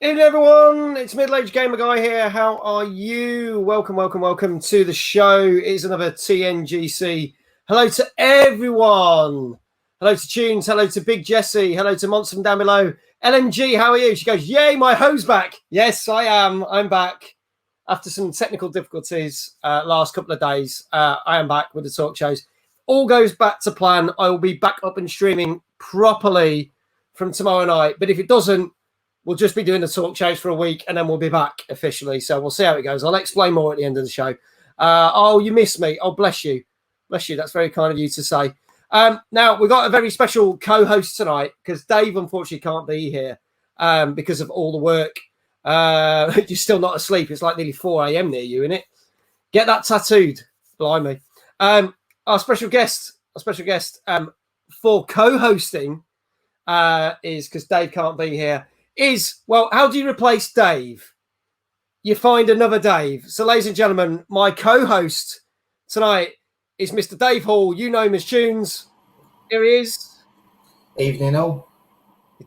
Evening, everyone. It's Middle-Aged Gamer Guy here. How are you? Welcome to the show. It's another TNGC. Hello to everyone. Hello to Tunes. Hello to Big Jessie. Hello to Monster from down below. LMG, how are you? She goes, yay, my ho's back. Yes, I am. I'm back. After some technical difficulties last couple of days, I am back with the talk shows. All goes back to plan. I will be back up and streaming properly from tomorrow night. But if it doesn't, we'll just be doing the talk shows for a week and then we'll be back officially. So we'll see how it goes. I'll explain more at the end of the show. Oh, you missed me. Oh, bless you. Bless you. That's very kind of you to say. Now, we've got a very special co-host tonight because Dave, unfortunately, can't be here because of all the work. You're still not asleep. It's like nearly 4 a.m. near you, isn't it? Get that tattooed. Blimey. Our special guest for co-hosting is, because Dave can't be here, well, how do you replace Dave? You find another Dave. So, ladies and gentlemen, my co-host tonight is Mr. Dave Hall. You know him as Tunes. Here he is. Evening, all.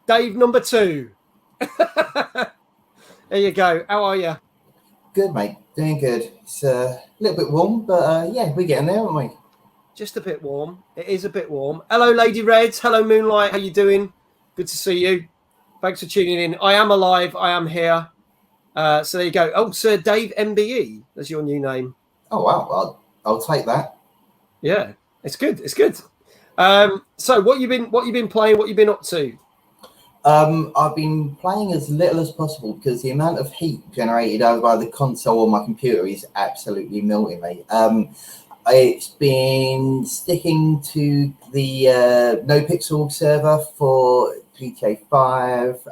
Dave number 2. There you go. How are you? Good, mate. Doing good. It's a little bit warm, but yeah, we're getting there, aren't we? Just a bit warm. It is a bit warm. Hello, Lady Reds. Hello, Moonlight. How you doing? Good to see you. Thanks for tuning in. I am alive. I am here. So there you go. Oh, Sir Dave MBE. That's your new name. Oh, wow. I'll take that. Yeah, it's good. It's good. So what you been playing? What you been up to? I've been playing as little as possible because the amount of heat generated over by the console on my computer is absolutely melting me. It's been sticking to the No Pixel server for GTA 5.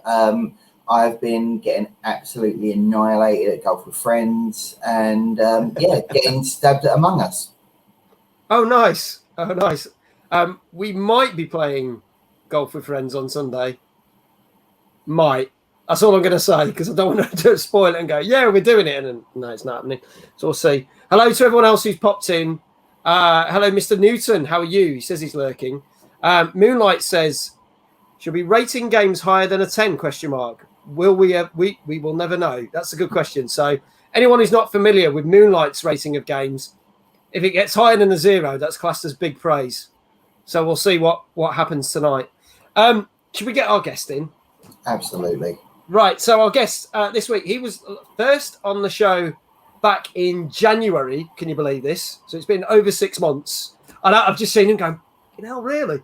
I've been getting absolutely annihilated at Golf with Friends and yeah, getting stabbed at Among Us. Oh, nice. Oh, nice. We might be playing Golf with Friends on Sunday. Might. That's all I'm going to say because I don't want to spoil it and go, yeah, we're doing it. And then, no, it's not happening. So we'll see. Hello to everyone else who's popped in. Hello, Mr. Newton. How are you? He says he's lurking. Moonlight says, should we be rating games higher than a 10? ? Will we? We will never know. That's a good question. So anyone who's not familiar with Moonlight's rating of games, if it gets higher than a 0, that's classed as big praise. So we'll see what happens tonight. Should we get our guest in? Absolutely. Right. So our guest this week, he was first on the show back in January. Can you believe this? So it's been over 6 months. And I've just seen him going, you know, really?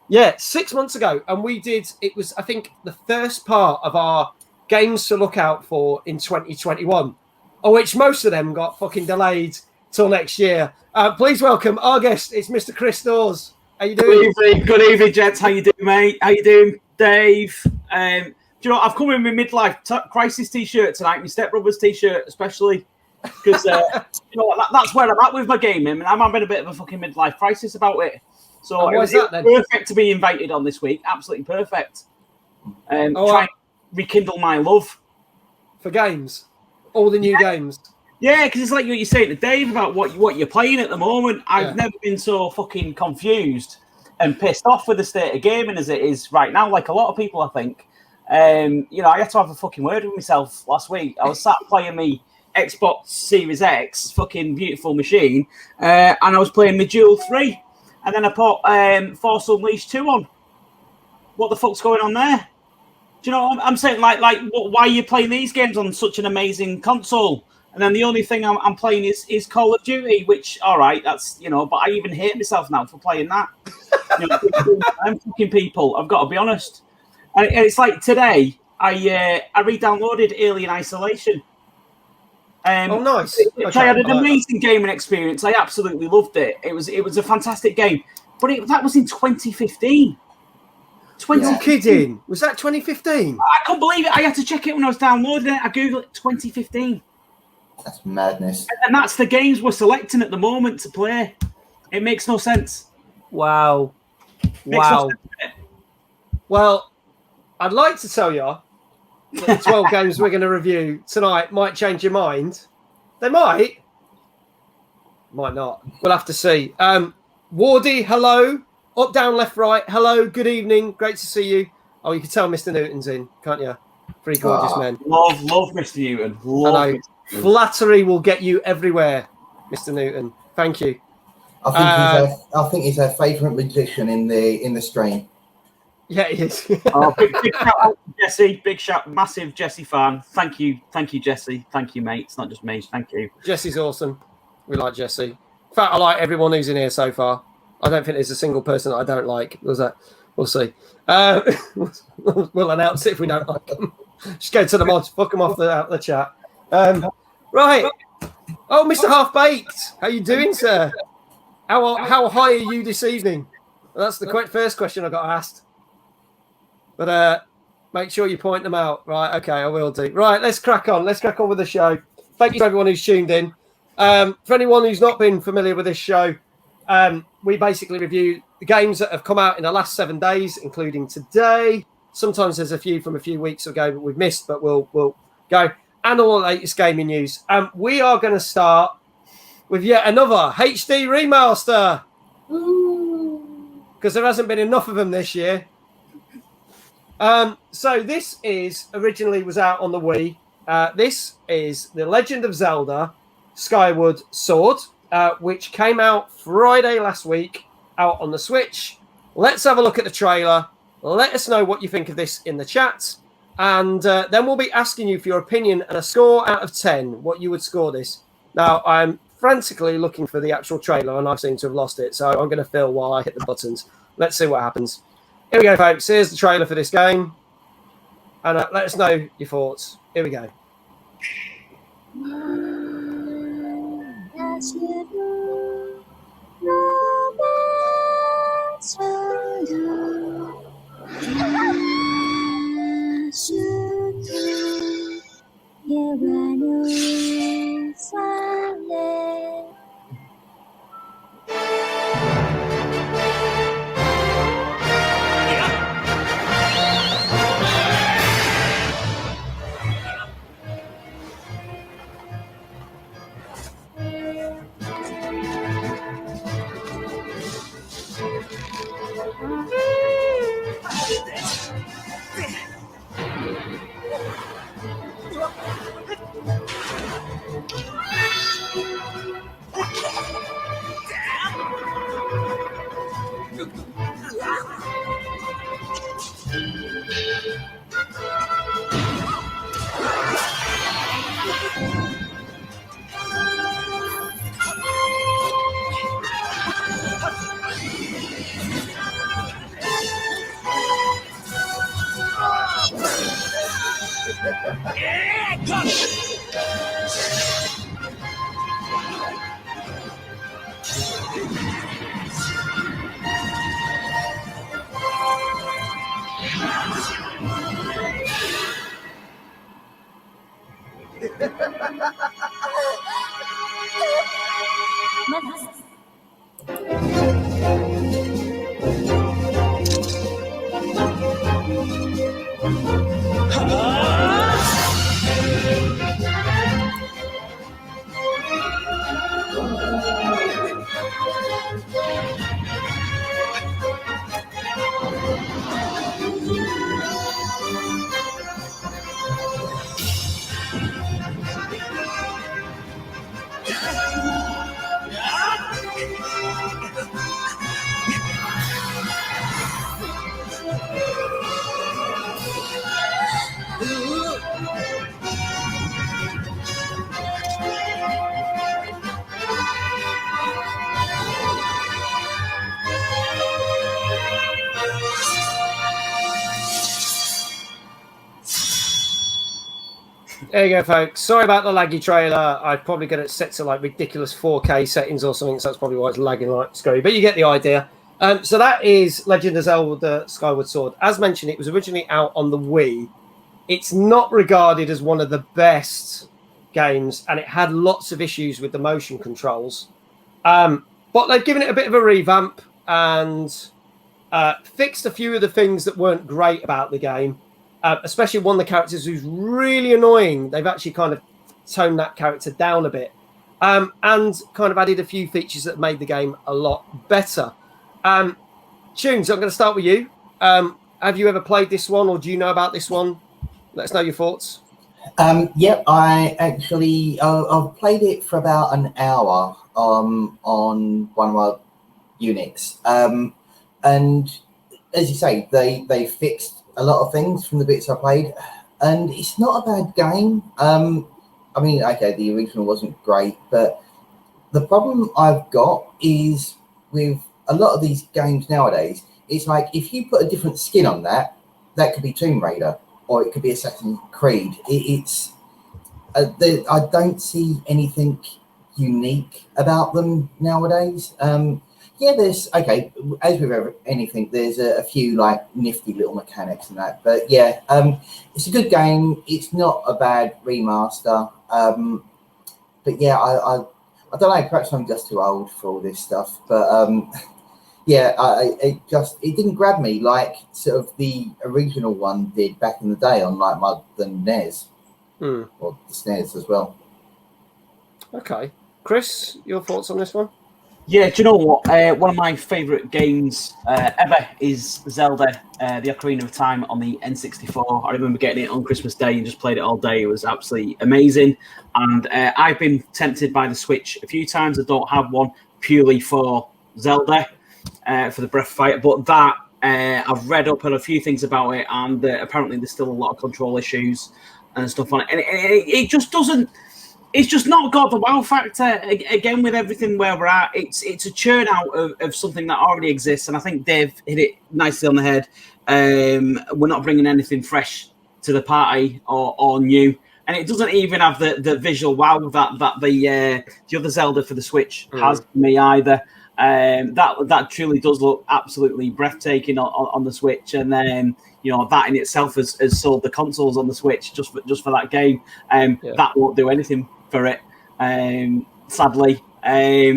Yeah, 6 months ago. And it was, I think, the first part of our games to look out for in 2021, of which most of them got fucking delayed till next year. Please welcome our guest. It's Mr. Cris Tales. How you doing? Good evening, gents. How you doing, mate? How you doing, Dave? Do you know, I've come in my midlife crisis t-shirt tonight, my stepbrother's t-shirt especially, because you know that's where I'm at with my gaming, and I'm having a bit of a fucking midlife crisis about it. So it was perfect to be invited on this week. Absolutely perfect. Try and rekindle my love for games, all the new games. Yeah, because it's like what you're saying to Dave about what you're playing at the moment. I've never been so fucking confused and pissed off with the state of gaming as it is right now, like a lot of people, I think. You know, I had to have a fucking word with myself last week. I was sat playing me Xbox Series X, fucking beautiful machine, and I was playing my Duel 3, and then I put Force Unleashed 2 on. What the fuck's going on there? Do you know what I'm saying? Like, why are you playing these games on such an amazing console? And then the only thing I'm playing is Call of Duty, which, all right, that's, you know, but I even hate myself now for playing that. You know, I'm fucking people, I've got to be honest. And it's like today, I re-downloaded Alien Isolation. Oh, nice. I had an amazing gaming experience. I absolutely loved it. It was a fantastic game. But that was in 2015. You're kidding? Was that 2015? I couldn't believe it. I had to check it when I was downloading it. I googled it, 2015. That's madness. And that's the games we're selecting at the moment to play. It makes no sense. Wow. No sense. Well, I'd like to tell you that the 12 games we're going to review tonight might change your mind. They might. Might not. We'll have to see. Wardy, hello. Up, down, left, right. Hello. Good evening. Great to see you. Oh, you can tell Mr. Newton's in, can't you? Three gorgeous men. Love Mr. Newton. Love Mr. Newton. Flattery will get you everywhere, Mr. Newton. Thank you. I think he's our favourite magician in the stream. Yeah, he is. Big shout out to Jesse. Big shout, massive Jesse fan. Thank you, Jesse. Thank you, mate. It's not just me. Thank you. Jesse's awesome. We like Jesse. In fact, I like everyone who's in here so far. I don't think there's a single person that I don't like. We'll see. We'll announce it if we don't like them. Just go to the mods, fuck them off the chat. Right. Oh, Mr. Half Baked, how you doing, sir? How high are you this evening? Well, that's the first question I got asked. But make sure you point them out. Right, okay, I will do. Right, let's crack on. Let's crack on with the show. Thank you to everyone who's tuned in. For anyone who's not been familiar with this show, we basically review the games that have come out in the last 7 days, including today. Sometimes there's a few from a few weeks ago that we've missed, but we'll go. And all the latest gaming news. We are going to start with yet another HD remaster. Because there hasn't been enough of them this year. So this originally was out on the Wii. This is The Legend of Zelda Skyward Sword, which came out Friday last week, out on the Switch. Let's have a look at the trailer. Let us know what you think of this in the chat. And then we'll be asking you for your opinion and a score out of 10, what you would score this. Now, I'm frantically looking for the actual trailer, and I seem to have lost it. So I'm going to fill while I hit the buttons. Let's see what happens. Here we go, folks. Here's the trailer for this game. And let us know your thoughts. Here we go. There you go, folks. Sorry about the laggy trailer. I've probably got it set to like ridiculous 4K settings or something, so that's probably why it's lagging like scary. But you get the idea. So that is Legend of Zelda Skyward Sword. As mentioned, it was originally out on the Wii. It's not regarded as one of the best games, and it had lots of issues with the motion controls. But they've given it a bit of a revamp and fixed a few of the things that weren't great about the game. Especially one of the characters who's really annoying. They've actually kind of toned that character down a bit and kind of added a few features that made the game a lot better. Tunes, I'm going to start with you. Have you ever played this one, or do you know about this one? Let us know your thoughts. Yep, I actually I've played it for about an hour on one of my Unix, and as you say, they fixed a lot of things from the bits I played, and it's not a bad game. I mean, okay, the original wasn't great, but the problem I've got is with a lot of these games nowadays, it's like if you put a different skin on that could be Tomb Raider or it could be Assassin's Creed. I don't see anything unique about them nowadays. Yeah, there's okay. As with anything, there's a few like nifty little mechanics and that. But yeah, it's a good game. It's not a bad remaster. But yeah, I don't know. Perhaps I'm just too old for all this stuff. But yeah, it didn't grab me like sort of the original one did back in the day on like the NES or the SNES as well. Okay, Chris, your thoughts on this one? Yeah, do you know what? One of my favourite games ever is Zelda, the Ocarina of Time on the N64. I remember getting it on Christmas Day and just played it all day. It was absolutely amazing. And I've been tempted by the Switch a few times. I don't have one purely for Zelda, for the Breath of Fire. But that, I've read up on a few things about it, and apparently there's still a lot of control issues and stuff on it. And it just doesn't... It's just not got the wow factor. Again, with everything where we're at, it's a churn out of something that already exists, and I think Dave hit it nicely on the head. We're not bringing anything fresh to the party or new, and it doesn't even have the visual wow that the other Zelda for the Switch has for me either. That truly does look absolutely breathtaking on the Switch, and then that in itself has sold the consoles on the Switch just for that game. That won't do anything for it, sadly. I'd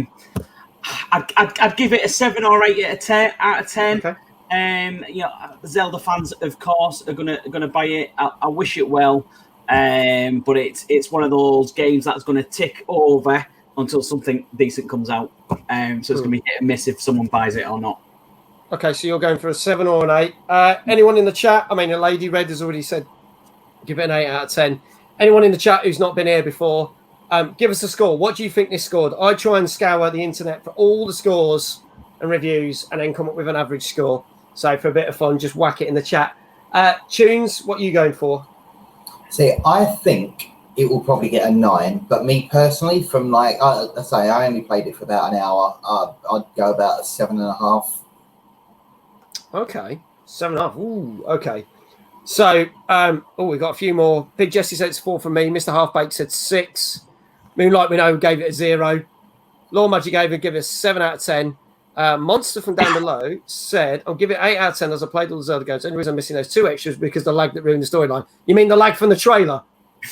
give it a 7 or 8 out of 10. Okay. Zelda fans, of course, are gonna buy it. I wish it well, but it's one of those games that's going to tick over until something decent comes out. So it's going to be hit and miss if someone buys it or not. Okay, so you're going for a 7 or an 8. Anyone in the chat? I mean, a Lady Red has already said give it an 8 out of 10. Anyone in the chat who's not been here before, give us a score. What do you think this scored? I try and scour the internet for all the scores and reviews and then come up with an average score. So for a bit of fun, just whack it in the chat. Tunes, what are you going for? See, I think it will probably get a 9, but me personally, from like I say, I only played it for about an hour. I'd go about a 7.5. Okay, 7.5. Ooh, okay. So, we've got a few more. Big Jesse said it's 4 from me. Mr. Halfbake said 6. Moonlight We Know gave it a 0. Law Magic give it a 7 out of 10. Monster from down below said, I'll give it 8 out of 10 as I played all the Zelda games. The only reason I'm missing those 2 extras because the lag that ruined the storyline. You mean the lag from the trailer?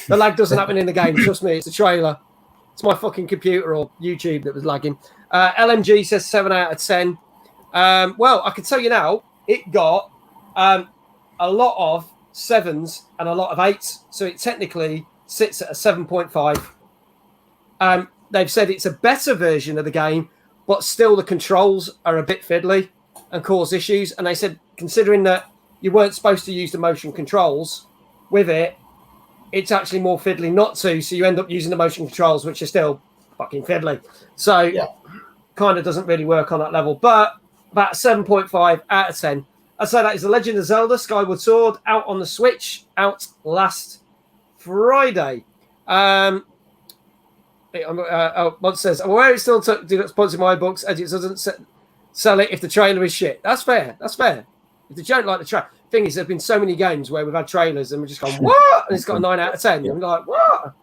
The lag doesn't happen in the game. Trust me, it's a trailer. It's my fucking computer or YouTube that was lagging. LMG says 7 out of 10. Well, I can tell you now, it got a lot of 7s and a lot of 8s. So it technically sits at a 7.5. They've said it's a better version of the game, but still the controls are a bit fiddly and cause issues. And they said, considering that you weren't supposed to use the motion controls with it, it's actually more fiddly not to. So you end up using the motion controls, which are still fucking fiddly. So kind of doesn't really work on that level. But about 7.5 out of 10. I'd say that is The Legend of Zelda Skyward Sword, out on the Switch, out last Friday. Monster says, I'm aware it still do not sponsor my books as it doesn't sell it if the trailer is shit. That's fair. If they don't like the trailer. Thing is, there have been so many games where we've had trailers and we've just gone, what? And it's got a 9 out of 10. And we're like, what?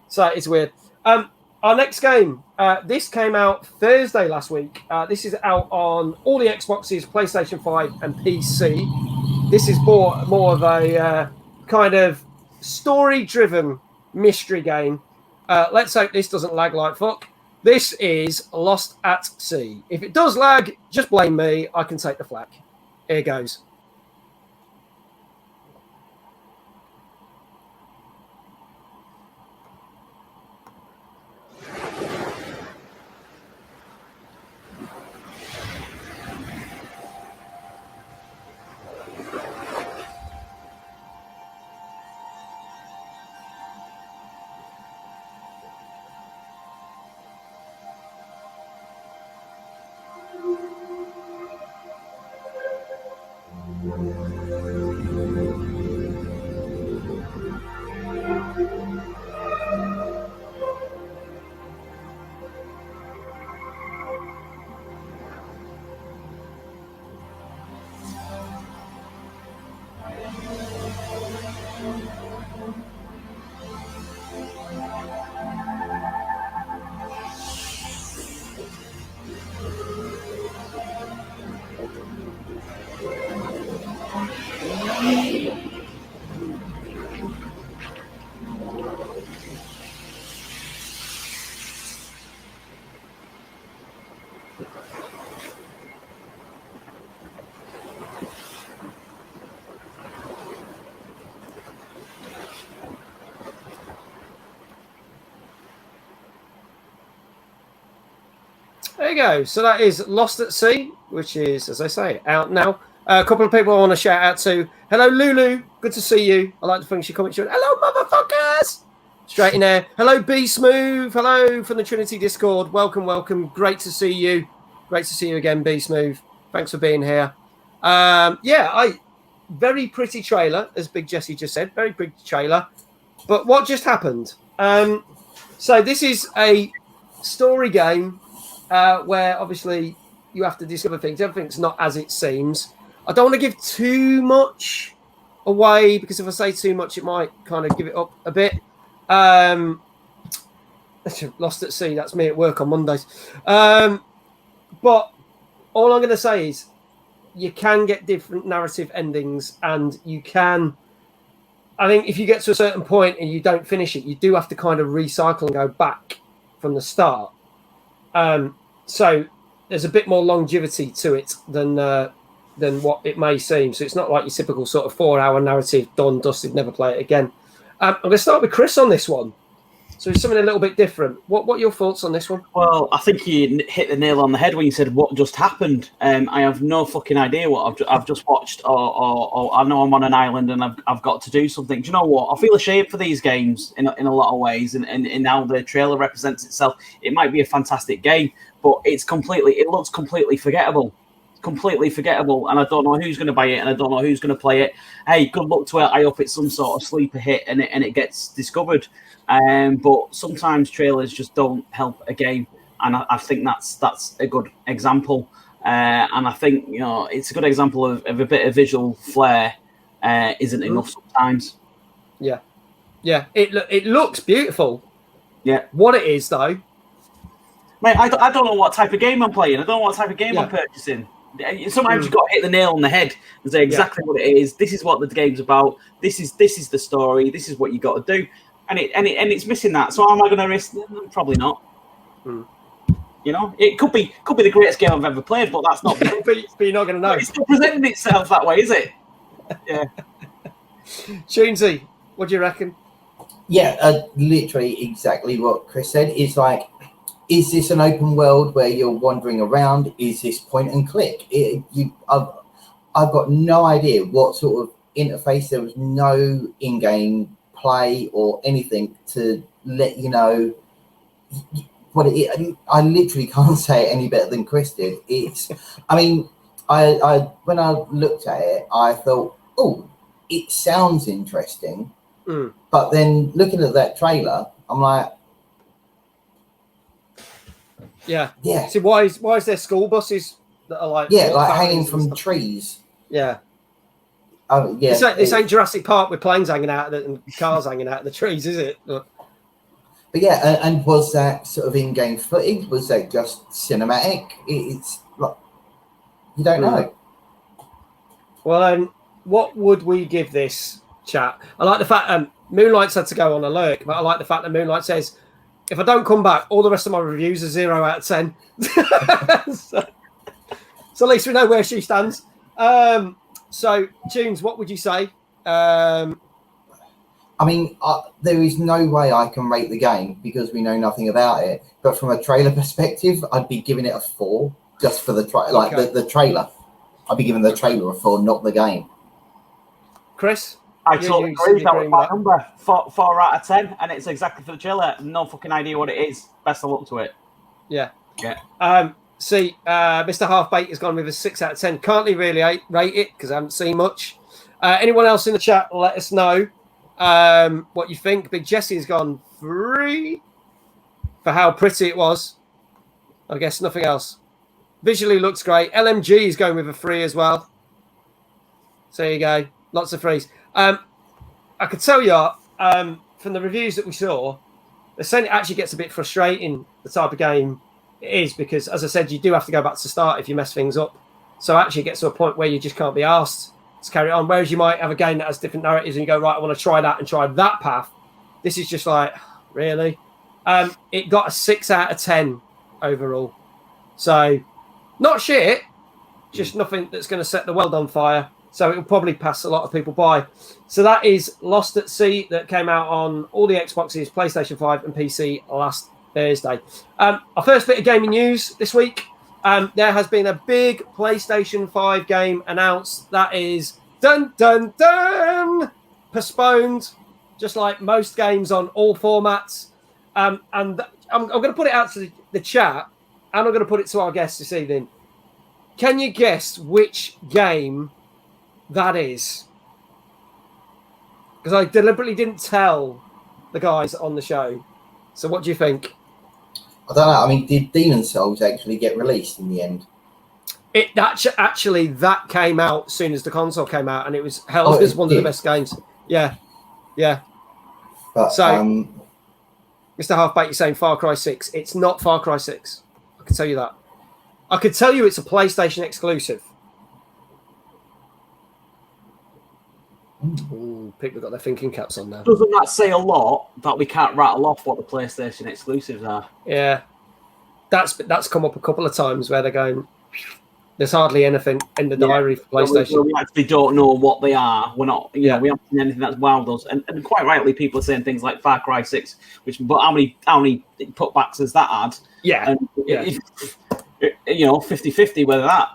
So it's weird. Our next game, this came out Thursday last week. This is out on all the Xboxes, PlayStation 5 and PC. This is more of a kind of story-driven mystery game. Let's hope this doesn't lag like fuck. This is Lost at Sea. If it does lag, just blame me. I can take the flak. Here goes. There you go. So that is Lost at Sea, which is, as I say, out now. A couple of people I want to shout out to. Hello, Lulu. Good to see you. I like the thing she comments. Hello, motherfuckers. Straight in there. Hello, B Smooth. Hello from the Trinity Discord. Welcome, welcome. Great to see you. Great to see you again, B Smooth. Thanks for being here. Very pretty trailer, as Big Jesse just said. Very pretty trailer. But what just happened? So this is a story game where obviously you have to discover things. Everything's not as it seems. I don't want to give too much away because if I say too much, it might kind of give it up a bit. Lost at Sea, that's me at work on Mondays. But all I'm going to say is you can get different narrative endings and you can... I think if you get to a certain point and you don't finish it, you do have to kind of recycle and go back from the start. So there's a bit more longevity to it than what it may seem. So it's not like your typical sort of 4-hour narrative, done, dusted, never play it again. I'm going to start with Chris on this one. So it's something a little bit different. What are your thoughts on this one? Well, I think you hit the nail on the head when you said what just happened. I have no fucking idea what I've just watched, or I know I'm on an island and I've got to do something. Do you know what? I feel ashamed for these games in a lot of ways, and how the trailer represents itself. It might be a fantastic game, but it looks completely forgettable. Completely forgettable, and I don't know who's going to buy it, and I don't know who's going to play it. Hey, good luck to it. I hope it's some sort of sleeper hit and it gets discovered. But sometimes trailers just don't help a game, and I think that's a good example. And I think it's a good example of a bit of visual flair isn't enough sometimes. Yeah. It looks beautiful. Yeah. What it is though, mate, I don't know what type of game I'm playing. I don't know what type of game I'm purchasing. Sometimes you've got to hit the nail on the head and say exactly what it is. This is what the game's about. This is the story. This is what you got to do. And it's missing that. So am I going to risk? Probably not. It could be the greatest game I've ever played, but that's not. but you're not going to know. It's not presenting itself that way, is it? Yeah. Shunsy, what do you reckon? Yeah, literally exactly what Chris said. It's like, is this an open world where you're wandering around? Is this point and click? I've got no idea what sort of interface. There was no in-game play or anything to let you know what it is. I literally can't say it any better than Chris did. I when I looked at it, I thought, oh, it sounds interesting. But then looking at that trailer, I'm like, yeah. See, why is there school buses that are like hanging from trees? Yeah. Oh yeah. This ain't Jurassic Park with planes hanging out and cars hanging out of the trees, is it? But yeah, and was that sort of in-game footage? Was that just cinematic? It's like, you don't know. Well, what would we give this, chat? I like the fact Moonlight's had to go on alert, but I like the fact that Moonlight says, if I don't come back, all the rest of my reviews are 0 out of 10. so at least we know where she stands. So, Tunes, what would you say? There is no way I can rate the game because we know nothing about it. But from a trailer perspective, I'd be giving it a 4 just for the the trailer. I'd be giving the trailer a 4, not the game. Chris? I totally agree. That was my number. 4 out of 10, and it's exactly for the trailer. No fucking idea what it is. Best of luck to it. Yeah. see, Mr. Halfbait has gone with a 6 out of 10. Can't really rate it because I haven't seen much. Anyone else in the chat, let us know what you think. Big Jesse has gone 3 for how pretty it was. I guess nothing else. Visually looks great. LMG is going with a 3 as well. So there you go. Lots of 3s. I could tell you from the reviews that we saw, they're saying it actually gets a bit frustrating, the type of game it is, because, as I said, you do have to go back to start if you mess things up. So actually it gets to a point where you just can't be asked to carry on. Whereas you might have a game that has different narratives and you go, right, I want to try that and try that path. This is just like, really? It got a 6 out of 10 overall. So not shit, just nothing that's going to set the world on fire. So it will probably pass a lot of people by. So that is Lost at Sea, that came out on all the Xboxes, PlayStation 5 and PC last Thursday. Our first bit of gaming news this week. There has been a big PlayStation 5 game announced that is postponed, just like most games on all formats. And I'm going to put it out to the chat, and I'm going to put it to our guests this evening. Can you guess which game that is? Because I deliberately didn't tell the guys on the show. So what do you think? I don't know. I mean, did Demon's Souls actually get released in the end? Actually, that came out as soon as the console came out, and it was held as one of the best games. Yeah. But, so, Mr. Halfbait, you're saying Far Cry 6. It's not Far Cry 6. I can tell you that. I could tell you it's a PlayStation exclusive. Ooh, people got their thinking caps on now. Doesn't that say a lot that we can't rattle off what the PlayStation exclusives are? Yeah, that's come up a couple of times where they're going, there's hardly anything in the diary for PlayStation. We actually don't know what they are. We're not, we haven't seen anything that's wowed us. And quite rightly, people are saying things like Far Cry 6, but how many putbacks has that had? Yeah, and 50-50 whether that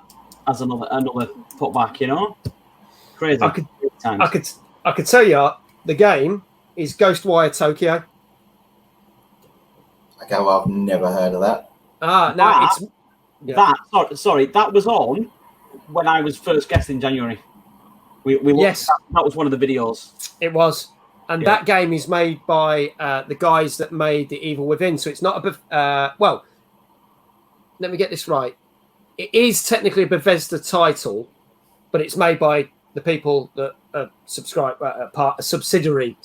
has another putback. Crazy. I could tell you the game is Ghostwire Toyko. Okay, well, I've never heard of that. That was on when I was first guest in January. Yes, that was one of the videos. It was, and that game is made by the guys that made The Evil Within. So it's not well, let me get this right. It is technically a Bethesda title, but it's made by the people that subscribe, subsidiary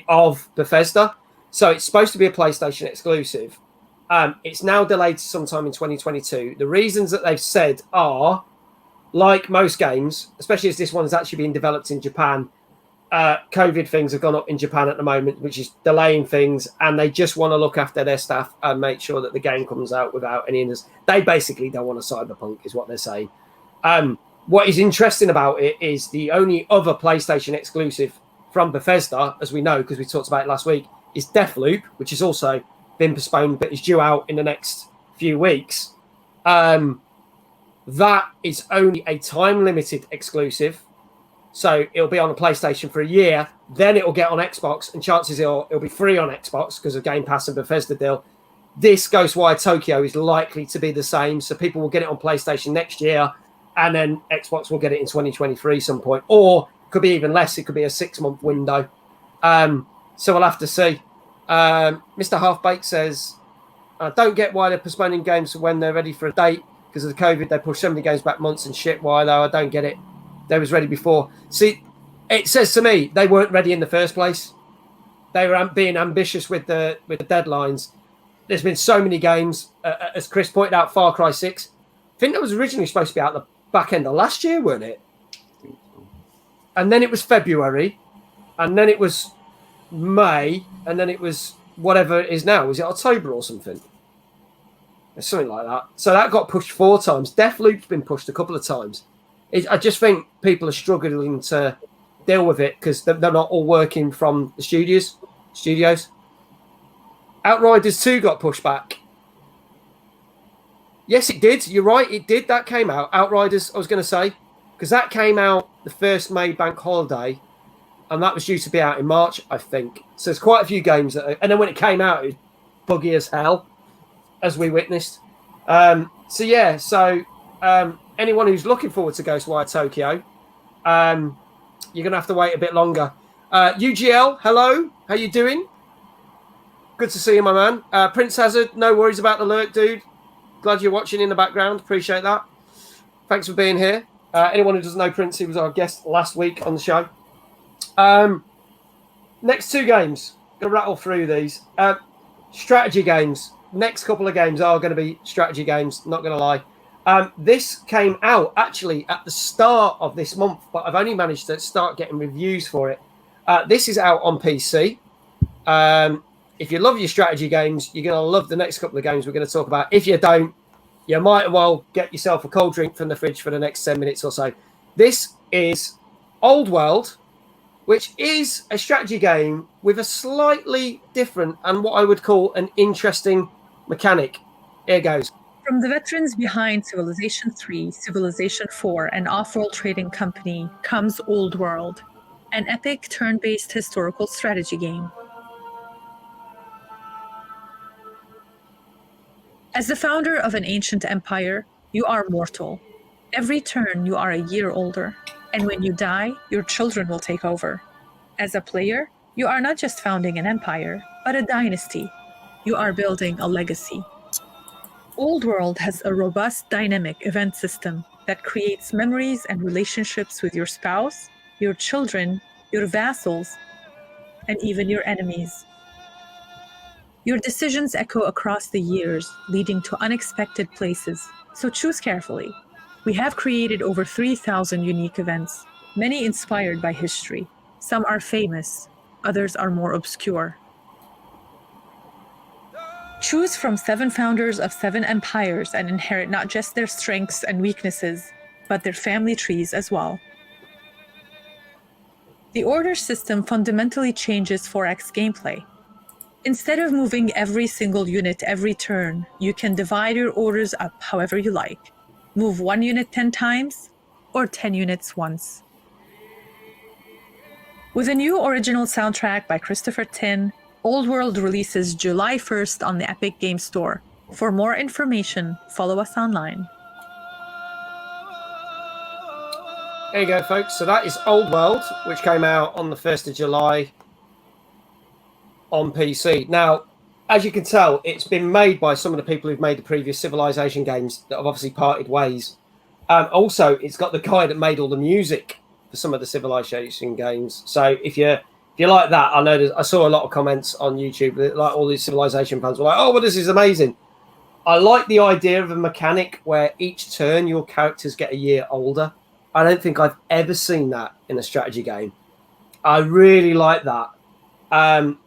of Bethesda. So it's supposed to be a PlayStation exclusive. It's now delayed to sometime in 2022. The reasons that they've said are, like most games, especially as this one is actually being developed in Japan, COVID things have gone up in Japan at the moment, which is delaying things, and they just want to look after their staff and make sure that the game comes out without any hindrance. They basically don't want a cyberpunk, is what they're saying. What is interesting about it is the only other PlayStation exclusive from Bethesda, as we know, because we talked about it last week, is Deathloop, which has also been postponed, but is due out in the next few weeks. That is only a time-limited exclusive. So it'll be on a PlayStation for a year, then it'll get on Xbox, and chances it'll be free on Xbox because of Game Pass and Bethesda deal. This Ghostwire Toyko is likely to be the same, so people will get it on PlayStation next year, and then Xbox will get it in 2023 some point. Or it could be even less. It could be a 6-month window. So we'll have to see. Mr. Halfbaked says, I don't get why they're postponing games when they're ready for a date. Because of the COVID, they push so many games back months and shit. Why, though? I don't get it. They was ready before. See, it says to me they weren't ready in the first place. They were being ambitious with the deadlines. There's been so many games. As Chris pointed out, Far Cry 6. I think that was originally supposed to be out the back end of last year, weren't it? And then it was February, and then it was May, and then it was whatever it is now. Was it October or something? Something like that. So that got pushed 4 times. Deathloop's been pushed a couple of times. I just think people are struggling to deal with it because they're not all working from the studios. Outriders 2 got pushed back. Yes, it did. You're right. It did. That came out. Outriders, I was going to say, because that came out the first May bank holiday, and that was due to be out in March, I think. So there's quite a few games and then when it came out, it was buggy as hell. as we witnessed. So anyone who's looking forward to Ghostwire Tokyo, you're going to have to wait a bit longer. UGL, hello. How you doing? Good to see you, my man. Prince Hazard, no worries about the lurk, dude. Glad you're watching in the background. Appreciate that. Thanks for being here. Anyone who doesn't know Prince, he was our guest last week on the show. Next two games. Going to rattle through these. Strategy games. Next couple of games are going to be strategy games, not going to lie. This came out actually at the start of this month, but I've only managed to start getting reviews for it. This is out on PC. If you love your strategy games, you're going to love the next couple of games we're going to talk about. If you don't, you might as well get yourself a cold drink from the fridge for the next 10 minutes or so. This is Old World, which is a strategy game with a slightly different and what I would call an interesting mechanic. Here goes. From the veterans behind Civilization 3, Civilization 4, and Off-World Trading Company comes Old World, an epic turn-based historical strategy game. As the founder of an ancient empire, you are mortal. Every turn, you are a year older, and when you die, your children will take over. As a player, you are not just founding an empire, but a dynasty. You are building a legacy. Old World has a robust, dynamic event system that creates memories and relationships with your spouse, your children, your vassals, and even your enemies. Your decisions echo across the years, leading to unexpected places, so choose carefully. We have created over 3,000 unique events, many inspired by history. Some are famous, others are more obscure. Choose from 7 founders of 7 empires and inherit not just their strengths and weaknesses, but their family trees as well. The order system fundamentally changes 4X gameplay. Instead of moving every single unit every turn, you can divide your orders up however you like. Move 1 unit 10 times, or 10 units once. With a new original soundtrack by Christopher Tin, Old World releases July 1st on the Epic Games Store. For more information, follow us online. There you go, folks. So that is Old World, which came out on the 1st of July on PC. Now, as you can tell, it's been made by some of the people who've made the previous Civilization games that have obviously parted ways. Also, it's got the guy that made all the music for some of the Civilization games. So if you like that, I know I saw a lot of comments on YouTube that, like, all these Civilization fans were like, "Oh, well, this is amazing." I like the idea of a mechanic where each turn your characters get a year older. I don't think I've ever seen that in a strategy game. I really like that. I'm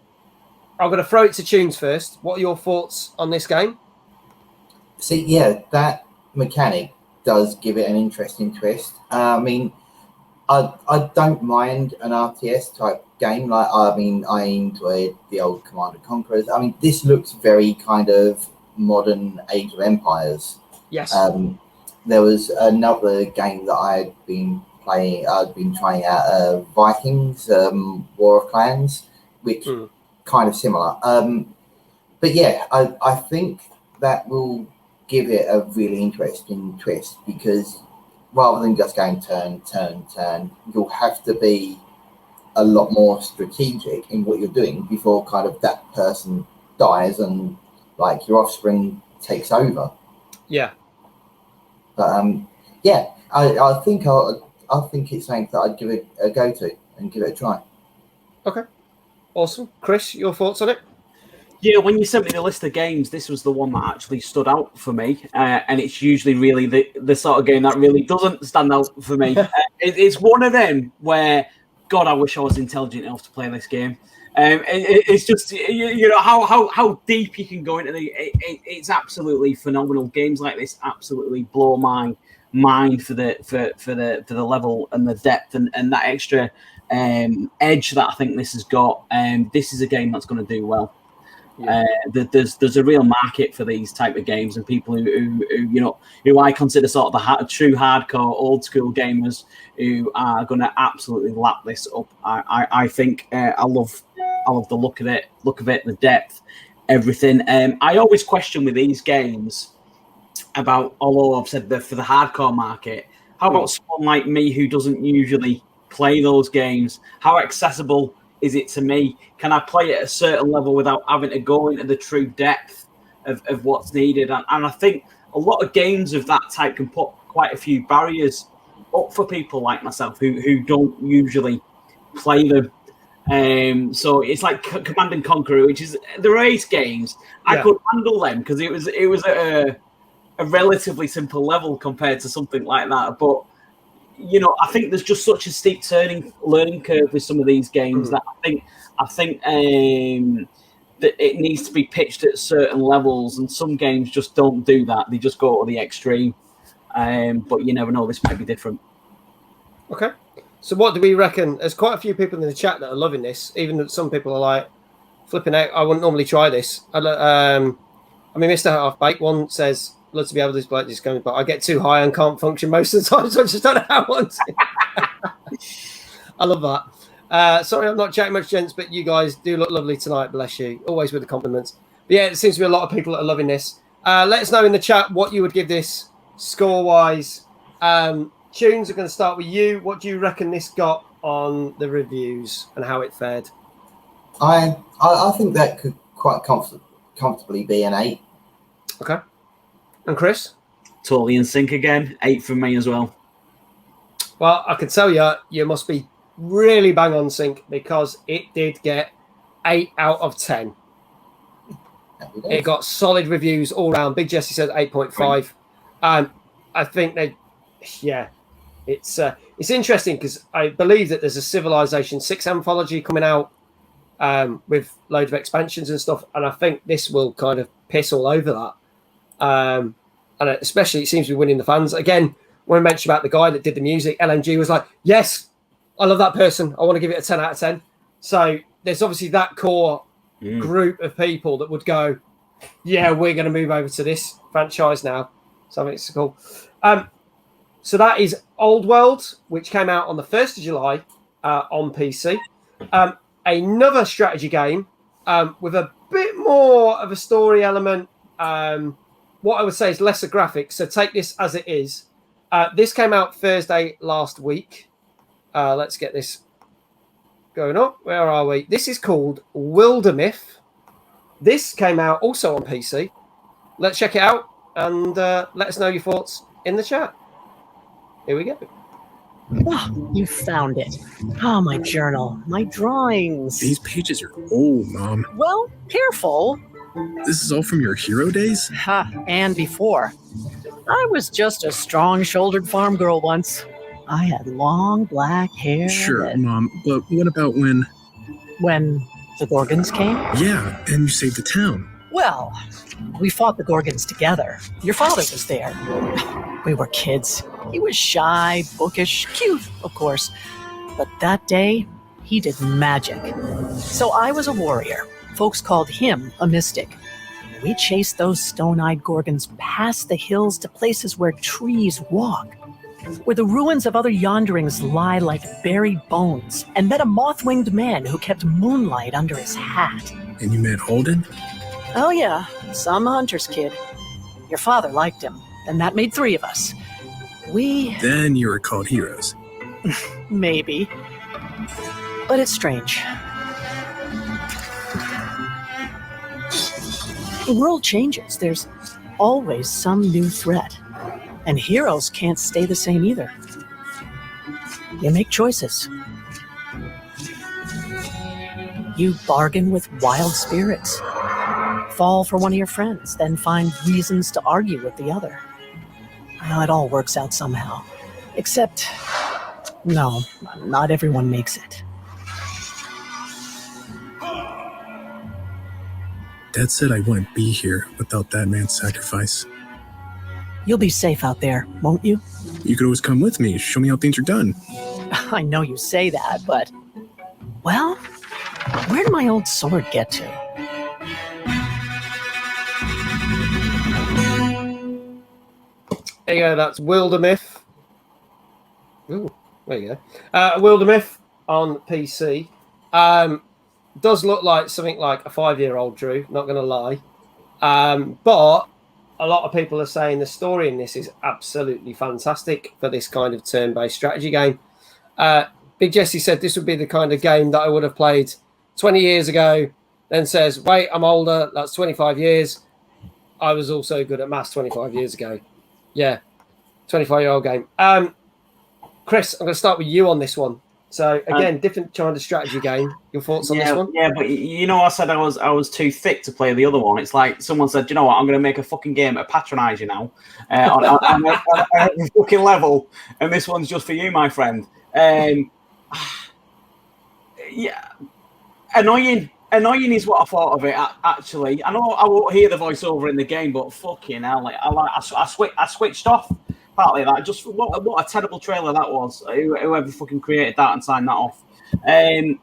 going to throw it to Tunes first. What are your thoughts on this game? See, yeah, that mechanic does give it an interesting twist. I mean, I don't mind an RTS type game. I enjoyed the old Command & Conquerors. I mean, this looks very kind of modern Age of Empires. Yes. There was another game that I'd been playing. I'd been trying out Vikings, War of Clans, which kind of similar. But yeah, I think that will give it a really interesting twist, because rather than just going turn, you'll have to be a lot more strategic in what you're doing before kind of that person dies and like your offspring takes over. Yeah. But yeah, I think it's something that I'd give it a go to and give it a try. Okay. Awesome. Chris, your thoughts on it? Yeah, when you sent me the list of games, this was the one that actually stood out for me. And it's usually really the sort of game that really doesn't stand out for me. It's one of them where, God, I wish I was intelligent enough to play this game. It's just, you know, how deep you can go into it's absolutely phenomenal. Games like this absolutely blow my mind for the level and the depth and that extra edge that I think this has got. This is a game that's going to do well. Yeah. There's a real market for these type of games, and people who I consider sort of the true hardcore old school gamers who are going to absolutely lap this up. I think I love the look of it, the depth, everything. I always question with these games about, although I've said that for the hardcore market, how about someone like me who doesn't usually play those games? How accessible is it to me? Can I play at a certain level without having to go into the true depth of what's needed? And I think a lot of games of that type can put quite a few barriers up for people like myself who don't usually play them. So it's like Command and Conquer, which is the race games. I could handle them because it was a relatively simple level compared to something like that. But I think there's just such a steep learning curve with some of these games that I think that it needs to be pitched at certain levels, and some games just don't do that. They just go to the extreme. But you never know, this might be different. Okay. So what do we reckon? There's quite a few people in the chat that are loving this, even though some people are like, flipping out, I wouldn't normally try this. Mr. Half-Baked one says, love to be able to display this game, but I get too high and can't function most of the time, so I just don't know how I want to. I love that. Sorry, I'm not chatting much, gents, but you guys do look lovely tonight. Bless you. Always with the compliments. But yeah, it seems to be a lot of people that are loving this. Let us know in the chat what you would give this score-wise. Tunes, are going to start with you. What do you reckon this got on the reviews and how it fared? I think that could quite comfortably be an 8. Okay. And Chris? Totally in sync again. 8 from me as well. Well, I can tell you must be really bang on sync because it did get 8 out of 10. It got solid reviews all round. Big Jesse says 8.5. I think it's interesting because I believe that there's a Civilization 6 anthology coming out with loads of expansions and stuff, and I think this will kind of piss all over that. And especially it seems to be winning the fans. Again, when I mentioned about the guy that did the music, LMG was like, yes, I love that person. I want to give it a 10 out of 10. So there's obviously that core group of people that would go, yeah, we're going to move over to this franchise now. So I think it's cool. So that is Old World, which came out on the 1st of July on PC. Another strategy game with a bit more of a story element. What I would say is lesser graphics. So take this as it is. This came out Thursday last week. Let's get this going up. Where are we? This is called Wildermyth. This came out also on PC. Let's check it out and let us know your thoughts in the chat. Here we go. Oh, you found it. Oh, my journal. My drawings. These pages are old, Mom. Well, careful. This is all from your hero days? Ha, and before. I was just a strong-shouldered farm girl once. I had long black hair. Sure, Mom, but what about when... When the Gorgons came? Yeah, and you saved the town. Well, we fought the Gorgons together. Your father was there. We were kids. He was shy, bookish, cute, of course. But that day, he did magic. So I was a warrior. Folks called him a mystic. We chased those stone-eyed Gorgons past the hills to places where trees walk, where the ruins of other yanderings lie like buried bones, and met a moth-winged man who kept moonlight under his hat. And you met Holden? Oh yeah, some hunter's kid. Your father liked him, and that made 3 of us. Then you were called heroes. Maybe. But it's strange. The world changes. There's always some new threat. And heroes can't stay the same either. You make choices. You bargain with wild spirits. Fall for one of your friends, then find reasons to argue with the other. Well, it all works out somehow. Except, no, not everyone makes it. Dad said I wouldn't be here without that man's sacrifice. You'll be safe out there, won't you? You could always come with me, show me how things are done. I know you say that, but... Well, where did my old sword get to? There you go, that's Wildermyth. Ooh, there you go. Wildermyth on PC. does look like something like a 5-year-old Drew, not going to lie. But a lot of people are saying the story in this is absolutely fantastic for this kind of turn-based strategy game. Big Jesse said this would be the kind of game that I would have played 20 years ago, then says, wait, I'm older, that's 25 years. I was also good at maths 25 years ago. Yeah, 25-year-old game. Chris, I'm going to start with you on this one. So again, different kind of strategy game. Your thoughts on this one? Yeah, but you know, I said I was too thick to play the other one. It's like someone said, you know what, I'm going to make a fucking game to patronise you now on every fucking level, and this one's just for you, my friend. Yeah, annoying is what I thought of it. Actually, I know I won't hear the voiceover in the game, but fucking hell, I switched off. Partly that, just what a terrible trailer that was. Whoever fucking created that and signed that off. Do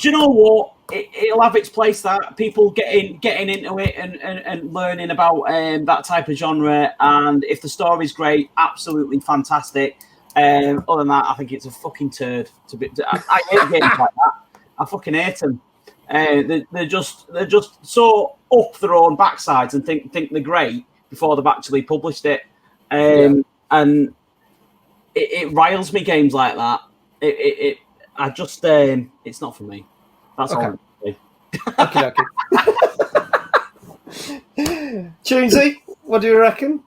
you know what? It'll have its place. That people getting into it and learning about that type of genre. And if the story's great, absolutely fantastic. Other than that, I think it's a fucking turd. I hate games like that. I fucking hate them. They're just so up their own backsides and think they're great before they've actually published it. And it riles me, games like that. I just it's not for me. That's okay. All. Okay. Tunesy, what do you reckon?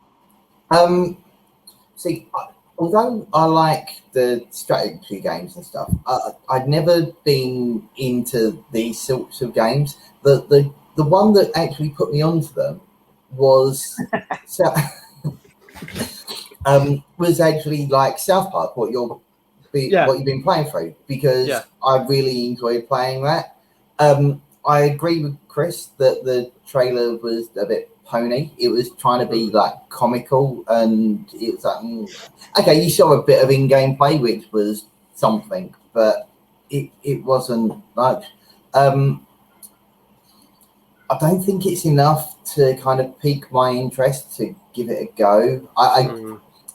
See, although I like the strategy games and stuff, I'd never been into these sorts of games. The one that actually put me onto them was was actually like South Park, what you've been playing through, because I really enjoyed playing that. I agree with Chris that the trailer was a bit pony. It was trying to be like comical, and it was like, okay, you saw a bit of in-game play, which was something, but it wasn't much. I don't think it's enough to kind of pique my interest to give it a go.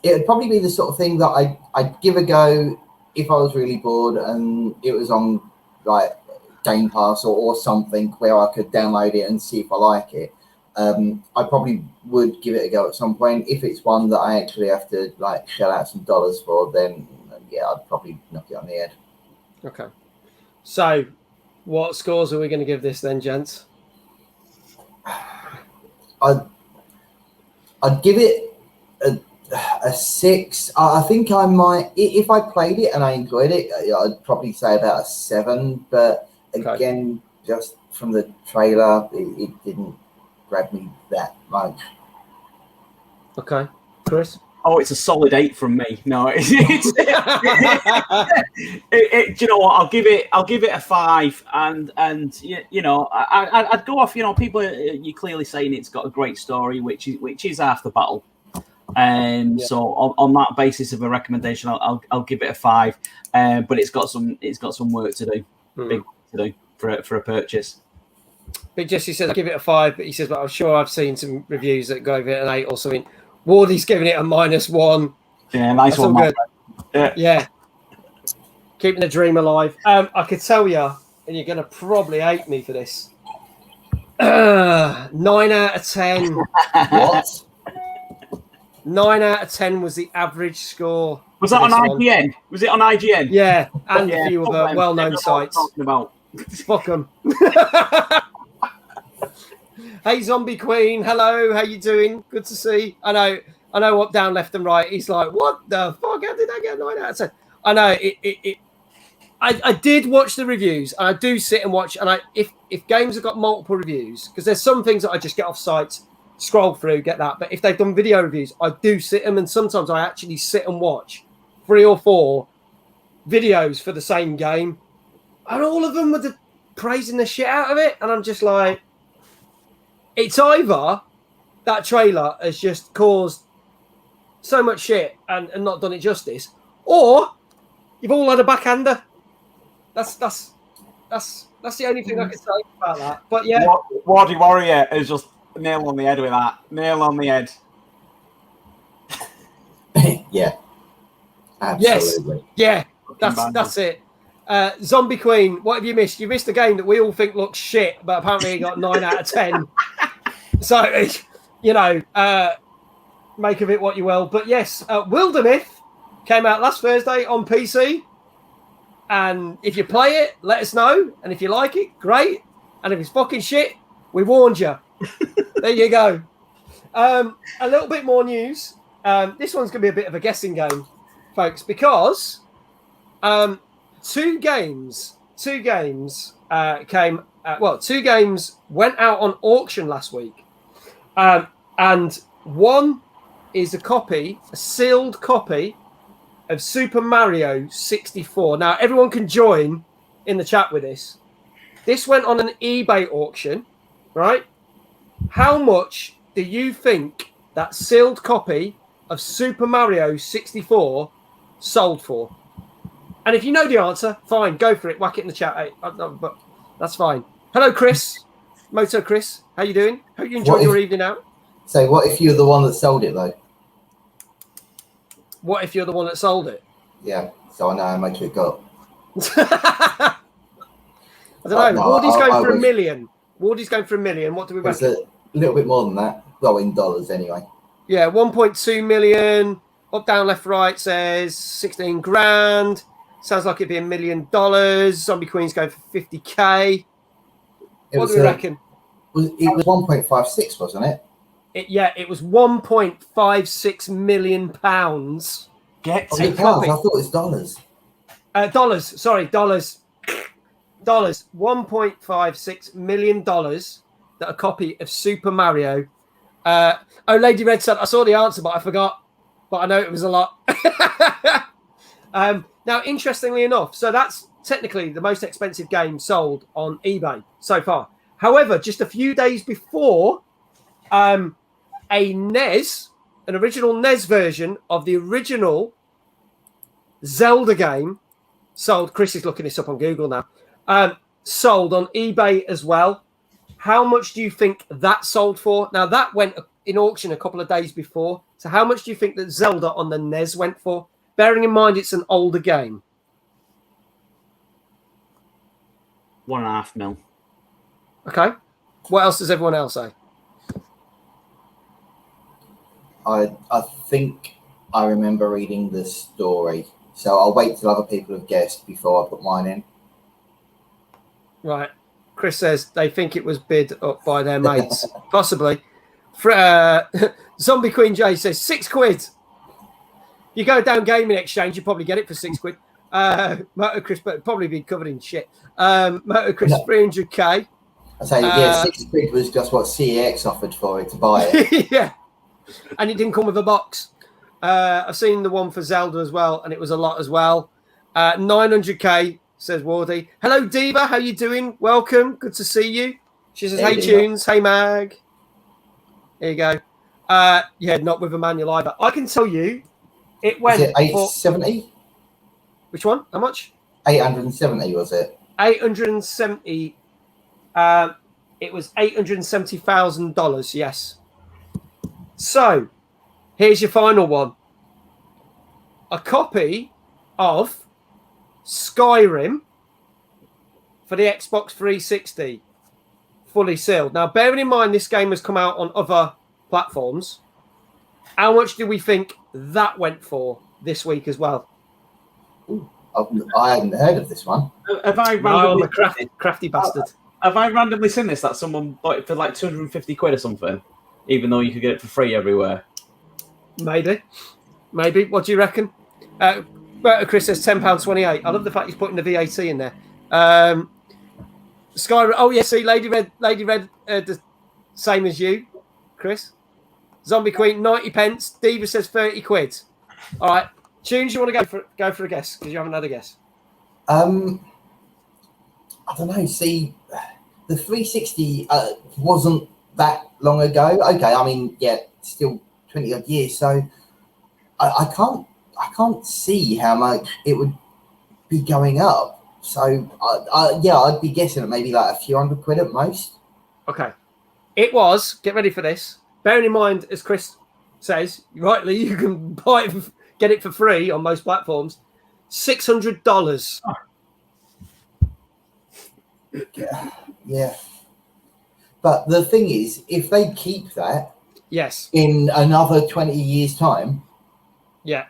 It would probably be the sort of thing that I'd give a go if I was really bored and it was on like Game Pass or something where I could download it and see if I like it. I probably would give it a go at some point. If it's one that I actually have to like shell out some dollars for, then yeah, I'd probably knock it on the head. Okay. So, what scores are we going to give this then, gents? I'd give it a 6. I think I might, if I played it and I enjoyed it, I'd probably say about a 7. But again, just from the trailer, it didn't grab me that much. Okay, Chris? Oh, it's a solid 8 from me. No, do you know what? I'll give it a 5, and you know, I'd go off. You know, people you're clearly saying it's got a great story, which is half the battle. So on that basis of a recommendation, I'll give it a 5. But it's got some work to do, big to do for a purchase. Big Jesse says give it a 5, but he says, but I'm sure I've seen some reviews that go it an 8 or something. Wardy's giving it a -1. Yeah, nice one. Good. Yeah. Keeping the dream alive. I could tell you, and you're going to probably hate me for this. 9 out of 10. What? 9 out of 10 was the average score. Was that on IGN? One. Was it on IGN? Yeah, and a few other well-known sites. Talking about. Fuck them. Hey, Zombie Queen. Hello. How you doing? Good to see. I know up, down, left, and right. He's like, what the fuck? How did I get 9 out of 10? I know. I did watch the reviews, and I do sit and watch. And if games have got multiple reviews, because there's some things that I just get off sites, scroll through, get that. But if they've done video reviews, I do sit them, and sometimes I actually sit and watch 3 or 4 videos for the same game, and all of them were praising the shit out of it, and I'm just like, it's either that trailer has just caused so much shit and not done it justice, or you've all had a backhander. That's the only thing I can say about that. But yeah, Wardy Warrior is just nail on the head with that. Nail on the head. Yeah. Absolutely. Yes. Yeah. That's it. Zombie Queen, what have you missed? You missed a game that we all think looks shit, but apparently he got 9 out of 10. So, you know, make of it what you will. But yes, Wildermyth came out last Thursday on PC. And if you play it, let us know. And if you like it, great. And if it's fucking shit, we warned you. There you go. A little bit more news. This one's going to be a bit of a guessing game, folks, because two games went out on auction last week. And one is a sealed copy of Super Mario 64. Now, everyone can join in the chat with this. This went on an eBay auction, right? How much do you think that sealed copy of Super Mario 64 sold for? And if you know the answer, fine, go for it. Whack it in the chat. Hey, but that's fine. Hello, Chris. Moto Chris. How you doing? Hope you enjoyed your evening out. So what if you're the one that sold it, though? What if you're the one that sold it? Yeah, so I know how much it got. I don't know. Wardy's going for $1 million. Wardy's going for $1 million. What do we reckon? It's a little bit more than that. Well, in dollars anyway. Yeah, 1.2 million. Up, down, left, right says 16 grand. Sounds like it'd be $1 million. Zombie Queen's going for 50K. What do we reckon? It was 1.56, wasn't it? It was 1.56 million pounds. Get to pounds. I thought it was dollars. Dollars. Sorry, dollars. Dollars. $1.56 million that a copy of Super Mario. Lady Red said, I saw the answer, but I forgot. But I know it was a lot. Now, interestingly enough, so that's technically the most expensive game sold on eBay so far. However, just a few days before, a NES, an original NES version of the original Zelda game sold. Chris is looking this up on Google now. Sold on eBay as well. How much do you think that sold for? Now, that went in auction a couple of days before. So how much do you think that Zelda on the NES went for? Bearing in mind it's an older game. 1.5 mil. Okay. What else does everyone else say? I think I remember reading the story. So I'll wait till other people have guessed before I put mine in. Right. Chris says they think it was bid up by their mates. Possibly. Zombie Queen J says £6. You go down Gaming Exchange, you probably get it for £6. Moto Chris, but probably be covered in shit. Moto Chris, 300K. I say, yeah, £6 was just what CEX offered for it to buy it. Yeah. And it didn't come with a box. I've seen the one for Zelda as well, and it was a lot as well. 900K, says Wardy. Hello, Diva. How you doing? Welcome. Good to see you. She says, hey Tunes. Hey, Mag. There you go. Yeah, not with a manual either. I can tell you, it went was it 870? Which one? How much? 870, was it? 870. It was $870,000, yes. So, here's your final one. A copy of Skyrim for the Xbox 360, fully sealed. Now, bearing in mind this game has come out on other platforms, how much do we think that went for this week as well? Ooh, I hadn't heard of this one. Have I randomly crafty bastard? Have I randomly seen this that someone bought it for like £250 or something, even though you could get it for free everywhere? Maybe. What do you reckon? Chris says £10.28. I love the fact he's putting the VAT in there. Skyrim. Oh yeah, see, Lady Red, the same as you, Chris. Zombie Queen, 90p. Diva says £30. All right, Tunes, you want to go for a guess because you haven't had a guess. I don't know. See, the 360 wasn't that long ago. Okay, I mean, yeah, still 20 odd years. So I can't see how much it would be going up. So I'd be guessing at maybe like a few £100 at most. Okay, it was. Get ready for this. Bearing in mind, as Chris says rightly, you can get it for free on most platforms. $600. Yeah. But the thing is, if they keep that, yes, in another 20 years' time, yeah,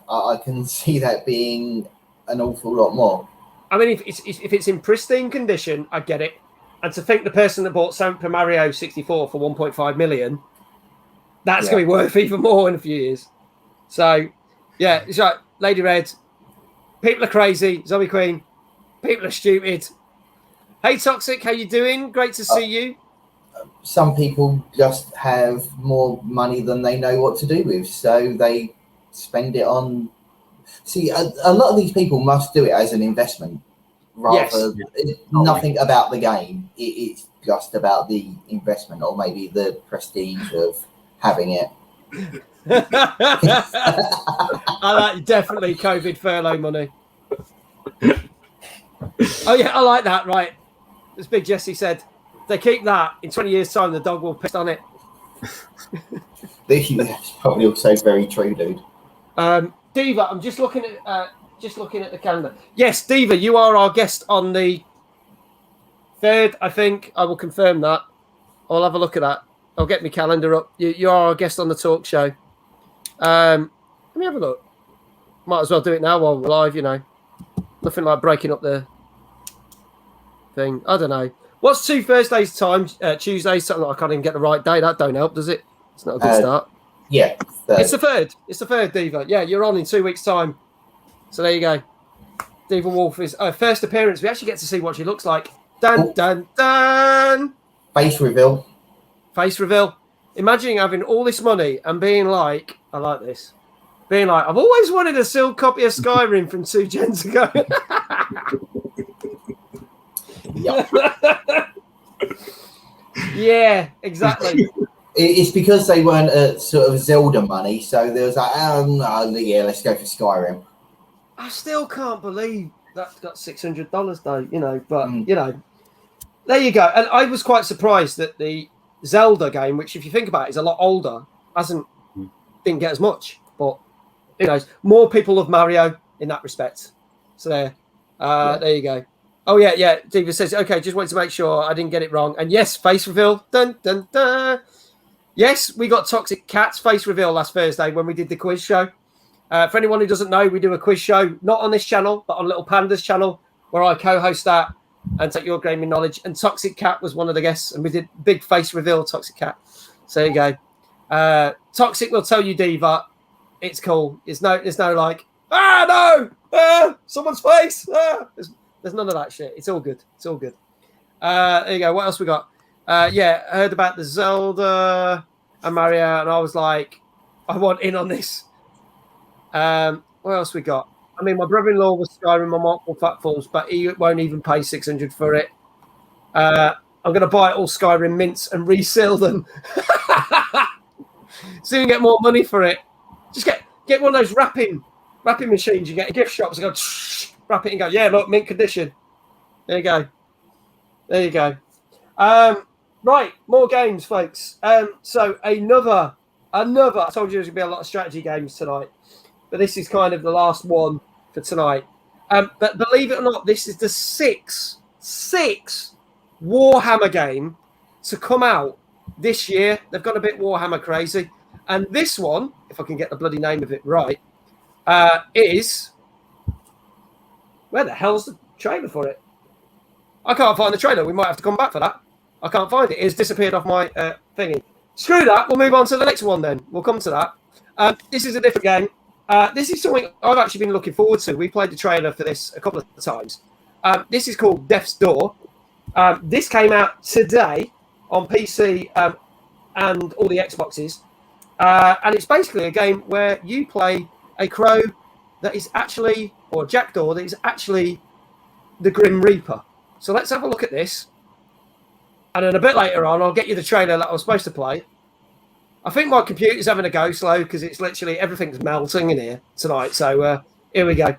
I can see that being an awful lot more. I mean, if it's in pristine condition, I get it. And to think the person that bought Super Mario 64 for 1.5 million, that's going to be worth even more in a few years. So, yeah, it's right. Lady Red, people are crazy. Zombie Queen, people are stupid. Hey, Toxic, how you doing? Great to see you. Some people just have more money than they know what to do with, so they spend it on... See, a lot of these people must do it as an investment, rather nothing about the game. It's just about the investment, or maybe the prestige of having it. I like definitely COVID furlough money. Oh yeah, I like that. Right, as Big Jesse said, if they keep that in 20 years' time, the dog will piss on it. That's probably also very true, dude. Diva, I'm just looking at the calendar. Yes, Diva, you are our guest on the 3rd. I think I will confirm that. I'll have a look at that. I'll get my calendar up. You are our guest on the talk show. Let me have a look. Might as well do it now while we're live. You know, nothing like breaking up the thing. I don't know. What's 2 Thursdays time? Tuesdays. Something like I can't even get the right day. That don't help, does it? It's not a good start. Yeah. It's the 3rd. It's the 3rd, Diva. Yeah, you're on in 2 weeks' time. So there you go. Diva Wolf is first appearance. We actually get to see what she looks like. Dun, dun, dun. Face reveal. Face reveal. Imagining having all this money and being like, I like this. Being like, I've always wanted a sealed copy of Skyrim from 2 gens ago. Yeah, exactly. It's because they weren't at sort of Zelda money, so there was like, yeah, let's go for Skyrim. I still can't believe that's got $600 though, you know, but you know, there you go. And I was quite surprised that the Zelda game, which if you think about it is a lot older, didn't get as much, but you know, more people love Mario in that respect. So there you go. Oh yeah. Diva says, okay, just wanted to make sure I didn't get it wrong. And yes, face reveal. Dun dun dun. Yes, we got Toxic Cat's face reveal last Thursday when we did the quiz show. For anyone who doesn't know, we do a quiz show, not on this channel, but on Little Panda's channel, where I co-host that and take your gaming knowledge. And Toxic Cat was one of the guests, and we did big face reveal, Toxic Cat. So there you go. Toxic will tell you, Diva, it's cool. There's no like, someone's face. There's none of that shit. It's all good. It's all good. There you go. What else we got? I heard about the Zelda and Mario, and I was like, I want in on this. What else we got? I mean, my brother-in-law was Skyrim on multiple platforms, but he won't even pay $600 for it. I'm going to buy all Skyrim mints and reseal them. So you can get more money for it. Just get one of those wrapping machines you get in gift shops and go wrap it and go, yeah, look, mint condition. There you go. Right, more games, folks. So another. I told you there's going to be a lot of strategy games tonight, but this is kind of the last one for tonight. But believe it or not, this is the sixth Warhammer game to come out this year. They've got a bit Warhammer crazy. And this one, if I can get the bloody name of it right, is... Where the hell's the trailer for it? I can't find the trailer. We might have to come back for that. I can't find it. It's disappeared off my thingy. Screw that. We'll move on to the next one then. We'll come to that. This is a different game. This is something I've actually been looking forward to. We played the trailer for this a couple of times. This is called Death's Door. This came out today on PC and all the Xboxes. And it's basically a game where you play a crow that is actually, or a jackdaw that is actually the Grim Reaper. So let's have a look at this. And then a bit later on, I'll get you the trailer that I was supposed to play. I think my computer's having a go slow because it's literally everything's melting in here tonight. So here we go.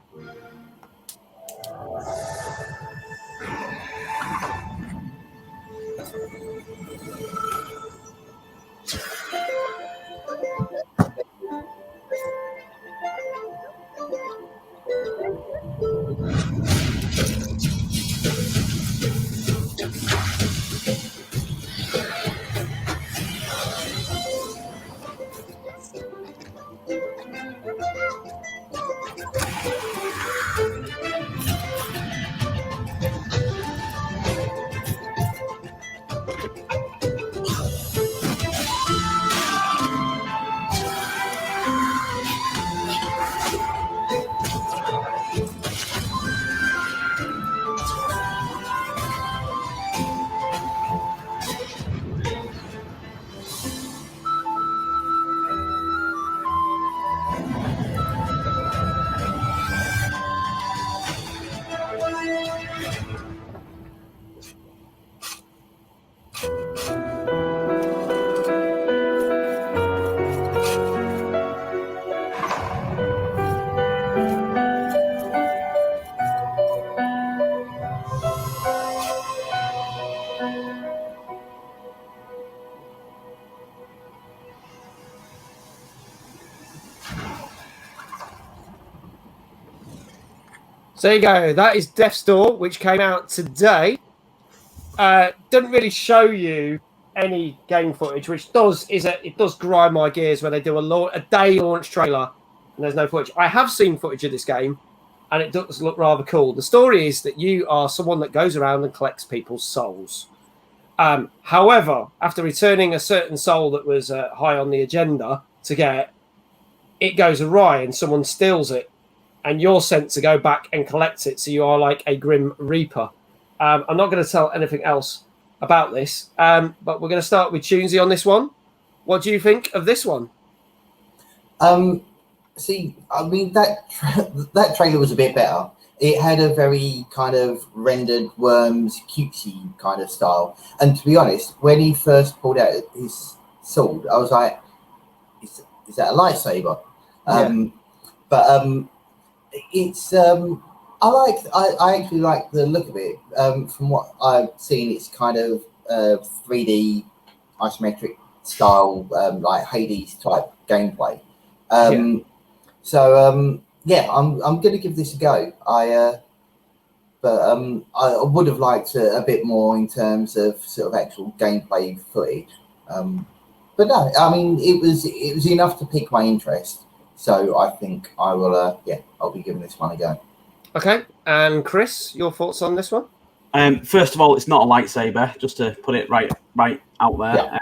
So there you go. That is Death's Door, which came out today. Doesn't really show you any game footage, which it does grind my gears when they do a day launch trailer and there's no footage. I have seen footage of this game, and it does look rather cool. The story is that you are someone that goes around and collects people's souls. However, after returning a certain soul that was high on the agenda to get, it goes awry and someone steals it, and you're sent to go back and collect it. So you are like a Grim Reaper. I'm not going to tell anything else about this, but we're going to start with Tunesy on this one. What do you think of this one? See, I mean, that trailer was a bit better. It had a very kind of rendered Worms cutesy kind of style. And to be honest, when he first pulled out his sword, I was like, is that a lightsaber? But it's I actually like the look of it. From what I've seen, it's kind of 3D isometric style, like Hades type gameplay. So I'm going to give this a go. I would have liked a bit more in terms of sort of actual gameplay footage. But no, I mean, it was enough to pique my interest. So I think I will. I'll be giving this one a go. Okay, and Chris, your thoughts on this one? First of all, it's not a lightsaber. Just to put it right out there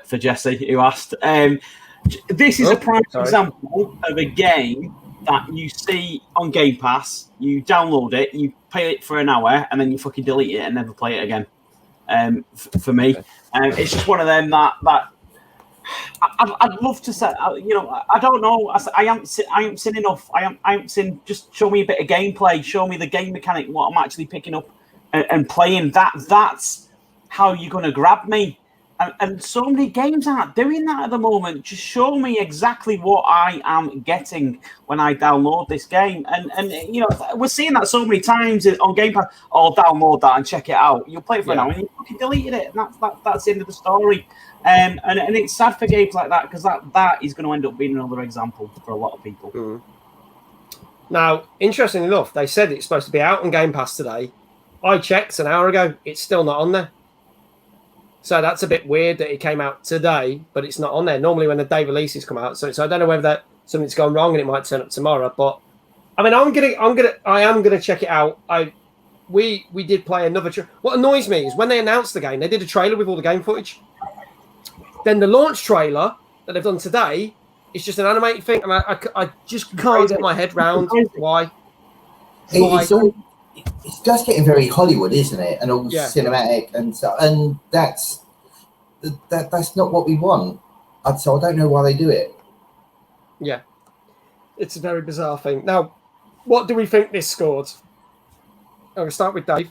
for Jesse, who asked. This is a prime example of a game that you see on Game Pass. You download it, you pay it for an hour, and then you fucking delete it and never play it again. For me, it's just one of them that I'd love to say. I don't know. I haven't seen enough. I haven't seen. Just show me a bit of gameplay. Show me the game mechanic. What I'm actually picking up and playing. That's how you're gonna grab me. And so many games aren't doing that at the moment. Just show me exactly what I am getting when I download this game. And we're seeing that so many times on Game Pass. I'll download that and check it out. You'll play it for an hour and you fucking deleted it. And that's the end of the story. And it's sad for games like that, because that is going to end up being another example for a lot of people. Mm. Now, interestingly enough, they said it's supposed to be out on Game Pass today. I checked an hour ago. It's still not on there. So that's a bit weird that it came out today, but it's not on there. Normally when the day releases come out, so I don't know whether something's gone wrong and it might turn up tomorrow. But I mean, I am gonna check it out. We did play another. What annoys me is when they announced the game, they did a trailer with all the game footage. Then the launch trailer that they've done today is just an animated thing, and I just can't get my head round why. It's just getting very Hollywood, isn't it? And all cinematic and so, and that's not what we want. So I don't know why they do it. Yeah, it's a very bizarre thing. Now, what do we think this scored? I'm gonna start with Dave.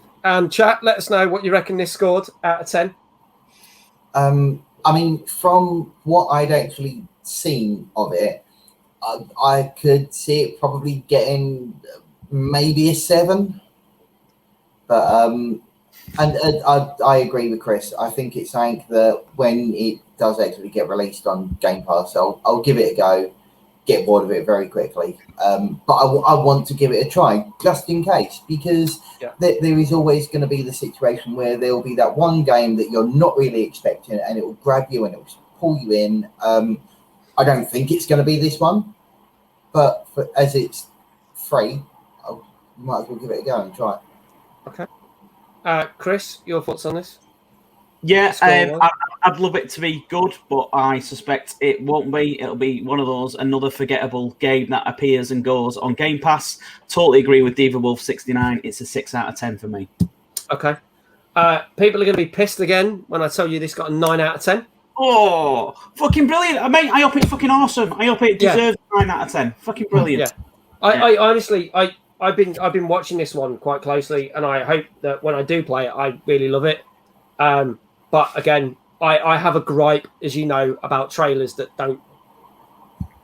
Chat, let us know what you reckon this scored out of 10. I mean, from what I'd actually seen of it, I could see it probably getting maybe a 7. But I agree with Chris. I think it's something that when it does actually get released on Game Pass, I'll give it a go, get bored of it very quickly. But I want to give it a try just in case, because there is always going to be the situation where there will be that one game that you're not really expecting and it will grab you and it will pull you in. I don't think it's going to be this one, but as it's free, I might as well give it a go and try it. Okay. Chris, your thoughts on this? Yeah, I'd love it to be good, but I suspect it won't be. It'll be one of those, another forgettable game that appears and goes on Game Pass. Totally agree with Diva Wolf 69. It's a 6 out of 10 for me. Okay. People are going to be pissed again when I tell you this got a 9 out of 10. Oh, fucking brilliant. Mate, I hope it's fucking awesome. I hope it deserves a 9 out of 10. Fucking brilliant. Yeah. I honestly, I've been watching this one quite closely, and I hope that when I do play it, I really love it. But again, I have a gripe, as you know, about trailers that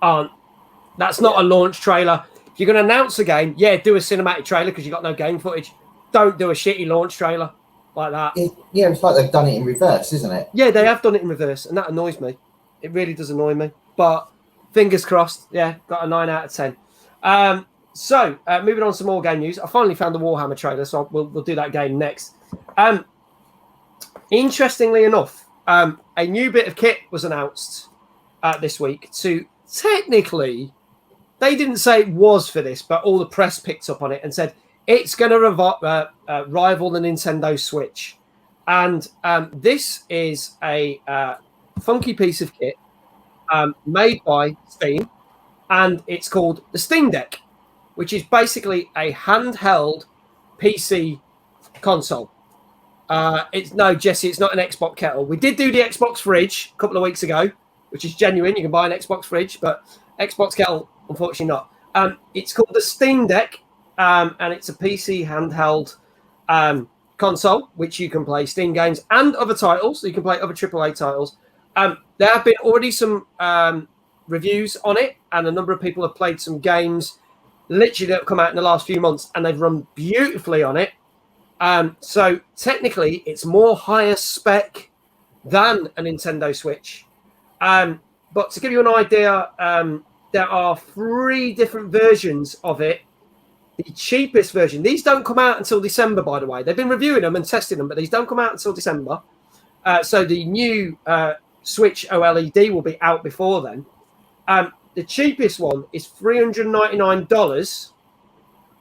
aren't. That's not a launch trailer. If you're going to announce a game, do a cinematic trailer because you've got no game footage. Don't do a shitty launch trailer like that. It's like they've done it in reverse, isn't it? Yeah, they have done it in reverse, and that annoys me. It really does annoy me. But fingers crossed, got a 9 out of 10. So, moving on to some more game news. I finally found the Warhammer trailer, so we'll do that game next. Interestingly enough, a new bit of kit was announced this week. To technically, they didn't say it was for this, but all the press picked up on it and said it's going to rival the Nintendo Switch. And this is a funky piece of kit made by Steam, and it's called the Steam Deck, which is basically a handheld PC console. Jesse, it's not an Xbox kettle. We did do the Xbox fridge a couple of weeks ago, which is genuine. You can buy an Xbox fridge, but Xbox kettle, unfortunately not. It's called the Steam Deck, and it's a PC handheld console, which you can play Steam games and other titles. So you can play other AAA titles. There have been already some reviews on it, and a number of people have played some games literally that have come out in the last few months, and they've run beautifully on it. So technically, it's more higher spec than a Nintendo Switch. But to give you an idea, there are 3 different versions of it. The cheapest version, these don't come out until December, by the way. They've been reviewing them and testing them, but these don't come out until December. So the new Switch OLED will be out before then. The cheapest one is $399,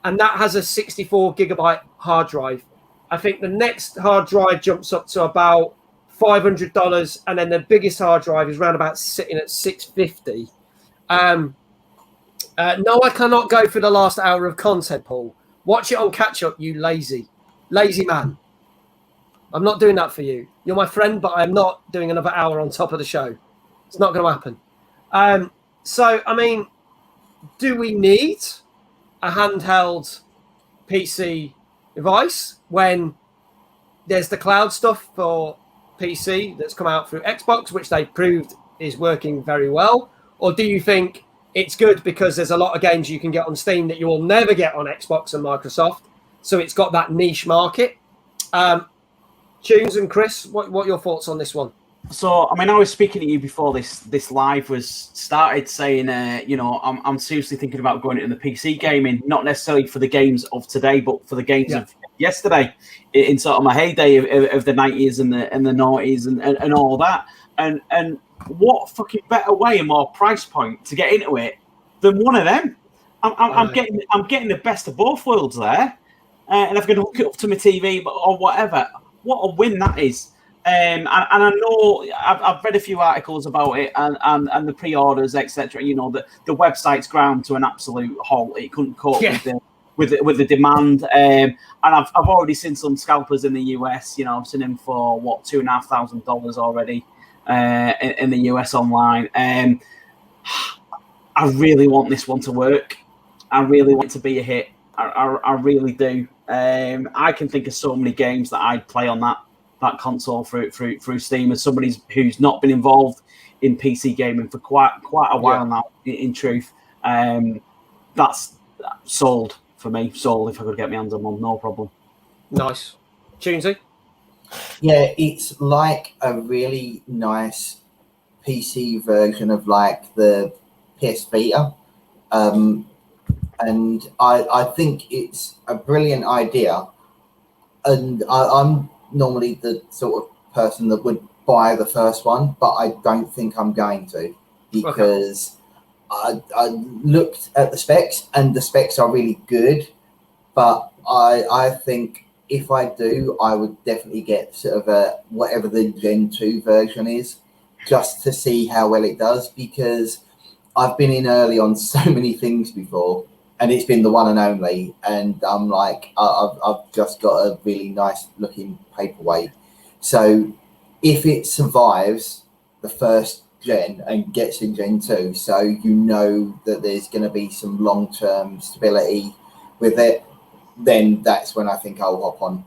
and that has a 64 gigabyte hard drive. I think the next hard drive jumps up to about $500, and then the biggest hard drive is around about sitting at $650. No, I cannot go for the last hour of content, Paul. Watch it on catch up, you lazy man. I'm not doing that for you. You're my friend, but I'm not doing another hour on top of the show. It's not going to happen. So, I mean, do we need a handheld PC device when there's the cloud stuff for PC that's come out through Xbox, which they proved is working very well? Or do you think it's good because there's a lot of games you can get on Steam that you will never get on Xbox and Microsoft, so it's got that niche market? Tunes and Chris, what are your thoughts on this one? So, I mean, I was speaking to you before this live was started, saying, I'm seriously thinking about going into the PC gaming, not necessarily for the games of today, but for the games of yesterday, in sort of my heyday of the 90s and the noughties and all that. And what fucking better way and more price point to get into it than one of them? I'm getting the best of both worlds there, and I'm going to hook it up to my TV or whatever. What a win that is! And I know I've read a few articles about it and the pre-orders, etc. You know, the website's ground to an absolute halt. It couldn't cope with the demand. And I've already seen some scalpers in the US. You know, I've seen them for $2,500 already in the US online. I really want this one to work. I really want it to be a hit. I really do. I can think of so many games that I'd play on that console through Steam, as somebody who's not been involved in PC gaming for quite a while now. In truth, that's sold for me. Sold if I could get my hands on one, no problem. Nice, Tunesy. Yeah, it's like a really nice PC version of like the PS Vita, and I think it's a brilliant idea, and I'm normally the sort of person that would buy the first one, but I don't think I'm going to, because I looked at the specs and the specs are really good, but I think if I do, I would definitely get sort of a whatever the Gen 2 version is, just to see how well it does, because I've been in early on so many things before, and it's been the one and only, and I'm like, I've just got a really nice looking paperweight. So if it survives the first gen and gets in Gen 2, so you know that there's going to be some long-term stability with it, then that's when I think I'll hop on.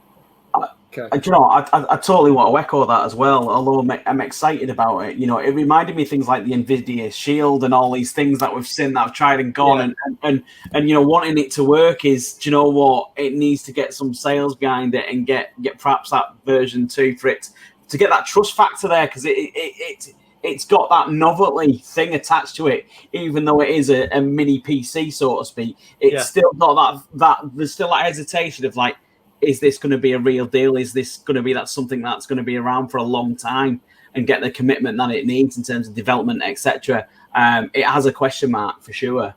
Okay. Do you know, I totally want to echo that as well, although I'm excited about it. You know, it reminded me of things like the NVIDIA Shield and all these things that we've seen that I've tried and gone, and you know, wanting it to work is, do you know what, it needs to get some sales behind it and get perhaps that version 2 for it to get that trust factor there, because it it's got that novelty thing attached to it, even though it is a mini PC, so to speak. It's still got that there's still that hesitation of like, is this going to be a real deal? Is this going to be something that's going to be around for a long time and get the commitment that it needs in terms of development, etc.? It has a question mark for sure.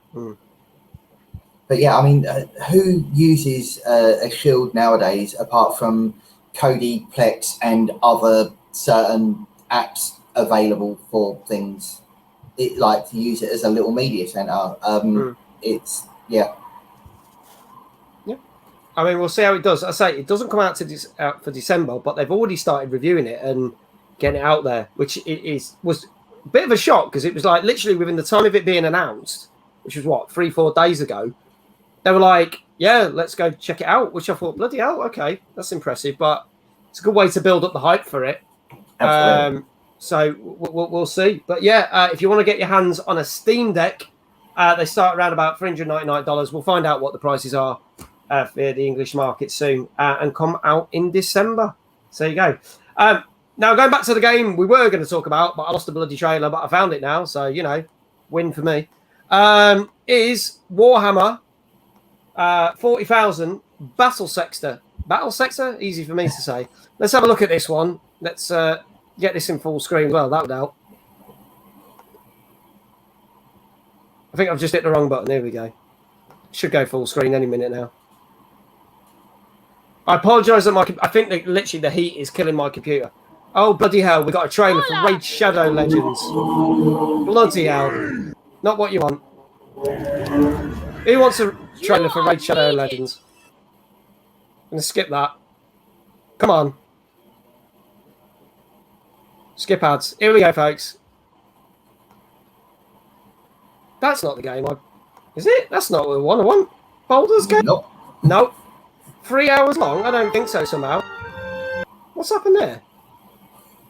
But yeah, I mean, who uses a shield nowadays apart from Kodi, Plex, and other certain apps available for things? It like to use it as a little media center. It's I mean, we'll see how it does. I say it doesn't come out out for December, but they've already started reviewing it and getting it out there, which was a bit of a shock because it was like literally within the time of it being announced, which was what 3-4 days ago. They were like, "Yeah, let's go check it out," which I thought, bloody hell, okay, that's impressive, but it's a good way to build up the hype for it. absolutely. So we'll see. But yeah, if you want to get your hands on a Steam Deck, they start around about $399. We'll find out what the prices are for the English market soon and come out in December. So there you go. Now, going back to the game we were going to talk about, but I lost the bloody trailer, but I found it now. So, win for me. Is Warhammer 40,000 Battle Sector. Battle Sector? Easy for me to say. Let's have a look at this one. Let's get this in full screen. Well, that would help. I think I've just hit the wrong button. Here we go. Should go full screen any minute now. I apologise that I think that literally the heat is killing my computer. Oh, bloody hell. We've got a trailer for Raid Shadow Legends. Bloody hell. Not what you want. Who wants a trailer for Raid Shadow Legends? I'm going to skip that. Come on. Skip ads. Here we go, folks. That's not the game. Is it? That's not what I want. Boulders game? Nope. 3 hours long? I don't think so somehow. What's happened there?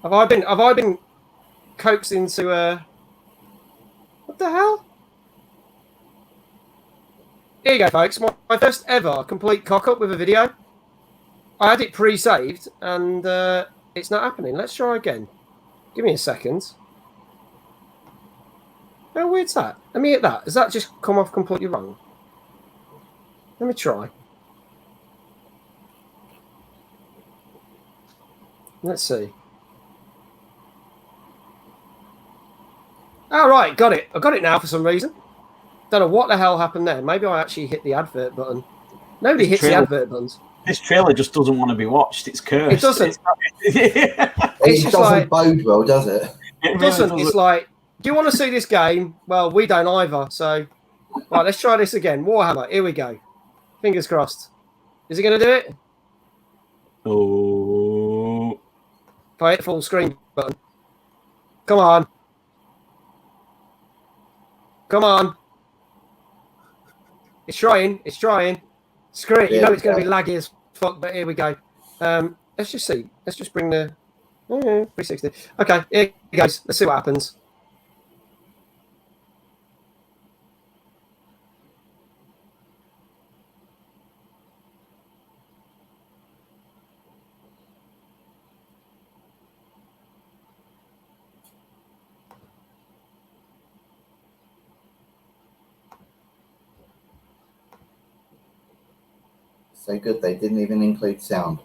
Have I been coaxed into what the hell? Here you go, folks. My first ever complete cock-up with a video. I had it pre-saved, and it's not happening. Let's try again. Give me a second. How weird's that? Let me hit that. Has that just come off completely wrong? Let me try. Let's see. All right, got it. I got it now for some reason. Don't know what the hell happened there. Maybe I actually hit the advert button. Nobody hits the advert buttons. This trailer just doesn't want to be watched. It's cursed. It doesn't. It just doesn't like, bode well, does it? It doesn't. It's like, do you want to see this game? Well, we don't either. So, right, let's try this again. Warhammer. Here we go. Fingers crossed. Is it going to do it? Oh. If I hit the full screen button. Come on. Come on. It's trying. It's trying. Screw it. You know it's going to be laggy as fuck, but here we go. Let's just see. Let's just bring the 360. Okay, here it goes. Let's see what happens. So good they didn't even include sound.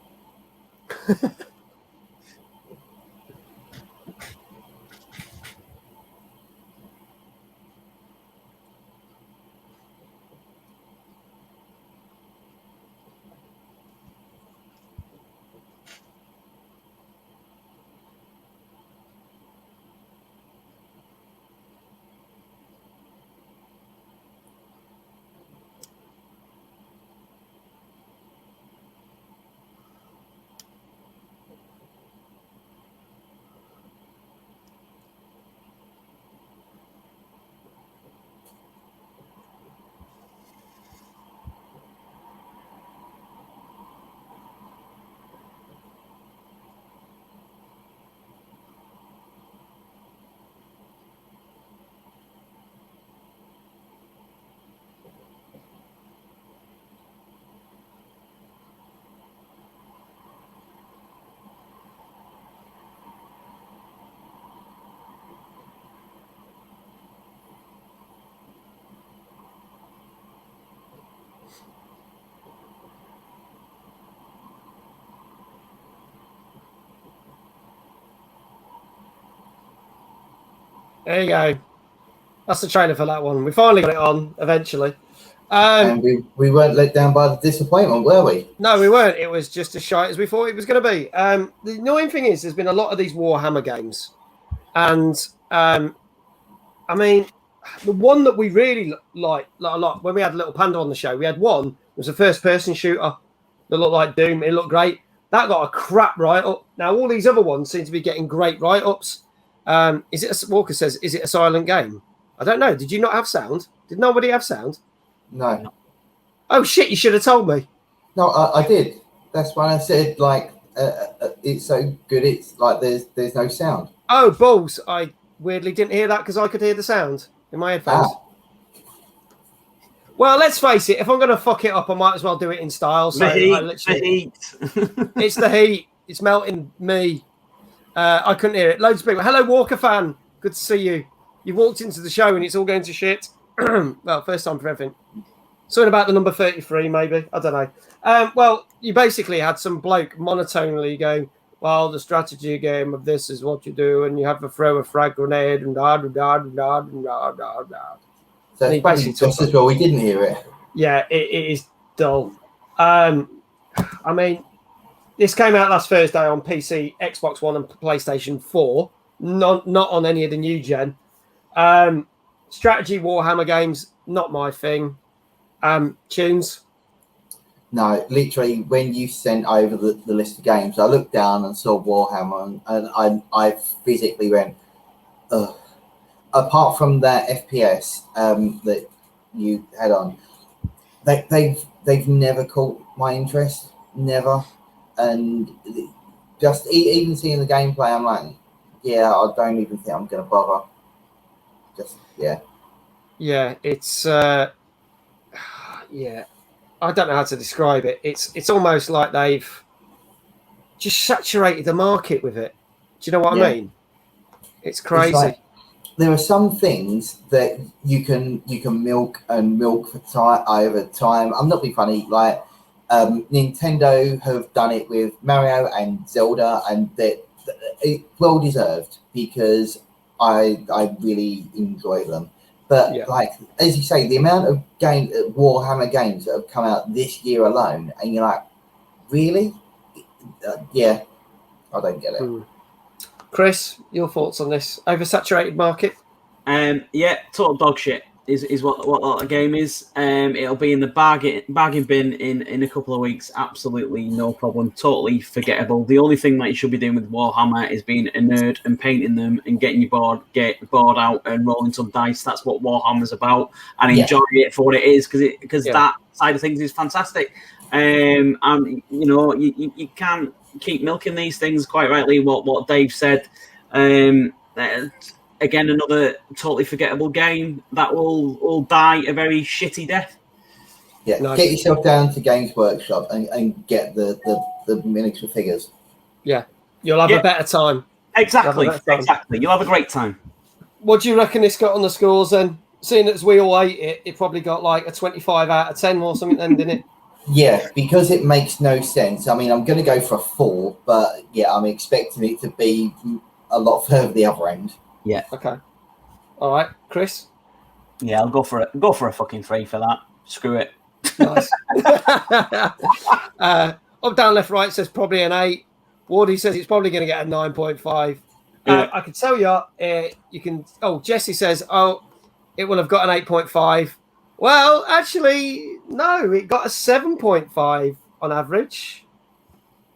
There you go. That's the trailer for that one. We finally got it on eventually. And we weren't let down by the disappointment, were we? No, we weren't. It was just as shite as we thought it was going to be. The annoying thing is, there's been a lot of these Warhammer games, and I mean, the one that we really like a lot when we had Little Panda on the show, we had one. It was a first-person shooter that looked like Doom. It looked great. That got a crap write-up. Now all these other ones seem to be getting great write-ups. Walker says, is it a silent game? I don't know. Did you not have sound? Did nobody have sound? No. Oh shit! You should have told me. No, I did. That's why I said like it's so good. It's like there's no sound. Oh balls! I weirdly didn't hear that because I could hear the sound in my headphones. Well, let's face it. If I'm going to fuck it up, I might as well do it in style. So the heat. It's the heat. It's melting me. I couldn't hear it. Loads of people. Hello, Walker fan. Good to see you. You walked into the show and it's all going to shit. Well, first time for everything. Something about the number 33, maybe. I don't know. Well, you basically had some bloke monotonely going, well, the strategy game of this is what you do, and you have to throw a frag grenade and da da da da da da da da. So just as well we didn't hear it. Yeah, it is dull. I mean, this came out last Thursday on PC, Xbox One, and PlayStation 4. Not on any of the new gen. Strategy Warhammer games, not my thing. Tunes? No, literally, when you sent over the list of games, I looked down and saw Warhammer, and I physically went, ugh. Apart from that FPS that you had on, they've never caught my interest, never. And just even seeing the gameplay, I'm like, yeah, I don't even think I'm going to bother. Just, yeah. Yeah, it's, yeah, I don't know how to describe it. It's almost like they've just saturated the market with it. Do you know what I mean? It's crazy. It's like, there are some things that you can milk for over time. I'm not being funny. Like Nintendo have done it with Mario and Zelda, and it well deserved because I really enjoy them. But like as you say, the amount of Warhammer games that have come out this year alone, and you're like, really? Yeah, I don't get it. Chris, your thoughts on this oversaturated market? Yeah, total dog shit is what the game is. It'll be in the bargain bin in a couple of weeks. Absolutely no problem. Totally forgettable. The only thing that you should be doing with Warhammer is being a nerd and painting them and getting your board out and rolling some dice. That's what Warhammer's about, and enjoy it for what it is because that side of things is fantastic. And you know you can't keep milking these things, quite rightly. What Dave said. Again, another totally forgettable game that will die a very shitty death. Yeah, nice. Get yourself down to Games Workshop and get the miniature figures. Yeah, you'll have a better time. Exactly. You'll have a great time. What do you reckon it's got on the scores then? Seeing as we all ate it, it probably got like a 25 out of 10 or something then, didn't it? Yeah, because it makes no sense. I mean, I'm going to go for a 4, but yeah, I'm expecting it to be a lot further the other end. Yeah. Okay. All right, Chris. Yeah, I'll go for it. Go for a fucking 3 for that. Screw it. Nice. Up, down, left, right says probably an 8. Wardy says it's probably going to get a 9.5. I can tell you, you can. Oh, Jesse says, it will have got an 8.5. Well, actually, no, it got a 7.5 on average.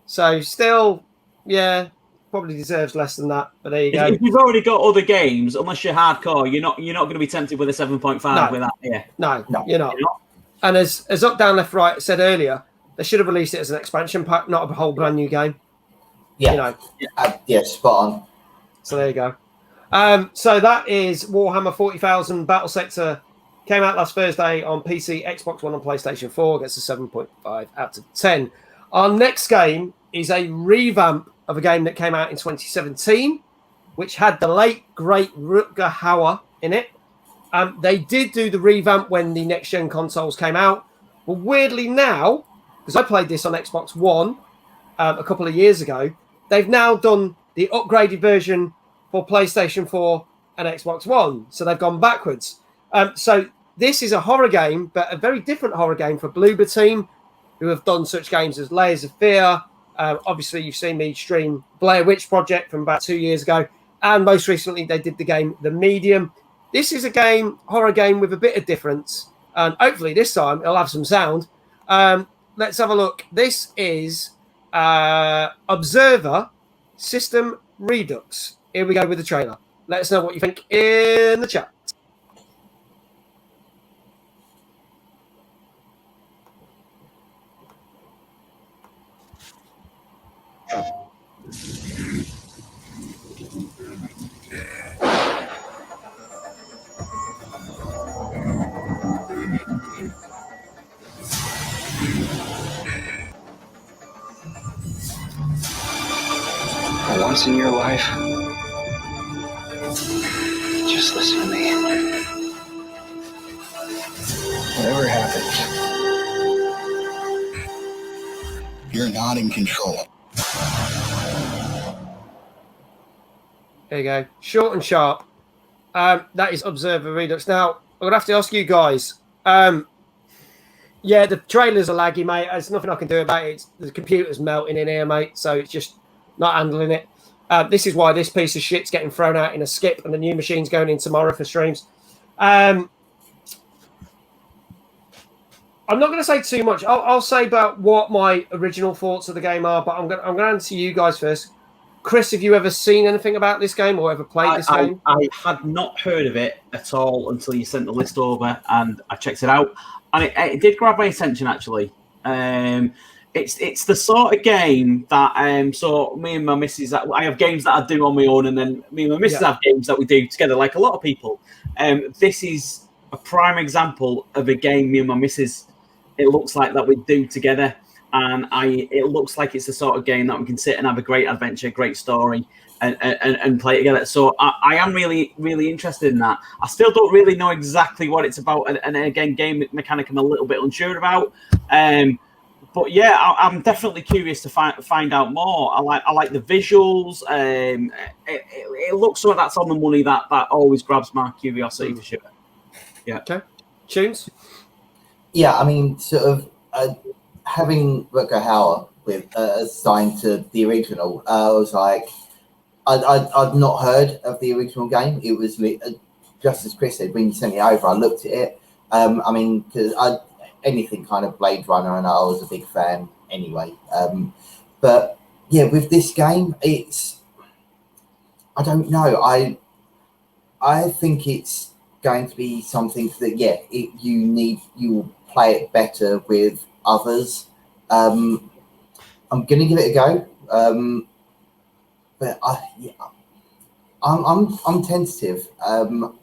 So still, yeah. Probably deserves less than that, but there you go. If you've already got other games, unless you're hardcore, you're not going to be tempted with a 7.5 with that. Yeah, no, you're not. And as Up, Down, Left, Right said earlier, they should have released it as an expansion pack, not a whole brand new game. Yeah, you know. Yeah, spot on. So there you go. So that is Warhammer 40,000 Battle Sector. Came out last Thursday on PC, Xbox One, and PlayStation 4. Gets a 7.5 out of 10. Our next game is a revamp of a game that came out in 2017, which had the late, great Rutger Hauer in it. They did do the revamp when the next-gen consoles came out. But weirdly now, because I played this on Xbox One a couple of years ago, they've now done the upgraded version for PlayStation 4 and Xbox One. So they've gone backwards. So this is a horror game, but a very different horror game for Bloober Team, who have done such games as Layers of Fear. Obviously, you've seen me stream Blair Witch Project from about 2 years ago. And most recently, they did the game The Medium. This is a horror game with a bit of difference. And hopefully this time it'll have some sound. Let's have a look. This is Observer System Redux. Here we go with the trailer. Let us know what you think in the chat. Once in your life, just listen to me. Whatever happens, you're not in control. There you go. Short and sharp. That is Observer Redux. Now, I'm going to have to ask you guys. Yeah, the trailers are laggy, mate. There's nothing I can do about it. The computer's melting in here, mate. So it's just not handling it. This is why this piece of shit's getting thrown out in a skip and the new machine's going in tomorrow for streams. I'm not going to say too much. I'll say about what my original thoughts of the game are, but I'm going to answer you guys first. Chris, have you ever seen anything about this game or ever played this game? I had not heard of it at all until you sent the list over, and I checked it out, and it did grab my attention, actually. It's the sort of game that so me and my missus, I have games that I do on my own, and then me and my missus have games that we do together, like a lot of people. This is a prime example of a game me and my missus, it looks like that we do together, and it looks like it's the sort of game that we can sit and have a great adventure, great story, and play together. So I am really, really interested in that. I still don't really know exactly what it's about, and again, game mechanic I'm a little bit unsure about. But yeah, I'm definitely curious to find out more. I like the visuals. It looks like that's on the money. That always grabs my curiosity for sure. Yeah. Okay. Tunes. Yeah, I mean, sort of having Rutger Hauer with assigned to the original. I was like, I'd not heard of the original game. It was just as Chris said when you sent it over. I looked at it. I mean, because anything kind of Blade Runner, and I was a big fan anyway. But yeah, with this game, I don't know. I think it's going to be something that you will play it better with others. I'm gonna give it a go. But I'm tentative. I'm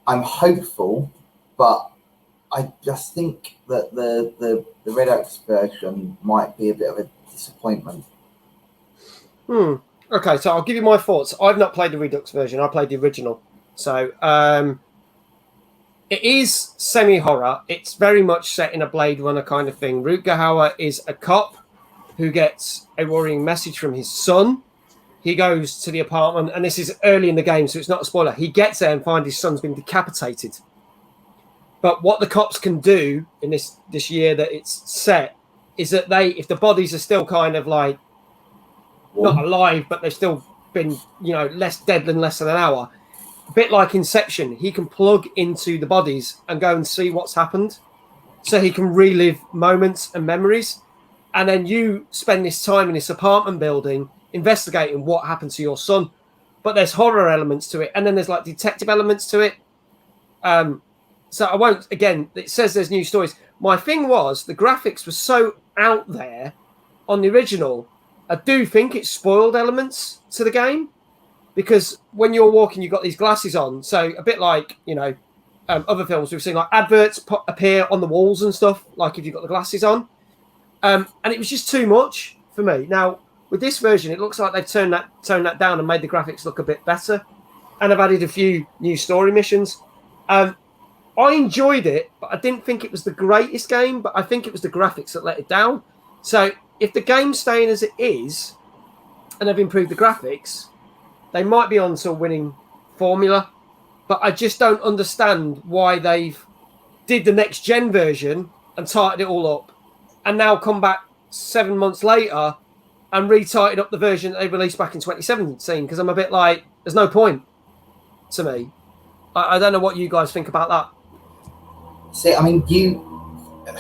hopeful, but I just think that the Redux version might be a bit of a disappointment. Okay, so I'll give you my thoughts. I've not played the Redux version. I played the original. So it is semi-horror. It's very much set in a Blade Runner kind of thing. Rutger Hauer is a cop who gets a worrying message from his son. He goes to the apartment, and this is early in the game, so it's not a spoiler. He gets there and finds his son's been decapitated. But what the cops can do in this year that it's set is that if the bodies are still kind of like not alive, but they've still been, less dead than less than an hour, a bit like Inception, he can plug into the bodies and go and see what's happened. So he can relive moments and memories. And then you spend this time in this apartment building investigating what happened to your son. But there's horror elements to it. And then there's like detective elements to it. So I won't, again, it says there's new stories. My thing was the graphics were so out there on the original. I do think it spoiled elements to the game because when you're walking, you've got these glasses on. So a bit like, other films we've seen, like adverts appear on the walls and stuff, like if you've got the glasses on. And it was just too much for me. Now, with this version, it looks like they've toned that down and made the graphics look a bit better. And I've added a few new story missions. I enjoyed it, but I didn't think it was the greatest game, but I think it was the graphics that let it down. So if the game's staying as it is, and they've improved the graphics, they might be on to a winning formula, but I just don't understand why they've did the next gen version and tightened it all up, and now come back 7 months later and retightened up the version that they released back in 2017. Because I'm a bit like, there's no point to me. I don't know what you guys think about that. See, I mean,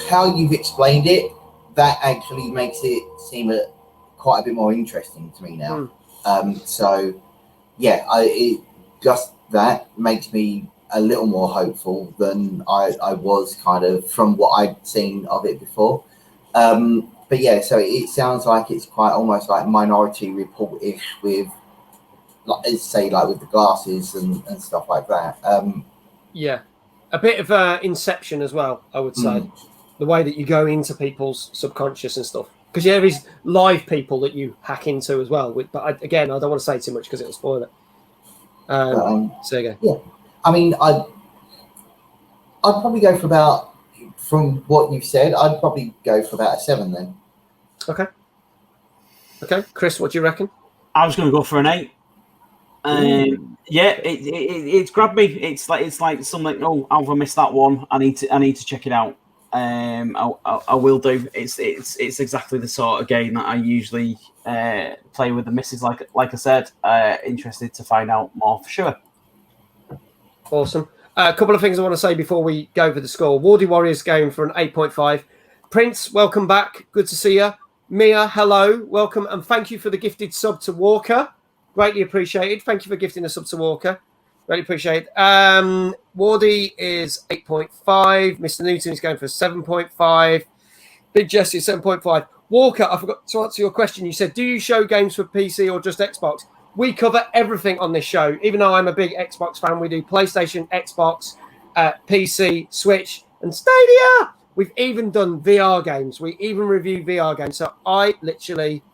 how you've explained it, that actually makes it seem quite a bit more interesting to me now. So, yeah, just that makes me a little more hopeful than I was kind of from what I'd seen of it before. But yeah, so it sounds like it's quite almost like Minority Report-ish with, like, say, like with the glasses and stuff like that. Yeah, a bit of Inception as well, I would say. The way that you go into people's subconscious and stuff. Because there is live people that you hack into as well. But again, I don't want to say too much because it'll spoil it. So there you go. Yeah, I mean, I'd probably go for about, from what you've said, I'd probably go for about a 7 then. Okay, Chris, what do you reckon? I was going to go for an 8. Yeah, it's grabbed me. It's like something. Oh, I've missed that one. I need to check it out. I will do. It's exactly the sort of game that I usually play with the missus. Like I said, interested to find out more for sure. Awesome. A couple of things I want to say before we go for the score. Wardy Warriors going for an 8.5. Prince, welcome back. Good to see you. Mia, hello, welcome, and thank you for the gifted sub to Walker. Greatly appreciated. Thank you for gifting a sub to Walker. Greatly appreciated. Wardy is 8.5. Mr. Newton is going for 7.5. Big Jesse is 7.5. Walker, I forgot to answer your question. You said, do you show games for PC or just Xbox? We cover everything on this show. Even though I'm a big Xbox fan, we do PlayStation, Xbox, PC, Switch, and Stadia. We've even done VR games. We even review VR games. So I literally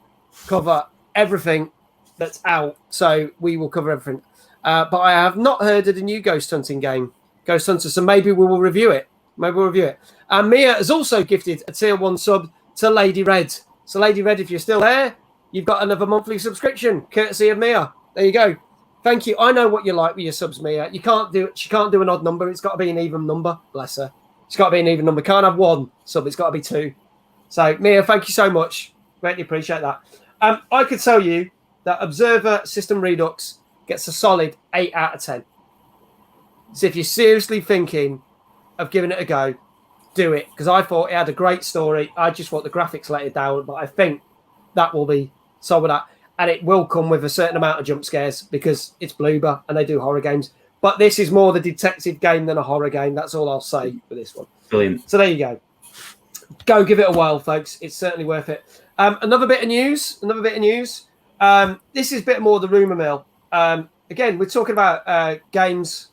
cover everything that's out. So we will cover everything. But I have not heard of the new Ghost Hunting game, Ghost Hunter. So maybe we will review it. And Mia has also gifted a tier 1 sub to Lady Red. So Lady Red, if you're still there, you've got another monthly subscription, courtesy of Mia. There you go. Thank you. I know what you like with your subs, Mia. She can't do an odd number. It's got to be an even number. Bless her. It's got to be an even number. Can't have 1 sub. It's got to be 2. So, Mia, thank you so much. Greatly appreciate that. I could tell you that Observer System Redux gets a solid 8 out of 10. So if you're seriously thinking of giving it a go, do it. Because I thought it had a great story. I just thought the graphics let it down. But I think that will be solid with that. And it will come with a certain amount of jump scares because it's Bloober and they do horror games. But this is more the detective game than a horror game. That's all I'll say for this one. Brilliant. So there you go. Go give it a whirl, folks. It's certainly worth it. Another bit of news. This is a bit more the rumour mill. Again, we're talking about games.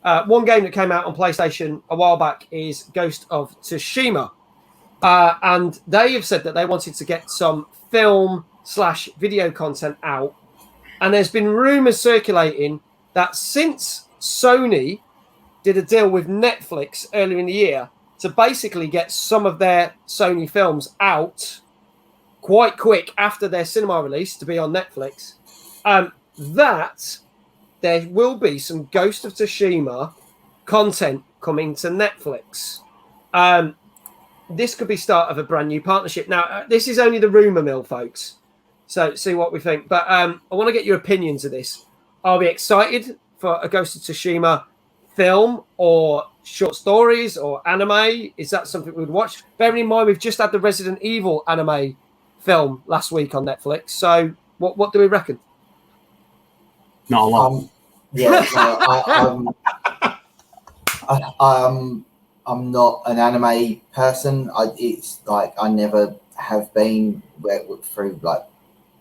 One game that came out on PlayStation a while back is Ghost of Tsushima. And they have said that they wanted to get some film/video content out. And there's been rumours circulating that since Sony did a deal with Netflix earlier in the year to basically get some of their Sony films out quite quick after their cinema release to be on Netflix, that there will be some Ghost of Tsushima content coming to Netflix. This could be start of a brand new partnership. Now, this is only the rumour mill, folks. So see what we think. But I want to get your opinions of this. Are we excited for a Ghost of Tsushima film or short stories or anime? Is that something we would watch? Bearing in mind, we've just had the Resident Evil anime film last week on Netflix. So what do we reckon? Not a lot. I'm not an anime person. It's like I never have been through like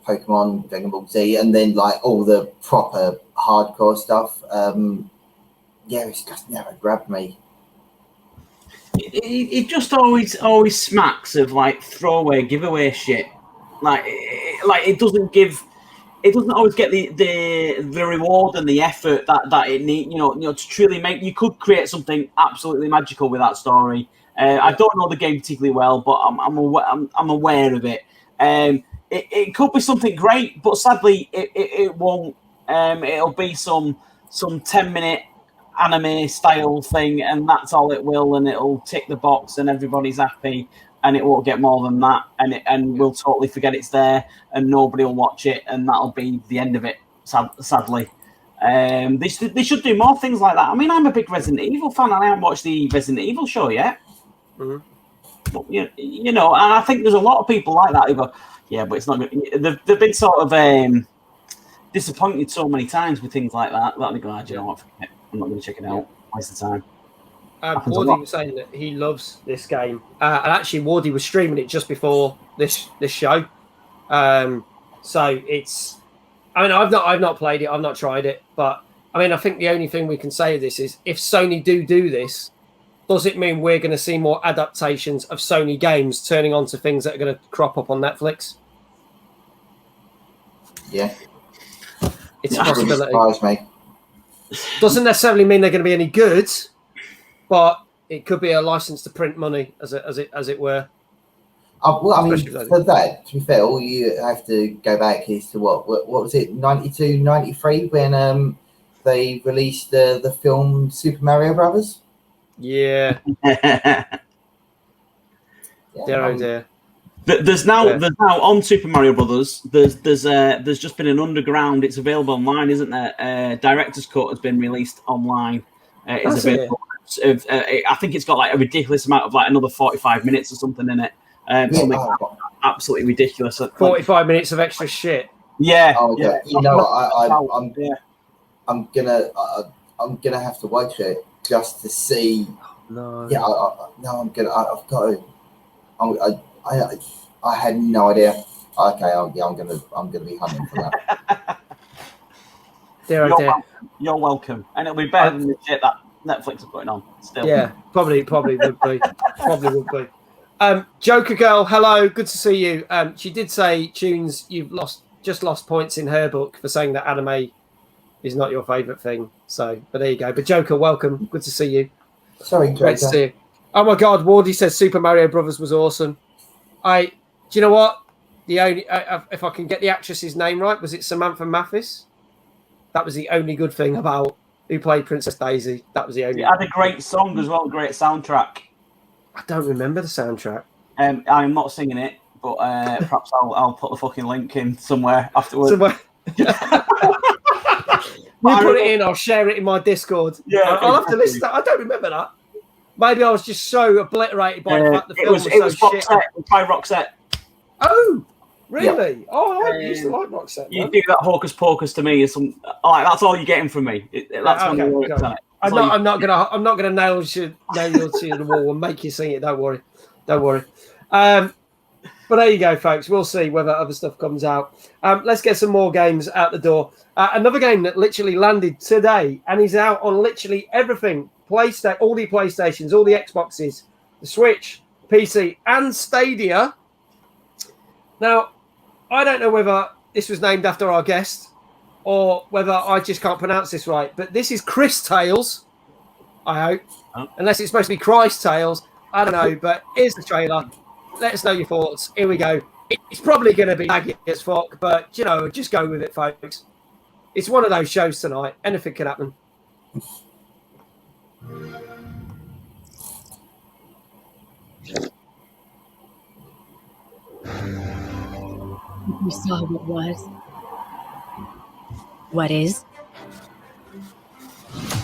Pokemon, Dragon Ball Z, and then like all the proper hardcore stuff. It's just never grabbed me. It just always smacks of like throwaway giveaway shit. Like it doesn't always get the reward and the effort that it needs. You know, to truly make. You could create something absolutely magical with that story. I don't know the game particularly well, but I'm aware of it. It could be something great, but sadly it won't. It'll be some some 10-minute anime style thing, and that's all it will, and it'll tick the box, and everybody's happy, and it won't get more than that, and we'll totally forget it's there, and nobody will watch it, and that'll be the end of it. Sadly, they should do more things like that. I mean, I'm a big Resident Evil fan, and I haven't watched the Resident Evil show yet. Mm-hmm. But, you know, and I think there's a lot of people like that who go, yeah, but it's not good. They've been sort of disappointed so many times with things like that they go, you know what, I'm not going to check it out. Waste the time. Wardy was saying that he loves this game, and actually Wardy was streaming it just before this show. So it's, I mean, I've not played it, I've not tried it, but I mean, I think the only thing we can say of this is if Sony do this, does it mean we're going to see more adaptations of Sony games turning onto things that are going to crop up on Netflix? Yeah, it's a possibility. Surprise me. Doesn't necessarily mean they're going to be any good, but it could be a license to print money, as it were. Well, I mean, for that, to be fair, all you have to go back is to what was it, 92, 93, when they released the film Super Mario Brothers. Yeah. Dear. There's now on Super Mario Brothers. There's just been an underground. It's available online, isn't there? Director's cut has been released online. It's available. I think it's got like a ridiculous amount of like another 45 minutes or something in it. Something absolutely ridiculous. 45 minutes of extra shit. Yeah. Oh, yeah. You know, I'm gonna have to watch it just to see. No. Yeah. I've got to. I had no idea. Okay, I'm gonna be hunting for that. You're welcome, and it'll be better than the shit that Netflix are putting on. Still, yeah, probably would be. Probably would be. Joker Girl, hello, good to see you. She did say, Tunes, you've just lost points in her book for saying that anime is not your favourite thing. So, but there you go. But Joker, welcome, good to see you. Sorry, Joker. Great to see you. Oh my God, Wardy says Super Mario Brothers was awesome. Do you know what? The only if I can get the actress's name right, was it Samantha Mathis? That was the only good thing about who played Princess Daisy. That was the only. It had a great song as well, great soundtrack. I don't remember the soundtrack. I'm not singing it, but perhaps I'll put the fucking link in somewhere afterwards. You put it in, I'll share it in my Discord. Yeah, I'll have to listen to that. I don't remember that. Maybe I was just so obliterated by the fact the film was so shit. It was by Roxette. Oh, really? Yeah. Oh, I used to like Roxette. You do that hocus pocus to me is some. That's all you're getting from me. That's okay. I'm not gonna nail you to the wall and make you sing it. Don't worry. But there you go, folks. We'll see whether other stuff comes out. Let's get some more games out the door. Another game that literally landed today and is out on literally everything. All the PlayStations, all the Xboxes, the Switch, PC, and Stadia. Now, I don't know whether this was named after our guest or whether I just can't pronounce this right, but this is Cris Tales, I hope. Oh. Unless it's supposed to be Cris Tales. I don't know, but here's the trailer. Let us know your thoughts. Here we go. It's probably going to be laggy as fuck, but, just go with it, folks. It's one of those shows tonight. Anything can happen. You saw what was, what is,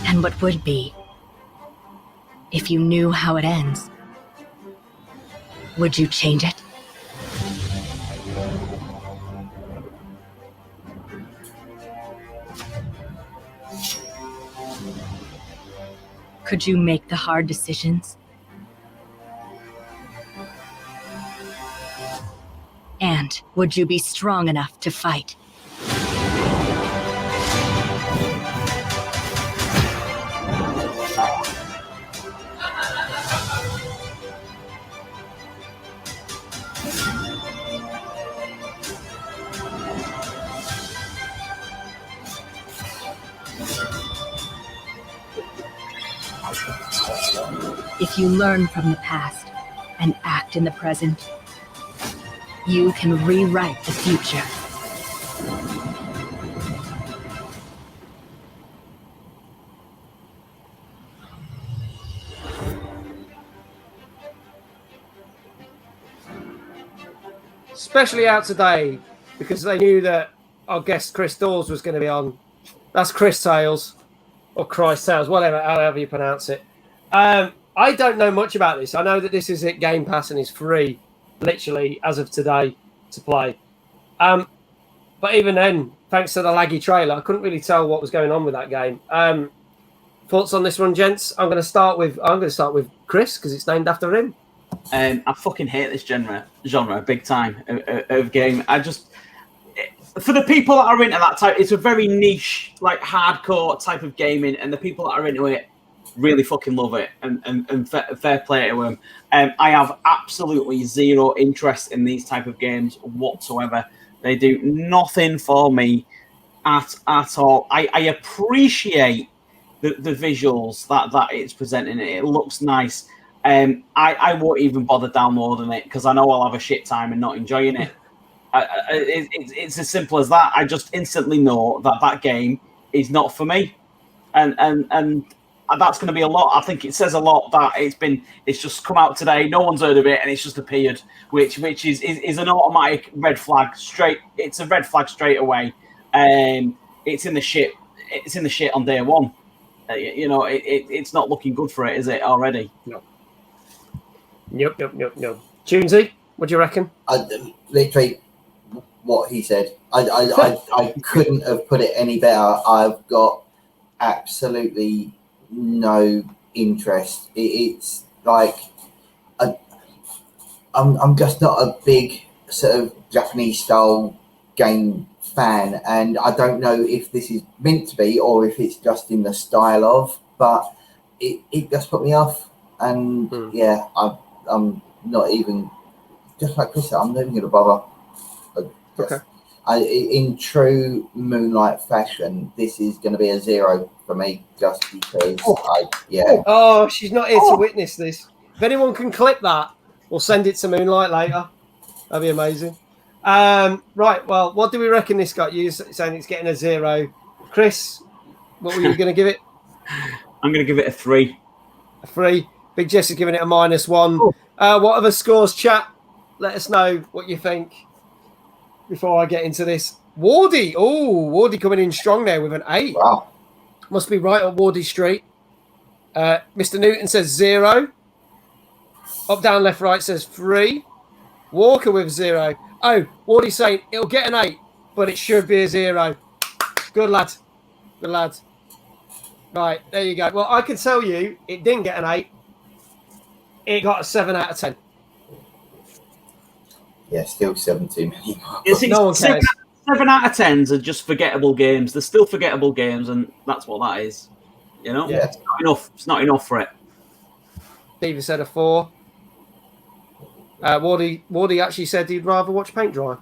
and what would be. If you knew how it ends, would you change it? Could you make the hard decisions? And would you be strong enough to fight? If you learn from the past and act in the present, you can rewrite the future. especially out today because they knew that our guest Cris Tales was going to be on. That's Cris Tales or Cris Tales, whatever, however you pronounce it. I don't know much about this. I know that this is at Game Pass and is free, literally, as of today, to play. But even then, thanks to the laggy trailer, I couldn't really tell what was going on with that game. Thoughts on this one, gents? I'm going to start with Chris because it's named after him. I fucking hate this genre big time of game. For the people that are into that type, it's a very niche, like hardcore type of gaming, and the people that are into it really fucking love it, and fair play to them. I have absolutely zero interest in these type of games whatsoever. They do nothing for me at all. I appreciate the visuals that it's presenting. It looks nice. I won't even bother downloading it because I know I'll have a shit time and not enjoying it. It's as simple as that. I just instantly know that game is not for me, and that's going to be a lot. I think it says a lot that it's just come out today. No one's heard of it, and it's just appeared, which is an automatic red flag. It's a red flag straight away. It's in the shit. It's in the shit on day one. It's not looking good for it, is it already? No. Nope. Tunesy, what do you reckon? Literally, what he said. I couldn't have put it any better. I've got absolutely no interest. It's like I'm just not a big sort of Japanese style game fan, and I don't know if this is meant to be or if it's just in the style of, but it just put me off. And yeah, I'm not even, just like Chris said, I'm not even going to bother. Okay. In true Moonlight fashion, this is going to be a 0 for me, just because Oh, she's not here to witness this. If anyone can clip that, we'll send it to Moonlight later. That'd be amazing. Right, well, what do we reckon this got? You saying it's getting a 0. Chris, what were you going to give it? I'm going to give it a 3. A 3. Big Jess is giving it a -1. What other scores, chat? Let us know what you think before I get into this. Wardy. Oh, Wardy coming in strong there with an 8. Wow. Must be right on Wardy Street. Mr. Newton says 0. Up, down, left, right says 3. Walker with 0. Oh, Wardy's saying it'll get an 8, but it should be a 0. Good lad. Good lad. Right, there you go. Well, I can tell you it didn't get an 8. It got a 7 out of 10. Yeah, still 7 too many. No one cares. 7 out of 10s are just forgettable games. They're still forgettable games, and that's what that is. You know? Yeah. It's not enough. It's not enough for it. Beaver said a 4. Wardy actually said he'd rather watch paint dry,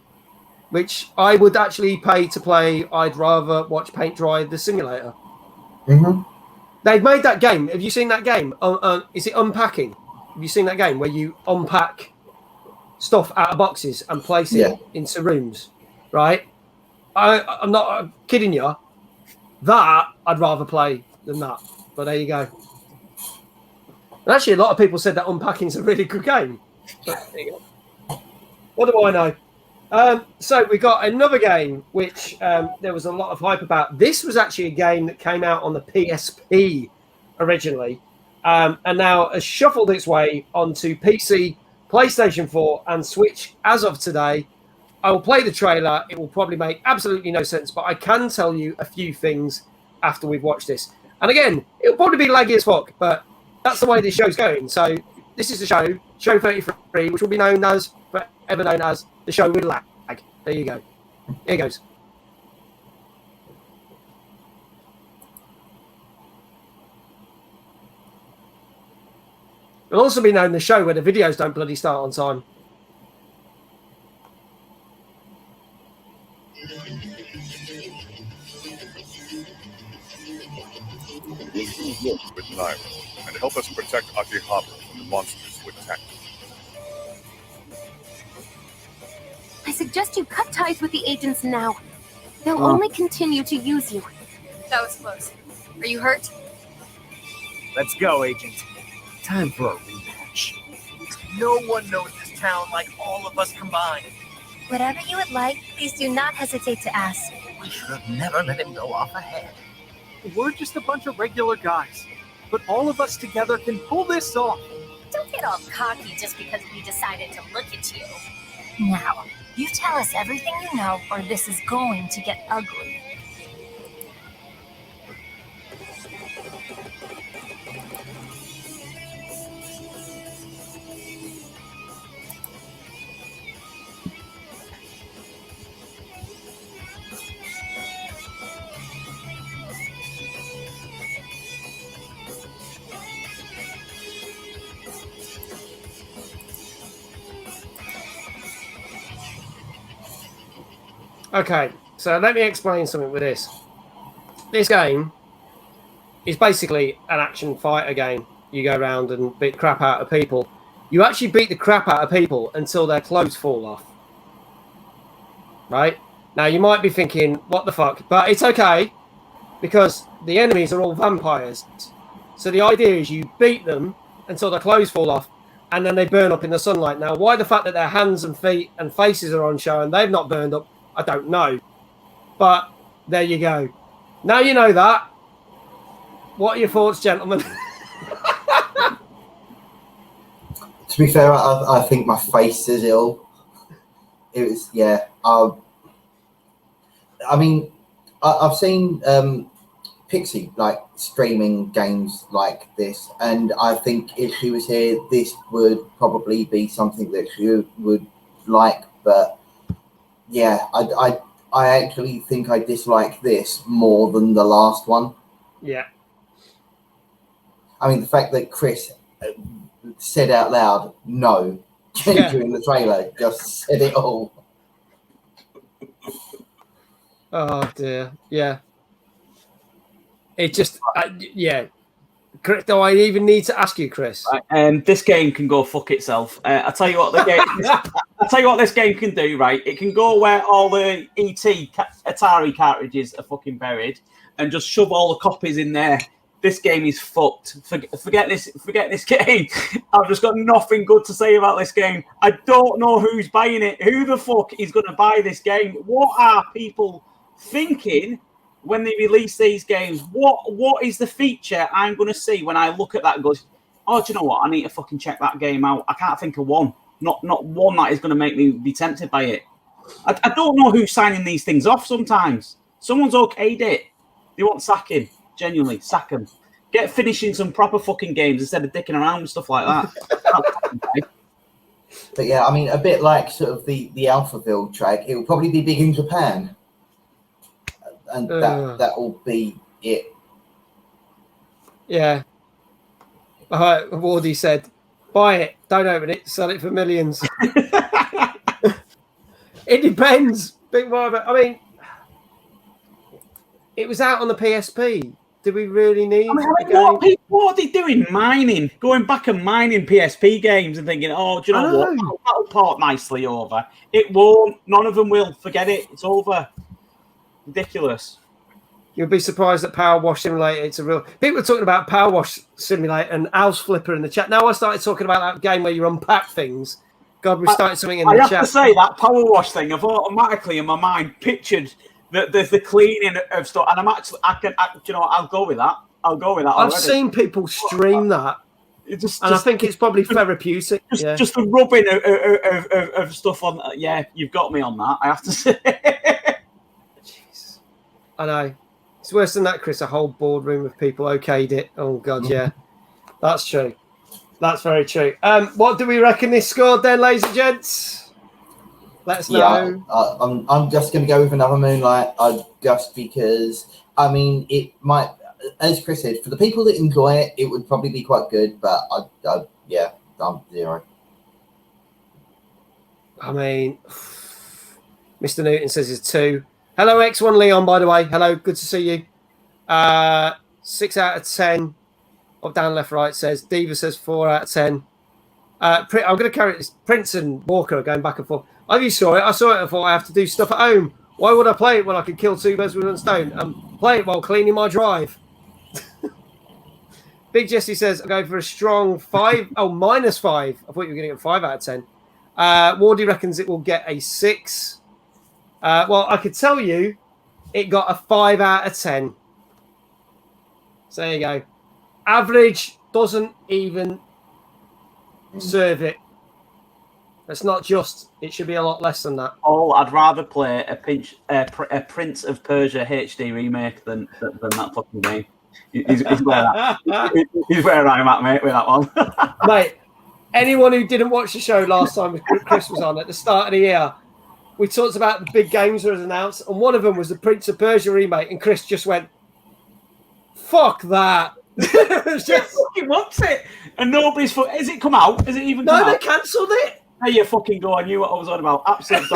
which I would actually pay to play. I'd rather watch paint dry the simulator. Mm-hmm. They've made that game. Have you seen that game? Is it Unpacking? Have you seen that game where you unpack stuff out of boxes and place it into rooms? Right? I'm not kidding you. That I'd rather play than that. But there you go. And actually, a lot of people said that Unpacking's a really good game. But there you go. What do I know? So we got another game which there was a lot of hype about. This was actually a game that came out on the PSP originally, and now has shuffled its way onto PC, PlayStation 4, and Switch as of today. I will play the trailer. It will probably make absolutely no sense, but I can tell you a few things after we've watched this. And again, it'll probably be laggy as fuck, but that's the way this show's going. So this is the show 33, which will be known as, forever known as, the show with lag. There you go. Here goes. It'll also be known the show where the videos don't bloody start on time. With Naira and help us protect Akibas from the monsters who attack. I suggest you cut ties with the agents now. They'll only continue to use you. That was close. Are you hurt? Let's go, Agent. Time for a rematch. No one knows this town like all of us combined. Whatever you would like, please do not hesitate to ask. We should have never let him go off ahead. We're just a bunch of regular guys, but all of us together can pull this off. Don't get all cocky just because we decided to look at you. Now, you tell us everything you know, or this is going to get ugly. Okay, so let me explain something with this. This game is basically an action fighter game. You go around and beat the crap out of people. You actually beat the crap out of people until their clothes fall off. Right? Now, you might be thinking, what the fuck? But it's okay, because the enemies are all vampires. So the idea is you beat them until their clothes fall off, and then they burn up in the sunlight. Now, why the fact that their hands and feet and faces are on show and they've not burned up, I don't know. But there you go. Now you know that. What are your thoughts, gentlemen? To be fair, I think my face is ill. It was, yeah. I mean, I've seen Pixie like streaming games like this, and I think if she was here, this would probably be something that she would like. But yeah, I actually think I dislike this more than the last one. Yeah. I mean, the fact that Cris said out loud no during the trailer just said it all. Oh dear, yeah. It just, yeah. Do I even need to ask you, Cris? This game can go fuck itself. I tell you what, I tell you what, this game can do. Right, it can go where all the Atari cartridges are fucking buried, and just shove all the copies in there. This game is fucked. Forget this game. I've just got nothing good to say about this game. I don't know who's buying it. Who the fuck is going to buy this game? What are people thinking when they release these games? What is the feature I'm going to see when I look at that and go, oh, do you know what? I need to fucking check that game out. I can't think of one. Not one that is going to make me be tempted by it. I don't know who's signing these things off sometimes. Someone's okayed it. They want sacking. Genuinely, sack them. Get finishing some proper fucking games instead of dicking around with stuff like that. But yeah, I mean, a bit like sort of the Alphaville track, it will probably be big in Japan. And that will be it. Yeah. Wardy said, buy it, don't open it, sell it for millions. It depends. Big Marvel. I mean, it was out on the PSP. Do we really need what are they doing? Mining, going back and mining PSP games and thinking, oh, do you know what? That'll port nicely over. It won't. None of them will. Forget it. It's over. Ridiculous. You'd be surprised that Power Wash Simulator, it's a real... People are talking about Power Wash Simulator and House Flipper in the chat. Now I started talking about that game where you unpack things. God, we started something in the chat. I have to say, that Power Wash thing, I've automatically in my mind pictured the cleaning of stuff, and you know, I'll go with that. I've already seen people stream that, and I think it's probably therapeutic. Just the rubbing of stuff on. Yeah, you've got me on that. I have to say. Jeez. I know it's worse than that, Cris. A whole boardroom of people okayed it. Oh God, yeah, that's true. That's very true. What do we reckon this scored then, ladies and gents? Let us know. Yeah, I'm just going to go with another Moonlight, just because, I mean, it might, as Cris said, for the people that enjoy it, it would probably be quite good, but yeah, I'm 0. I mean, Mr. Newton says it's 2. Hello, X1 Leon, by the way. Hello, good to see you. 6 out of 10. Up, down, left, right says. Diva says 4 out of 10. I'm going to carry this. Prince and Walker are going back and forth. You saw it. I saw it and thought I have to do stuff at home. Why would I play it when I could kill 2 birds with 1 stone? Play it while cleaning my drive. Big Jesse says, I'm going for a strong 5. Oh, -5. I thought you were going to get 5 out of 10. Wardy reckons it will get a 6. Well, I could tell you it got a 5 out of 10. So there you go. Average doesn't even serve it. It's not just. It should be a lot less than that. Oh, I'd rather play a Prince of Persia HD remake than that fucking game. He's where I'm at, mate, with that one. Mate, anyone who didn't watch the show last time Chris was on at the start of the year, we talked about the big games that was announced, and one of them was the Prince of Persia remake, and Chris just went, "Fuck that!" It's just fucking wants it, and nobody's. Has it come out? Has it even? No, come they out? cancelled it. There you fucking go. I knew what I was on about. Absolute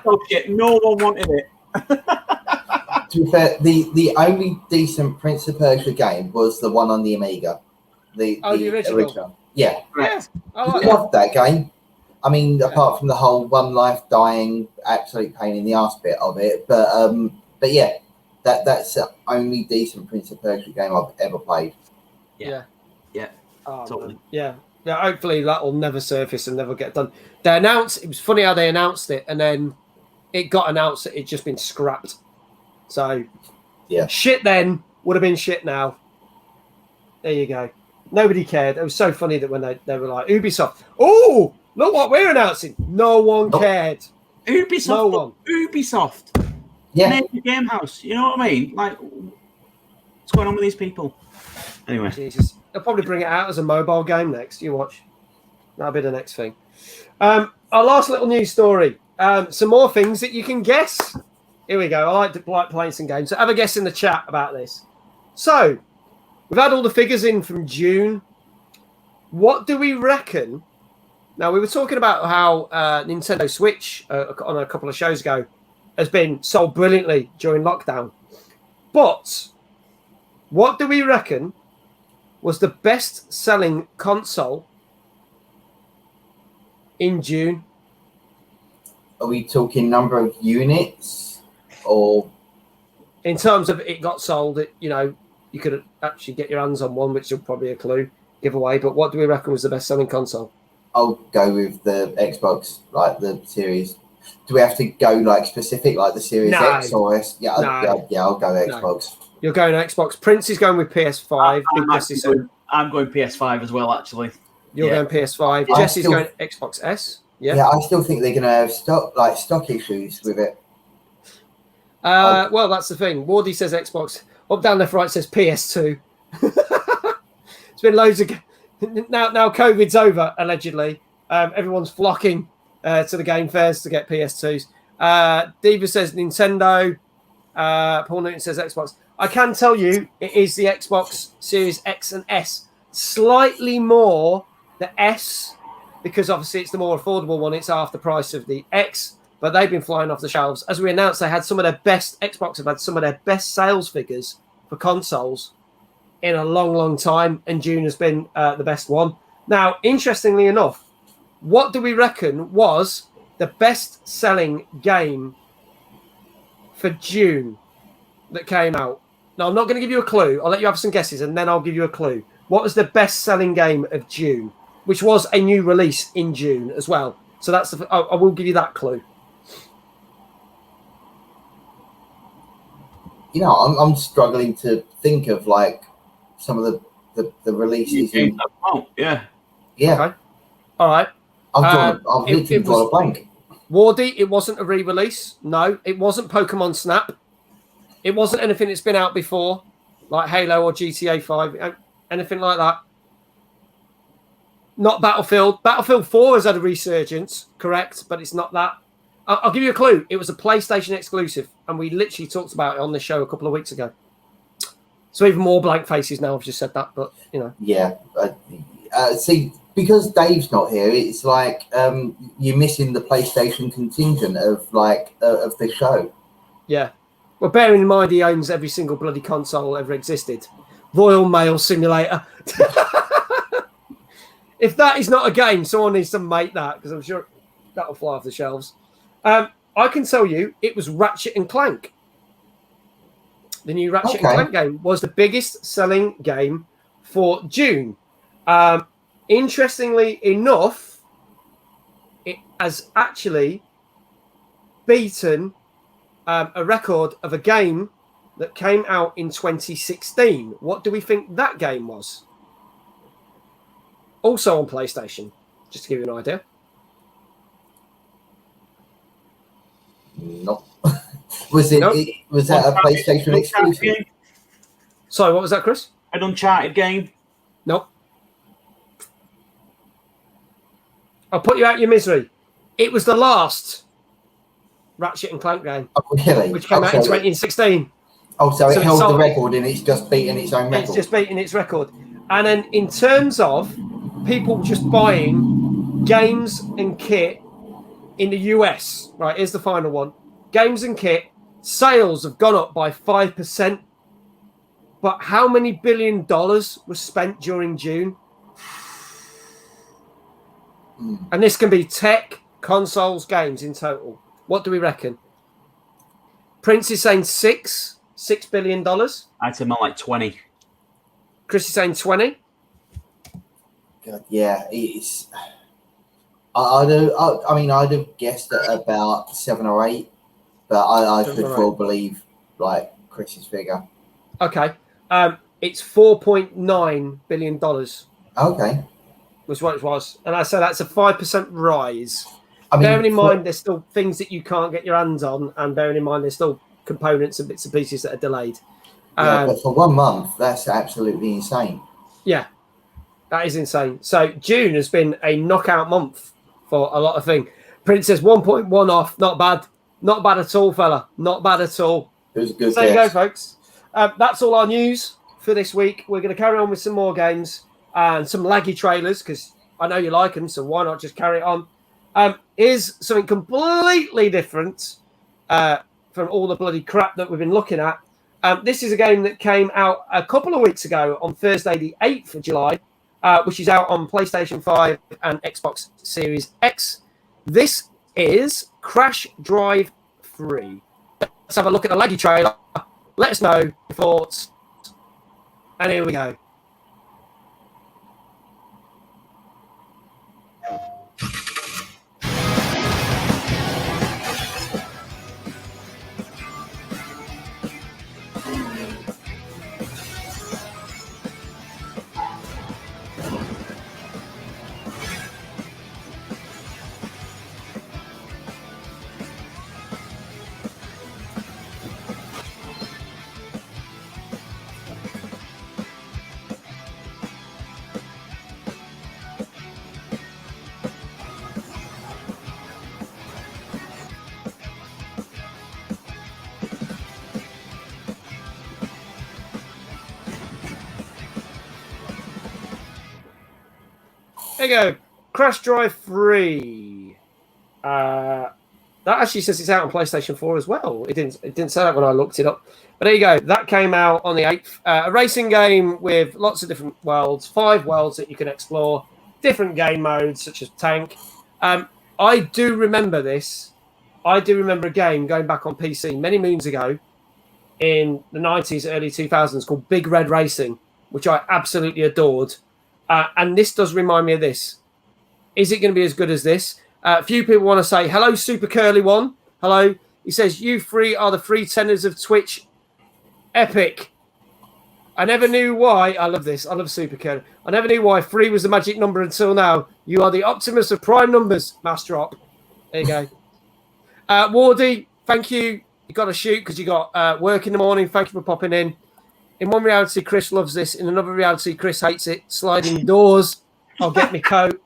dog shit. No one wanted it. To be fair, the only decent Prince of Persia game was the one on the Amiga. The original. Yeah. Yeah, I like Loved that game. I mean, apart from the whole one life dying, absolute pain in the ass bit of it, but yeah, that's the only decent Prince of Persia game I've ever played. Yeah. Oh, Totally. Yeah. Hopefully that will never surface and never get done. They announced. It was funny how they announced it, and then it got announced that it'd just been scrapped. So, yeah, shit then would have been shit now. There you go. Nobody cared. It was so funny that when they were like, Ubisoft, oh, look what we're announcing. No one cared. Ubisoft. No one. Ubisoft. Yeah. Major game house. You know what I mean? Like, what's going on with these people? Anyway. Jesus. They'll probably bring it out as a mobile game next. You watch. That'll be the next thing. Our last little news story. Some more things that you can guess. Here we go. I like playing some games. So have a guess in the chat about this. So, we've had all the figures in from June. What do we reckon? Now, we were talking about how Nintendo Switch on a couple of shows ago has been sold brilliantly during lockdown. But what do we reckon was the best-selling console in June? Are we talking number of units? Or in terms of it got sold, you could actually get your hands on one, which is probably a clue giveaway. But what do we reckon was the best-selling console? I'll go with the Xbox, like the Series. Do we have to go like specific, like the Series X or S? Yeah, I'll go Xbox. No. You're going Xbox. Prince is going with PS5. I'm going PS5 as well, actually. You're going PS5. Jesse's going Xbox S. Yeah, I still think they're going to have stock issues with it. Well, that's the thing. Wardy says Xbox. Up, down, left, right says PS2. It's been loads of... Now COVID's over, allegedly. Everyone's flocking to the game fairs to get PS2s. Diva says Nintendo. Paul Newton says Xbox. I can tell you it is the Xbox Series X and S. Slightly more the S, because obviously it's the more affordable one. It's half the price of the X. But they've been flying off the shelves. As we announced, they had some of their best... Xbox have had some of their best sales figures for consoles in a long, long time. And June has been the best one. Now, interestingly enough, what do we reckon was the best-selling game for June that came out? Now, I'm not going to give you a clue. I'll let you have some guesses, and then I'll give you a clue. What was the best-selling game of June? Which was a new release in June as well. So that's I will give you that clue. I'm struggling to think of like some of the releases. Yeah. Okay. All right. I've literally drawn a blank. Wardy, it wasn't a re-release. No, it wasn't Pokemon Snap. It wasn't anything that's been out before, like Halo or GTA 5, anything like that. Not Battlefield. Battlefield 4 has had a resurgence, correct, but it's not that. I'll give you a clue. It was a PlayStation exclusive, and we literally talked about it on the show a couple of weeks ago. So even more blank faces now. I've just said that, but Yeah. See, because Dave's not here, it's like you're missing the PlayStation contingent of of the show. Yeah. Well, bearing in mind he owns every single bloody console ever existed. Royal Mail Simulator. If that is not a game, someone needs to make that, because I'm sure that'll fly off the shelves. I can tell you it was Ratchet and Clank. The new Ratchet and Clank game was the biggest selling game for June. Interestingly enough, it has actually beaten a record of a game that came out in 2016. What do we think that game was? Also on PlayStation, just to give you an idea. Nope. Was that a PlayStation exclusive? Sorry, what was that, Chris? An Uncharted game? Nope. I'll put you out your misery. It was the last Ratchet and Clank game, which came out in 2016. Oh, so it held the sold, record and it's just beaten its own record. It's just beating its record. And then in terms of people just buying games and kit in the US, right, here's the final one. Games and kit, sales have gone up by 5%. But how many $1 billion was spent during June? And this can be tech, consoles, games in total. What do we reckon? Prince is saying $6 billion. I'd say more like 20. Chris is saying 20. God, yeah, it's. I'd have guessed at about 7 or 8, but I could well believe like Chris's figure. Okay, it's $4.9 billion. Okay, was what it was, and I said that's a 5% rise. I mean, bearing in mind there's still things that you can't get your hands on, and bearing in mind there's still components and bits and pieces that are delayed. Yeah, but for 1 month, that's absolutely insane. Yeah, that is insane. So June has been a knockout month for a lot of things. Prince says 1.1 off. Not bad. Not bad at all, fella. Not bad at all. It was a good. So there you go, folks. That's all our news for this week. We're going to carry on with some more games and some laggy trailers because I know you like them, so why not just carry it on? Here's something completely different from all the bloody crap that we've been looking at. This is a game that came out a couple of weeks ago on Thursday, the 8th of July, which is out on PlayStation 5 and Xbox Series X. This is Crash Drive 3. Let's have a look at the laggy trailer. Let us know your thoughts. And here we go. There you go. Crash Drive 3. That actually says it's out on PlayStation 4 as well. It didn't say that when I looked it up. But there you go. That came out on the 8th. A racing game with lots of different worlds. 5 worlds that you can explore. Different game modes, such as tank. I do remember this. I do remember a game going back on PC many moons ago in the 90s, early 2000s called Big Red Racing, which I absolutely adored. And this does remind me of this. Is it going to be as good as this? A few people want to say, hello, Super Curly One. Hello. He says, you three are the free tenors of Twitch. Epic. I never knew why. I love this. I love Super Curly. I never knew why 3 was the magic number until now. You are the Optimus of prime numbers, Master Op. There you go. Wardy, thank you. You got to shoot because you got work in the morning. Thank you for popping in. In one reality, Chris loves this. In another reality, Chris hates it. Sliding doors. I'll get me coat.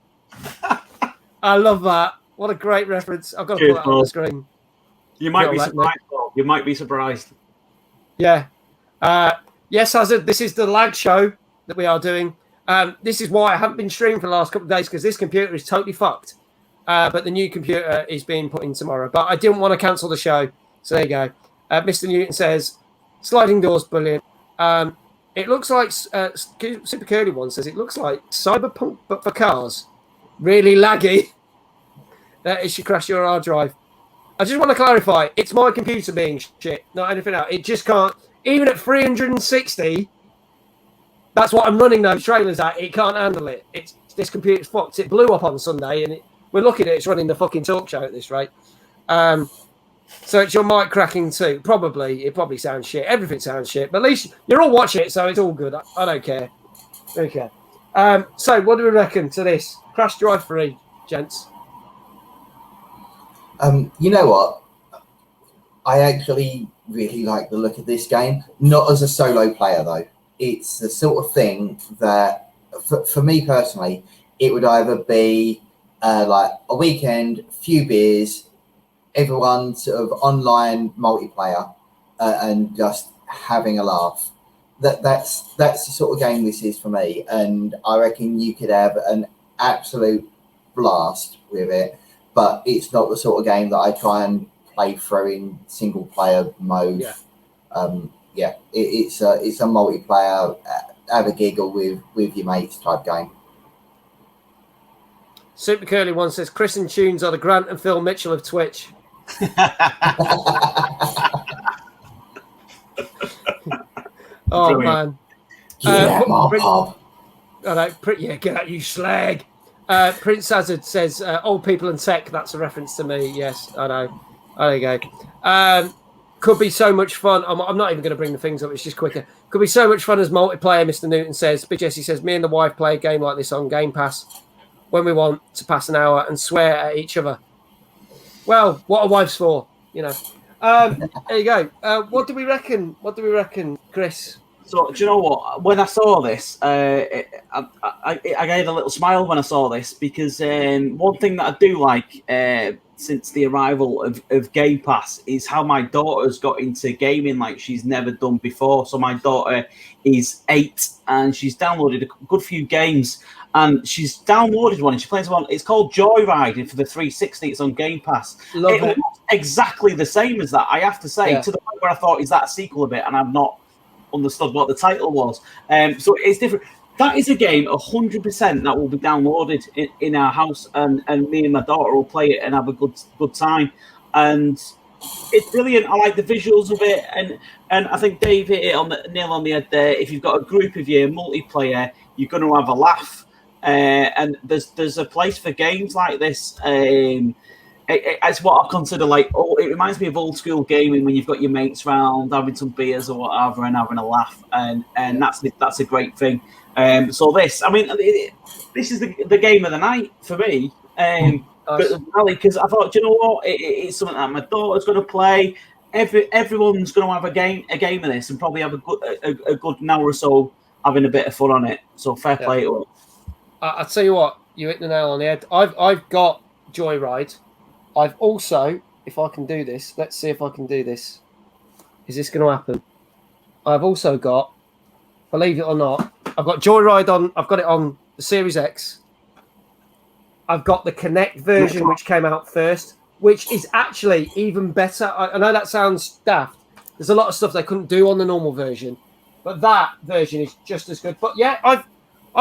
I love that. What a great reference. I've got to put that on the screen. You might be surprised, though. You might be surprised. Yeah. Yes, Hazard, this is the lag show that we are doing. This is why I haven't been streaming for the last couple of days because this computer is totally fucked. But the new computer is being put in tomorrow. But I didn't want to cancel the show. So there you go. Mr. Newton says, sliding doors, brilliant. It looks like Super Curly One says it looks like Cyberpunk but for cars. Really laggy. It should crash your hard drive. I just want to clarify, it's my computer being shit, not anything else. It just can't, even at 360, that's what I'm running those trailers at. It can't handle it. This computer's fucked. It blew up on Sunday and We're looking at it's running the fucking talk show at this rate. So it's your mic cracking too. Probably. It probably sounds shit. Everything sounds shit. But at least you're all watching it, so it's all good. I don't care. Okay. So what do we reckon to this? Crash Drive 3, gents. You know what? I actually really like the look of this game. Not as a solo player, though. It's the sort of thing that, for me personally, it would either be like a weekend, few beers, everyone sort of online multiplayer, and just having a laugh. That's the sort of game this is for me, and I reckon you could have an absolute blast with it. But it's not the sort of game that I try and play through in single player mode. It's a multiplayer, have a giggle with your mates type game. Super Curly one says Chris and Tunes are the Grant and Phil Mitchell of Twitch. Oh Brilliant. man! Get out my pub. Get out, you slag. Prince Hazard says old people and tech. That's a reference to me. Yes, I know. There you go. Could be so much fun. I'm not even going to bring the things up. It's just quicker. Could be so much fun as multiplayer. Mr. Newton says. Big Jesse says me and the wife play a game like this on Game Pass when we want to pass an hour and swear at each other. Well, what are wives for? You know. There you go. What do we reckon? What do we reckon, Chris? So, do you know what? When I saw this, I gave a little smile when I saw this because one thing that I do like since the arrival of Game Pass is how my daughter's got into gaming like she's never done before. So my daughter is 8 and she's downloaded a good few games. And she's downloaded one and she plays one. It's called Joyride for the 360. It's on Game Pass. Love it. Looks exactly the same as that, I have to say, to the point where I thought, is that a sequel of it? And I've not understood what the title was. So it's different. That is a game 100% that will be downloaded in our house, and me and my daughter will play it and have a good time. And it's brilliant. I like the visuals of it, and I think Dave hit it on the nail on the head there. If you've got a group of you, multiplayer, you're going to have a laugh. And there's a place for games like this. It's what I consider like. It reminds me of old school gaming when you've got your mates round, having some beers or whatever, and having a laugh, and that's a great thing. So this, I mean, this is the game of the night for me. Because I thought, do you know what? It's something that my daughter's going to play. Everyone's going to have a game of this, and probably have a good hour or so having a bit of fun on it. So fair play to it. I'll tell you what, you hit the nail on the head. I've got Joyride. I've also, if I can do this, let's see if I can do this. Is this going to happen? I've also got, believe it or not, I've got Joyride on. I've got it on the Series X. I've got the Kinect version, which came out first, which is actually even better. I know that sounds daft. There's a lot of stuff they couldn't do on the normal version, but that version is just as good. But yeah, I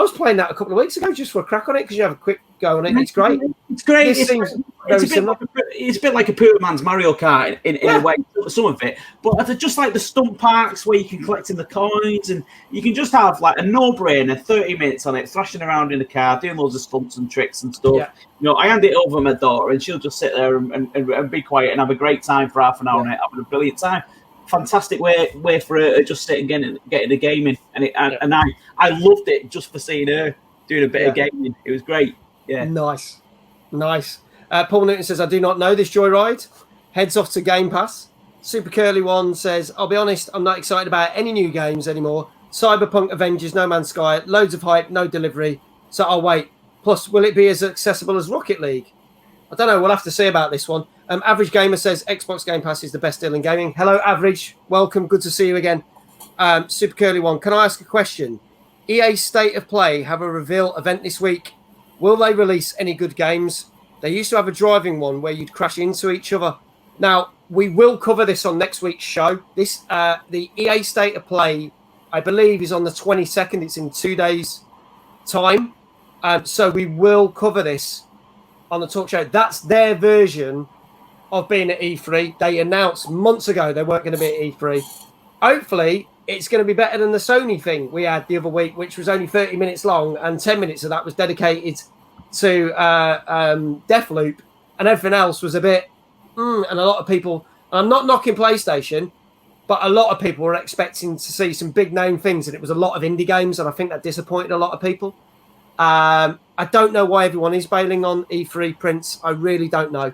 was playing that a couple of weeks ago just for a crack on it because you have a quick go on it. It's great. It's great. This seems very similar. It's a bit like a poor man's Mario Kart in a way, some of it. But just like the stump parks where you can collect in the coins and you can just have like a no-brainer, 30 minutes on it, thrashing around in the car, doing loads of stunts and tricks and stuff. Yeah. You know, I hand it over to my daughter and she'll just sit there and be quiet and have a great time for half an hour on it, having a brilliant time. Fantastic way for her to just sit and getting the gaming, and I loved it just for seeing her doing a bit of gaming. It was great. Yeah, nice. Paul Newton says, "I do not know this Joyride." Heads off to Game Pass. Super Curly One says, "I'll be honest, I'm not excited about any new games anymore. Cyberpunk, Avengers, No Man's Sky, loads of hype, no delivery. So I'll wait. Plus, will it be as accessible as Rocket League? I don't know. We'll have to see about this one." Average Gamer says Xbox Game Pass is the best deal in gaming. Hello, Average. Welcome. Good to see you again. Super Curly One. Can I ask a question? EA State of Play have a reveal event this week. Will they release any good games? They used to have a driving one where you'd crash into each other. Now, we will cover this on next week's show. This the EA State of Play, I believe, is on the 22nd. It's in 2 days' time. So we will cover this on the talk show. That's their version of being at E3. They announced months ago they weren't going to be at E3. Hopefully, it's going to be better than the Sony thing we had the other week, which was only 30 minutes long, and 10 minutes of that was dedicated to Deathloop, and everything else was a bit. And a lot of people. I'm not knocking PlayStation, but a lot of people were expecting to see some big name things, and it was a lot of indie games, and I think that disappointed a lot of people. I don't know why everyone is bailing on E3 Prince. I really don't know.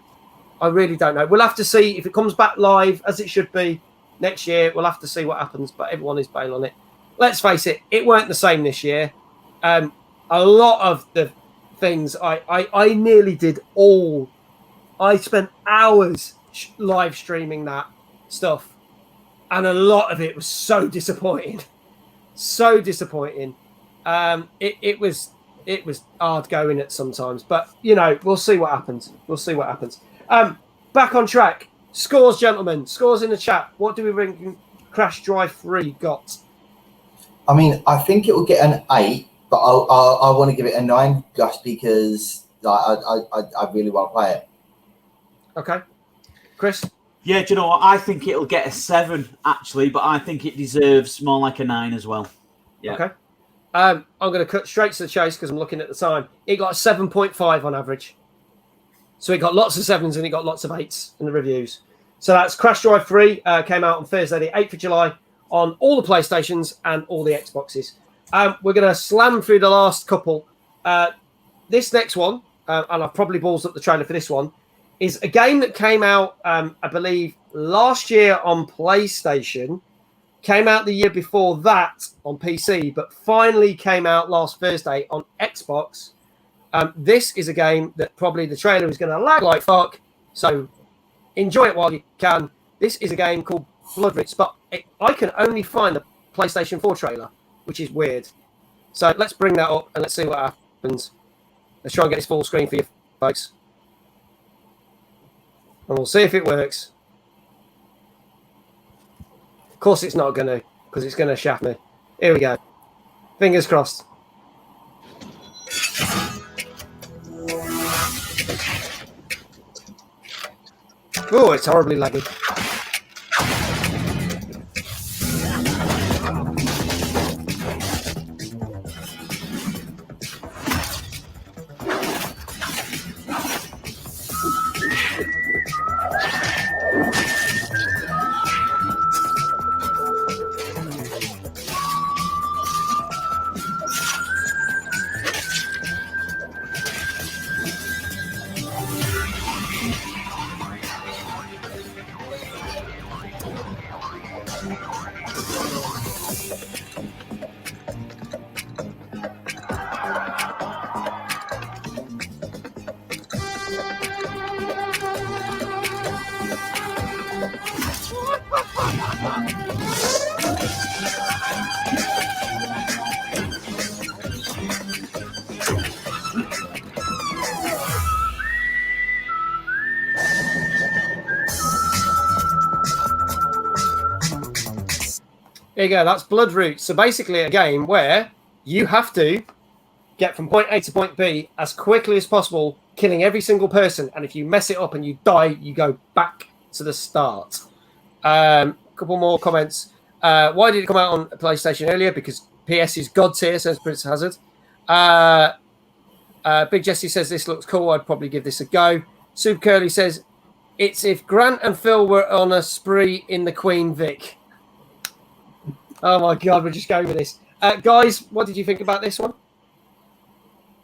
We'll have to see if it comes back live as it should be next year. We'll have to see what happens, but everyone is bailing on it. Let's face it, it weren't the same this year. A lot of the things I nearly did all. I spent hours live streaming that stuff, and a lot of it was so disappointing. It was hard going at sometimes, but we'll see what happens. Back on track. Scores, gentlemen. Scores in the chat. What do we think Crash Drive 3 got? I mean, I think it will get an 8, but I want to give it a 9 just because I really want to play it. Okay. Chris? Yeah, do you know what? I think it'll get a 7, actually, but I think it deserves more like a 9 as well. Yeah. Okay. I'm going to cut straight to the chase because I'm looking at the time. It got a 7.5 on average. So it got lots of 7s and it got lots of 8s in the reviews. So that's Crash Drive 3, came out on Thursday, the 8th of July, on all the PlayStations and all the Xboxes. We're going to slam through the last couple. This next one, and I've probably balls up the trailer for this one, is a game that came out, I believe, last year on PlayStation, came out the year before that on PC, but finally came out last Thursday on Xbox. This is a game that probably the trailer is going to lag like fuck, so enjoy it while you can. This is a game called Bloodroots, but I can only find the PlayStation 4 trailer, which is weird. So let's bring that up and let's see what happens. Let's try and get this full screen for you folks. And we'll see if it works. Of course it's not going to, because it's going to shaft me. Here we go. Fingers crossed. Oh, it's horribly laggy. There you go, that's Bloodroots. So basically a game where you have to get from point A to point B as quickly as possible, killing every single person. And if you mess it up and you die, you go back to the start. A couple more comments. Why did it come out on PlayStation earlier? Because PS is God tier, says Prince Hazard. Big Jesse says this looks cool. I'd probably give this a go. Super Curly says it's if Grant and Phil were on a spree in the Queen Vic. Oh my God, we're just going with this. Guys, what did you think about this one?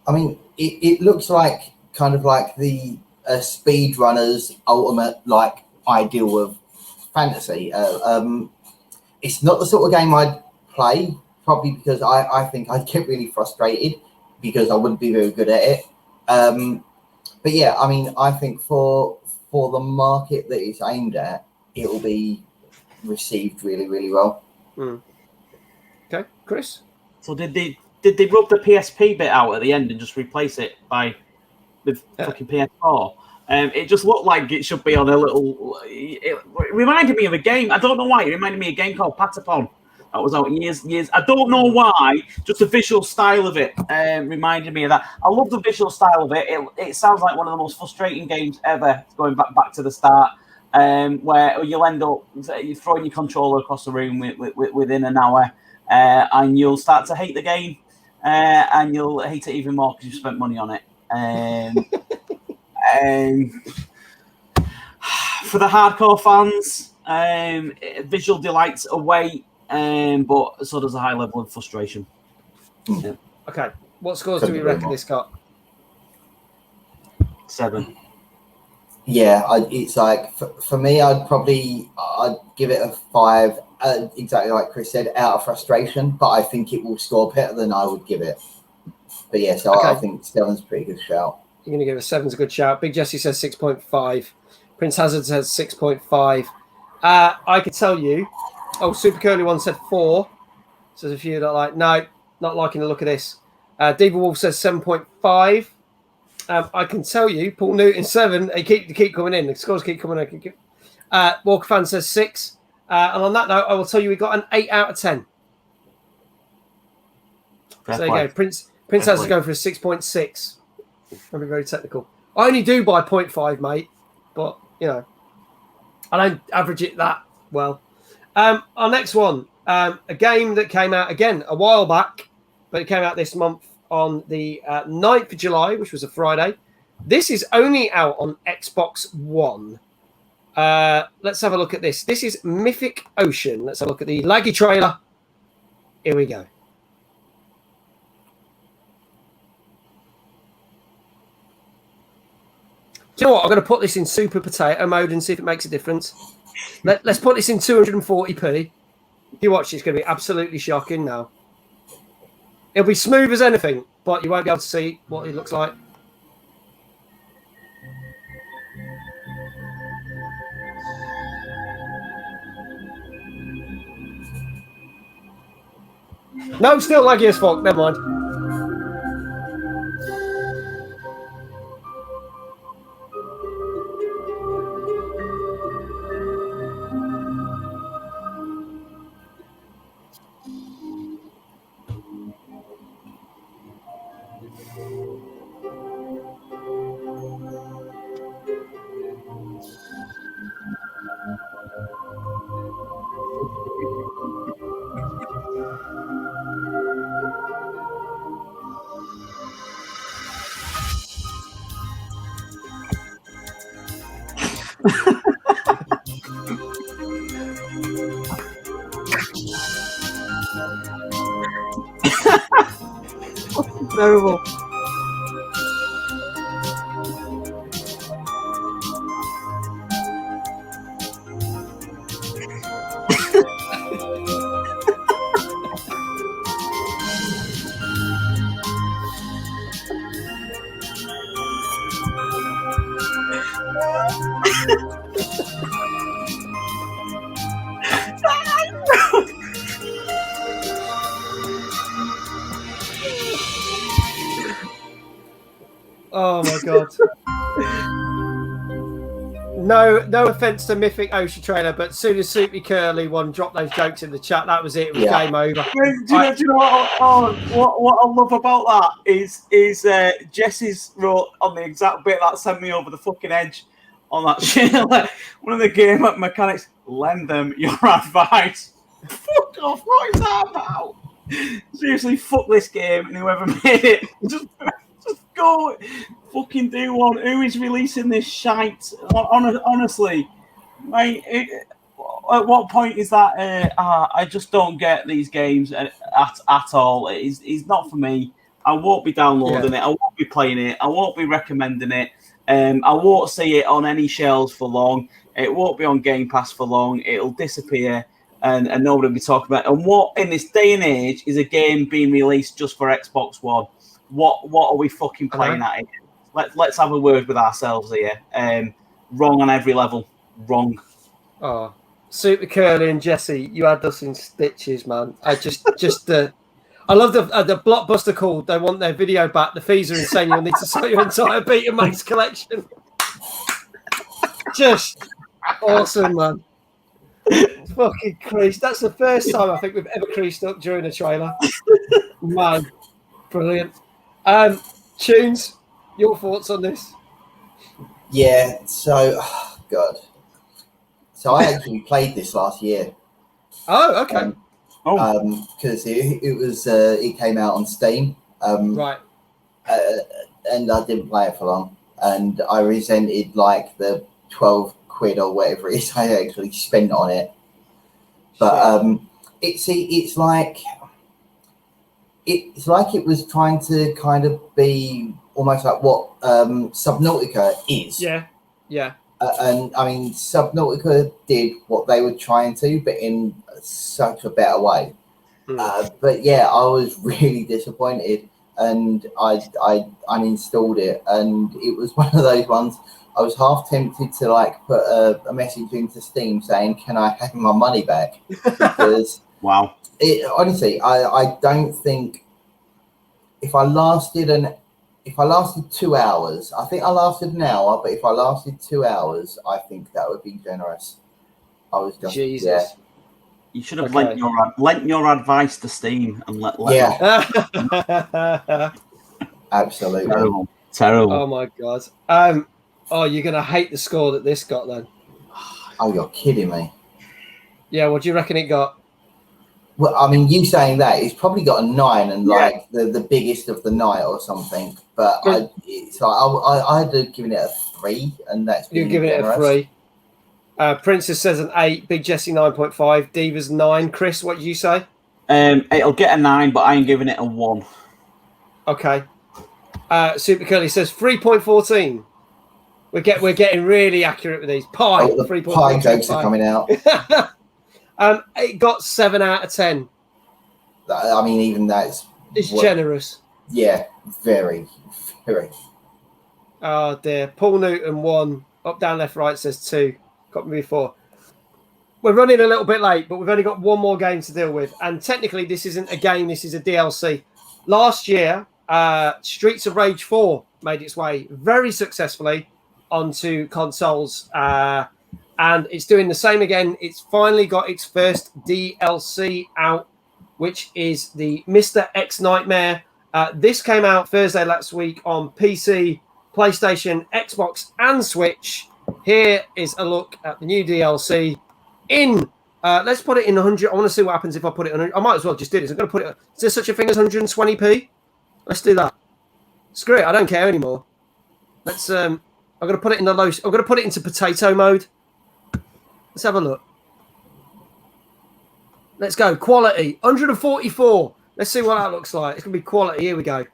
I mean, it looks like kind of like the speedrunner's ultimate like ideal of fantasy. It's not the sort of game I'd play, probably because I think I'd get really frustrated because I wouldn't be very good at it. But yeah, I mean, I think for the market that it's aimed at, it will be received really, really well. Okay, Chris? So did they rub the PSP bit out at the end and just replace it with fucking PS4? It just looked like it should be on a little. It reminded me of a game. I don't know why. It reminded me of a game called Patapon. That was out years. I don't know why. Just the visual style of it reminded me of that. I love the visual style of it. It sounds like one of the most frustrating games ever. Going back to the start, where you'll end up throwing your controller across the room within an hour, and you'll start to hate the game, and you'll hate it even more because you spent money on it. For the hardcore fans, visual delights await, but so does a high level of frustration. Yeah. Okay, what scores do we reckon this got? 7. Yeah, it's like for me, I'd give it a 5. Exactly like Chris said, out of frustration. But I think it will score better than I would give it. But yeah, so I think 7's a pretty good shout. You're going to give it 7's a good shout. Big Jesse says 6.5. Prince Hazard says 6.5. I could tell you. Oh, Super Curly One said 4. So there's a few that are like, no, not liking the look of this. Diva Wolf says 7.5. I can tell you, Paul Newton 7. They keep coming in. The scores keep coming in. Walker Fan says 6. And on that note, I will tell you we got an 8 out of 10. So there you go. Prince has to go for a 6.6. I'll be very technical. I only do by 0.5, mate. But, you know, I don't average it that well. Our next one, a game that came out, again, a while back, but it came out this month on the 9th of July, which was a Friday. This is only out on Xbox One. Let's have a look at this. This is Mythic Ocean. Let's have a look at the laggy trailer. Here we go. Do you know what? I'm going to put this in Super Potato mode and see if it makes a difference. Let's put this in 240p. If you watch, it's going to be absolutely shocking now. It'll be smooth as anything, but you won't be able to see what it looks like. No, still laggy as fuck. Never mind. Terrible. Oh my god. No offense to Mythic Ocean trailer, but as soon as Soupy Curly one dropped those jokes in the chat, that was it. It was game over. Do you know what I love about that is Jesse's wrote on the exact bit that sent me over the fucking edge on that shit. Like, one of the game mechanics, lend them your advice. Fuck off, what is that about? Seriously, fuck this game and whoever made it. Just go fucking do one. Who is releasing this shite? Honestly, mate, at what point is that? I just don't get these games at all. It's not for me. I won't be downloading it. I won't be playing it. I won't be recommending it. I won't see it on any shelves for long. It won't be on Game Pass for long. It'll disappear, and nobody will be talking about it. And what in this day and age is a game being released just for Xbox One? What are we fucking playing at it? Let's have a word with ourselves here. Wrong on every level. Wrong. Oh, Super Curly and Jesse, you had us in stitches, man. I I love the Blockbuster call. They want their video back. The fees are insane. You'll need to sell your entire Beta Max collection. Just awesome, man. Fucking creased. That's the first time I think we've ever creased up during a trailer. Man, brilliant. Tunes, your thoughts on this? Yeah, so God. So I actually played this last year. Oh, okay. Because it came out on Steam. Right. and I didn't play it for long, and I resented like the 12 quid or whatever it is I actually spent on it. But it's like it was trying to kind of be almost like what Subnautica is. Yeah. And I mean, Subnautica did what they were trying to, but in such a better way. But yeah, I was really disappointed, and I uninstalled it, and it was one of those ones. I was half tempted to like put a message into Steam saying, "Can I have my money back?" Because wow, honestly, I don't think if I lasted 2 hours, I think I lasted an hour, but if I lasted 2 hours, I think that would be generous. I was just Jesus. Yeah. You should have lent your advice to Steam and let Absolutely. Terrible. Oh my god. Oh, you're gonna hate the score that this got then. Oh, you're kidding me. Yeah, what do you reckon it got? Well, I mean, you saying that, it's probably got a 9 and like the biggest of the night or something. But I'd have given it a 3, and that's You're giving it a 3. Princess says an 8. Big Jesse 9.5. Diva's 9. Chris, what did you say? It'll get a 9, but I ain't giving it a 1. Okay. Super Curly says 3.14. We're getting really accurate with these. Pi. The 3.14. pie jokes are coming out. It got 7 out of 10. I mean, even that's generous. Yeah, very, very. Oh dear. Paul Newton 1. Up, down, left, right says 2. Got me before. We're running a little bit late, but we've only got one more game to deal with. And technically, this isn't a game. This is a DLC. Last year, Streets of Rage 4 made its way very successfully onto consoles. And it's doing the same again. It's finally got its first DLC out, which is the Mr. X Nightmare. This came out Thursday last week on PC, PlayStation, Xbox, and Switch. Here is a look at the new DLC. Let's put it in 100. I want to see what happens if I put it in 100. I might as well just do this. I'm going to put it. Is there such a thing as 120p? Let's do that. Screw it. I don't care anymore. Let's. I'm going to put it in the low. I'm going to put it into potato mode. Let's have a look. Let's go. Quality 144. Let's see what that looks like. It's going to be quality. Here we go.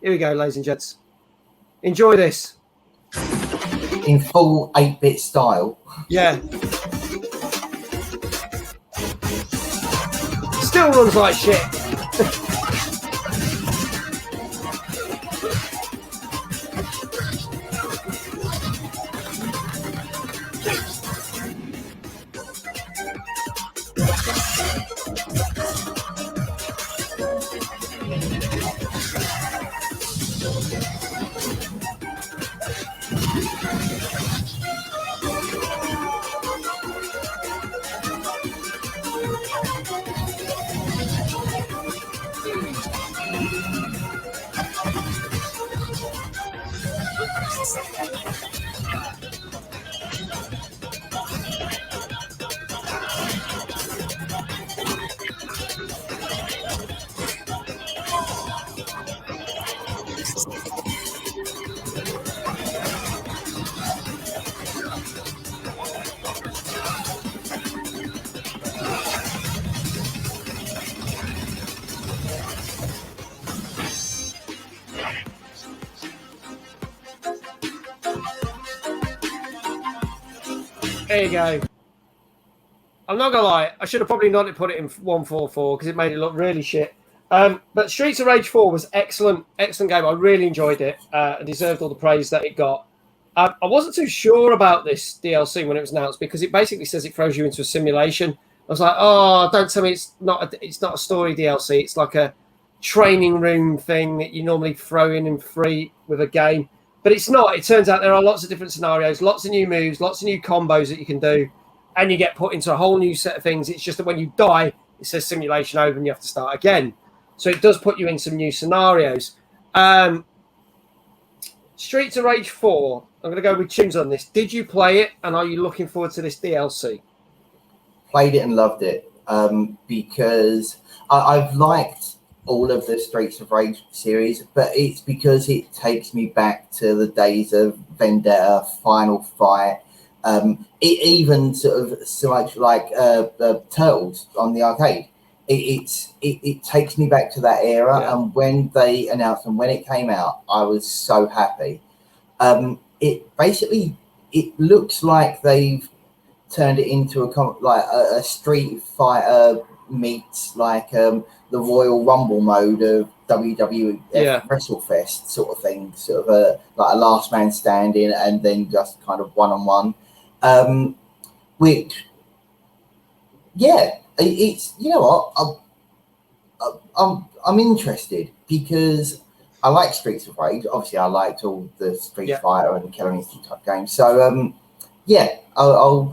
Here we go, ladies and gents. Enjoy this. In full 8-bit style. Yeah. Still runs like shit. There you go. I'm not gonna lie, I should have probably not put it in 144 because it made it look really shit. But Streets of Rage 4 was excellent game. I really enjoyed it and deserved all the praise that it got. I wasn't too sure about this DLC when it was announced because it basically says it throws you into a simulation. I was like, oh, don't tell me it's not a story DLC. It's like a training room thing that you normally throw in and free with a game. But it's not. It turns out there are lots of different scenarios, lots of new moves, lots of new combos that you can do, and you get put into a whole new set of things. It's just that when you die, it says simulation over and you have to start again. So it does put you in some new scenarios. Streets of Rage 4, I'm going to go with Tunes on this. Did you play it, and are you looking forward to this DLC? Played it and loved it because I've liked all of the Streets of Rage series, but it's because it takes me back to the days of Vendetta, Final Fight. It even sort of so much like the Turtles on the arcade. It takes me back to that era, and when they announced and when it came out, I was so happy. It looks like they've turned it into a Street Fighter meets like the Royal Rumble mode of WWF WrestleFest sort of thing, sort of like a last man standing and then just kind of one-on-one, which it's, you know what, I'm interested because I like Streets of Rage. Obviously I liked all the Street Fighter and Killer Instinct type games, so I'll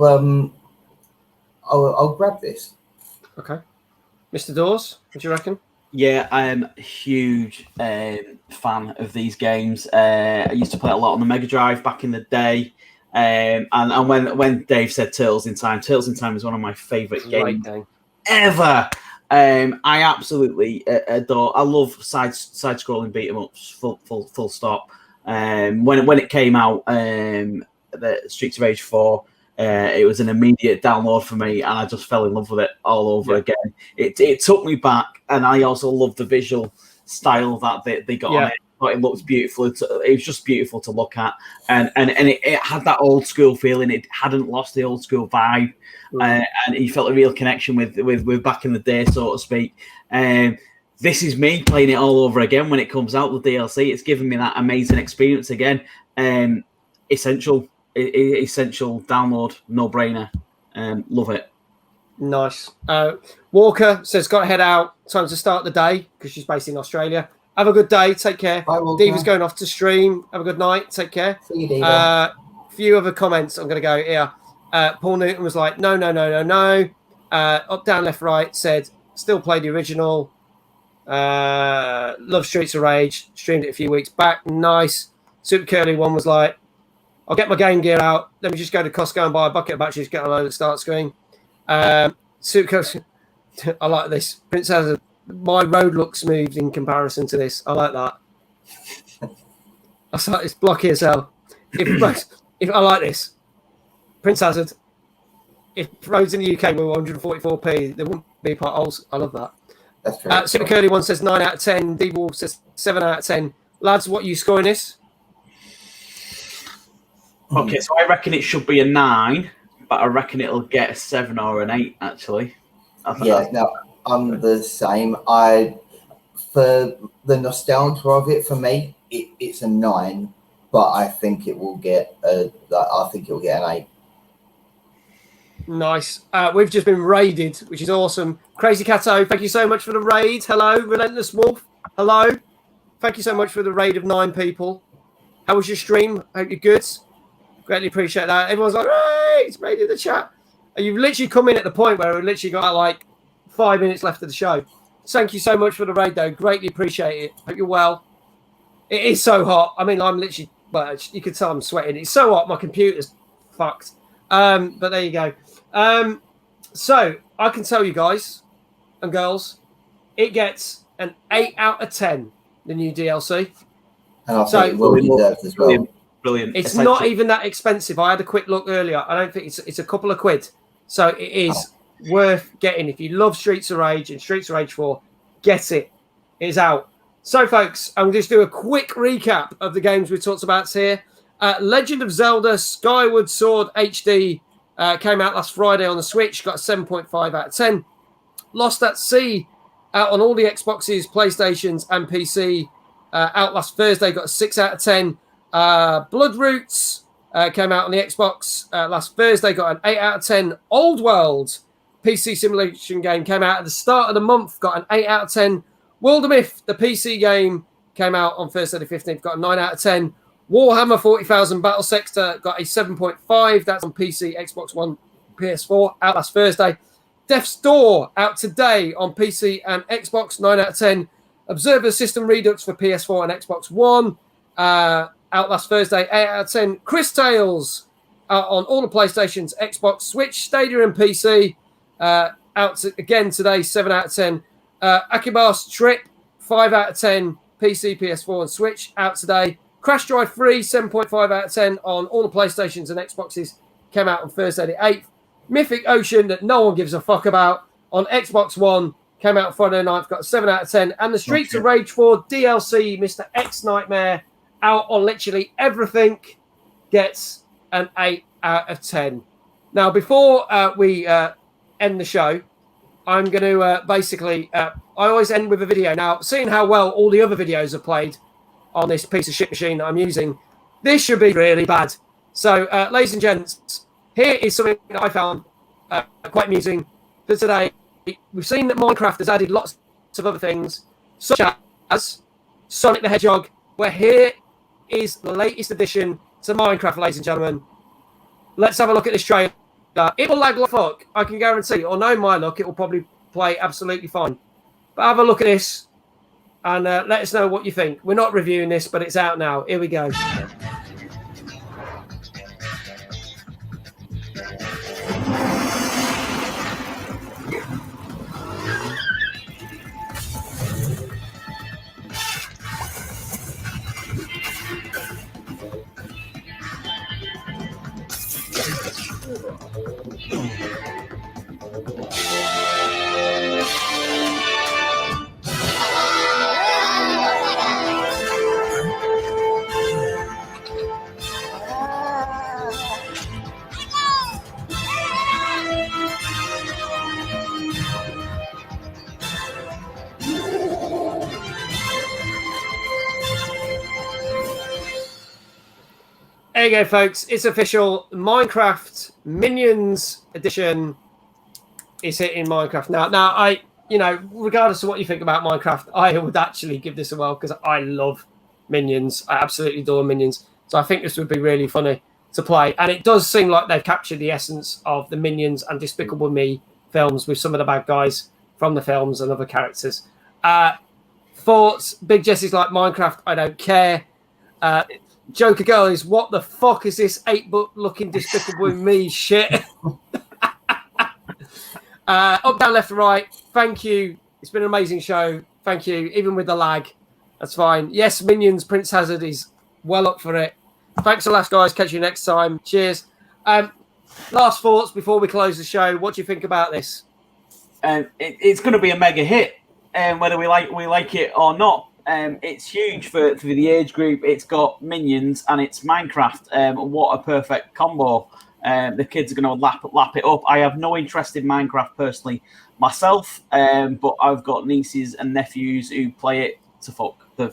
grab this. Okay. Mr. Dawes, what do you reckon? Yeah, I am a huge fan of these games. I used to play a lot on the Mega Drive back in the day. And when Dave said Turtles in Time is one of my favourite games ever. I absolutely adore. I love side-scrolling beat 'em ups. Full stop. When it came out, the Streets of Rage 4. It was an immediate download for me, and I just fell in love with it all over again. It took me back, and I also love the visual style that they got on it. It looked beautiful. It was just beautiful to look at, and it had that old school feeling. It hadn't lost the old school vibe, and you felt a real connection with back in the day, so to speak. This is me playing it all over again when it comes out with DLC. It's given me that amazing experience again. Essential download, no brainer. Love it. Nice. Walker says, got to head out. Time to start the day because she's based in Australia. Have a good day. Take care. Bye, Diva's going off to stream. Have a good night. Take care. See you, Diva. Few other comments. I'm going to go here. Paul Newton was like, no. Up, down, left, right said, still play the original. Love Streets of Rage. Streamed it a few weeks back. Nice. Super Curly one was like, I'll get my Game Gear out. Let me just go to Costco and buy a bucket of batteries, get a load of start screen. I like this. Prince Hazard, my road looks smooth in comparison to this. I like that. I like it's blocky as hell. If I like this, Prince Hazard, if roads in the UK were 144p, there wouldn't be potholes. I love that. That's true. Super Curly one says 9 out of 10. D-Wolf says 7 out of 10. Lads, what are you scoring this? Okay, so I reckon it should be a 9, but I reckon it'll get a 7 or an 8, actually. I'm the same. For the nostalgia of it, for me, it's a 9, but I think it will get an 8. Nice. We've just been raided, which is awesome. Crazy Cato, thank you so much for the raid. Hello, Relentless Wolf. Hello. Thank you so much for the raid of 9 people. How was your stream? Hope you're good. Greatly appreciate that. Everyone's like, hey, it's made in the chat. And you've literally come in at the point where we literally got like 5 minutes left of the show. Thank you so much for the raid, though. Greatly appreciate it. Hope you're well. It is so hot. I mean, I'm literally, well, you can tell I'm sweating. It's so hot, my computer's fucked. But there you go. So I can tell you guys and girls, it gets an 8 out of 10, the new DLC. And I think it will be deserved as well. Brilliant. It's not even that expensive. I had a quick look earlier. I don't think it's a couple of quid. So it is worth getting. If you love Streets of Rage and Streets of Rage 4, get it. It's out. So, folks, I'll just do a quick recap of the games we talked about here. Legend of Zelda Skyward Sword HD came out last Friday on the Switch. Got a 7.5 out of 10. Lost at Sea out on all the Xboxes, PlayStations, and PC. Out last Thursday. Got a 6 out of 10. Bloodroots came out on the Xbox last Thursday, got an 8 out of 10. Old World PC simulation game came out at the start of the month, got an 8 out of 10. Wildermyth, the PC game, came out on Thursday the 15th, got a 9 out of 10. Warhammer 40,000 Battle Sector got a 7.5. That's on PC, Xbox One, PS4, out last Thursday. Death's Door out today on PC and Xbox, 9 out of 10. Observer System Redux for PS4 and Xbox One. Out last Thursday, 8 out of 10. Cris Tales on all the PlayStations, Xbox, Switch, Stadia, and PC. Again today, 7 out of 10. Akibas Trip 5 out of 10 PC, PS4 and Switch out today. Crash Drive 3, 7.5 out of 10 on all the PlayStations and Xboxes. Came out on Thursday the 8th. Mythic Ocean, that no one gives a fuck about, on Xbox One. Came out on Friday night, got a 7 out of 10. And the Streets of Rage 4 DLC, Mr. X Nightmare, out on literally everything, gets an 8 out of 10. Now, before we end the show, I'm going to basically, I always end with a video. Now, seeing how well all the other videos are played on this piece of shit machine that I'm using, this should be really bad. So, ladies and gents, here is something that I found quite amusing for today. We've seen that Minecraft has added lots of other things, such as Sonic the Hedgehog, where here is the latest addition to Minecraft, ladies and gentlemen. Let's have a look at this trailer. It will lag like fuck, I can guarantee. Or no, my luck, it will probably play absolutely fine. But have a look at this and let us know what you think. We're not reviewing this, but it's out now. Here we go. There you go, folks. It's official. Minecraft Minions Edition is hitting Minecraft now. Now, regardless of what you think about Minecraft, I would actually give this a whirl because I love Minions. I absolutely adore Minions. So I think this would be really funny to play. And it does seem like they've captured the essence of the Minions and Despicable Me films with some of the bad guys from the films and other characters. Thoughts? Big Jesse's like, Minecraft, I don't care. Joker Girl is, what the fuck is this 8-book looking Despicable Me shit? Up, down, left, right. Thank you. It's been an amazing show. Thank you. Even with the lag, that's fine. Yes, Minions, Prince Hazard is well up for it. Thanks a lot, guys. Catch you next time. Cheers. Last thoughts before we close the show. What do you think about this? It's going to be a mega hit, whether we like it or not. It's huge for the age group. It's got Minions and it's Minecraft. What a perfect combo. The kids are going to lap it up. I have no interest in Minecraft personally myself, but I've got nieces and nephews who play it to fuck. They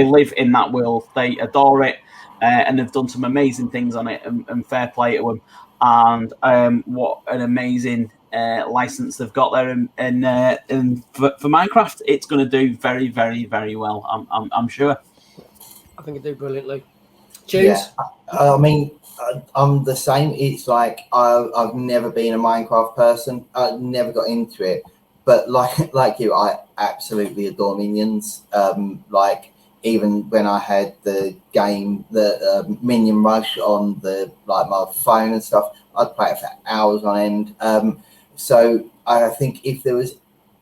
live in that world. They adore it, and they've done some amazing things on it, and fair play to them. And what an amazing license they've got there, and for Minecraft, it's going to do very, very, very well. I'm sure. I think it do brilliantly. James? Yeah, I mean, I'm the same. It's like I've never been a Minecraft person. I never got into it, but like you, I absolutely adore Minions. Like even when I had the game, the Minion Rush on my phone and stuff, I'd play it for hours on end. So I think if there was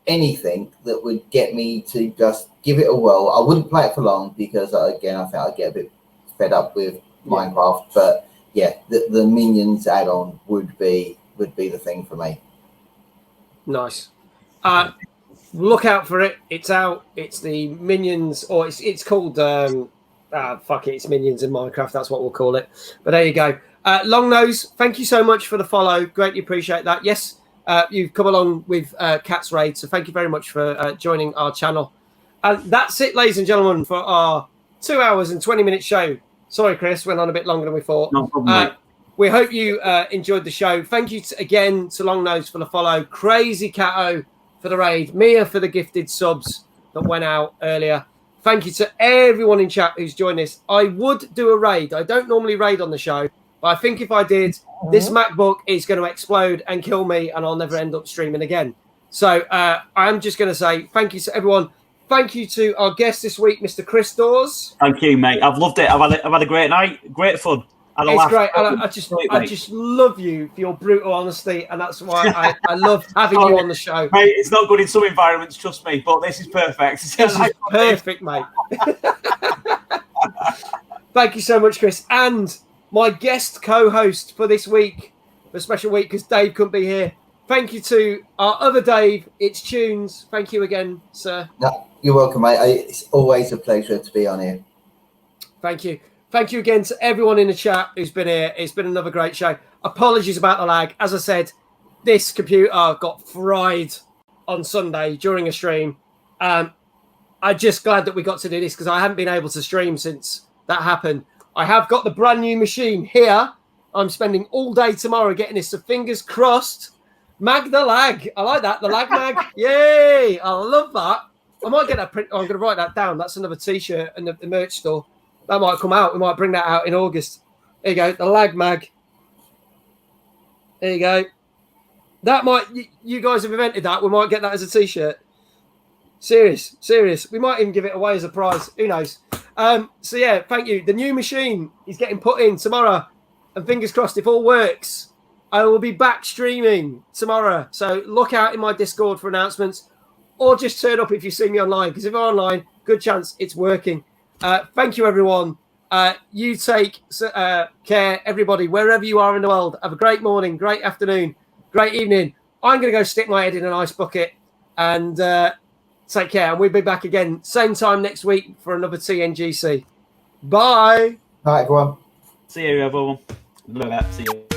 anything that would get me to just give it a whirl, I wouldn't play it for long because again, I think I'd get a bit fed up with Minecraft. But yeah, the Minions add-on would be the thing for me. Nice. Look out for it. It's out. It's the Minions, or it's called fuck it, it's Minions in Minecraft. That's what we'll call it. But there you go. Long Nose, thank you so much for the follow. Greatly appreciate that. Yes, you've come along with Cat's Raid, so thank you very much for joining our channel. And that's it, ladies and gentlemen, for our 2 hours and 20-minute show. Sorry, Chris, went on a bit longer than we thought. No problem, we hope you enjoyed the show. Thank you again to Long Nose for the follow, Crazy Cato for the raid, Mia for the gifted subs that went out earlier. Thank you to everyone in chat who's joined us. I would do a raid. I don't normally raid on the show, but I think if I did, this MacBook is going to explode and kill me, and I'll never end up streaming again. So I'm just going to say thank you to everyone. Thank you to our guest this week, Mr. Cris Tales. Thank you, mate. I've loved it. I've had a great night. Great fun. It's great. I just love you for your brutal honesty, and that's why I love having you on the show. Mate, it's not good in some environments, trust me, but this is perfect. This is perfect, mate. Thank you so much, Chris. And my guest co-host for this week, for a special week, because Dave couldn't be here. Thank you to our other Dave. It's Tunes. Thank you again, sir. No, you're welcome, mate. It's always a pleasure to be on here. Thank you. Thank you again to everyone in the chat who's been here. It's been another great show. Apologies about the lag. As I said, this computer got fried on Sunday during a stream. I'm just glad that we got to do this because I haven't been able to stream since that happened. I have got the brand new machine here. I'm spending all day tomorrow getting this, so fingers crossed. Mag the lag. I like that. The lag mag. Yay. I love that. I might get that print. I'm going to write that down. That's another T-shirt in the merch store. That might come out. We might bring that out in August. There you go. The lag mag. There you go. That might... You guys have invented that. We might get that as a T-shirt. Serious. We might even give it away as a prize. Who knows? So, yeah, thank you. The new machine is getting put in tomorrow. And fingers crossed, if all works, I will be back streaming tomorrow. So look out in my Discord for announcements. Or just turn up if you see me online. Because if I'm online, good chance it's working. Thank you, everyone. You take care, everybody, wherever you are in the world. Have a great morning, great afternoon, great evening. I'm going to go stick my head in an ice bucket and take care. And we'll be back again same time next week for another TNGC. Bye. All right, everyone. See you, everyone. Love that. See you.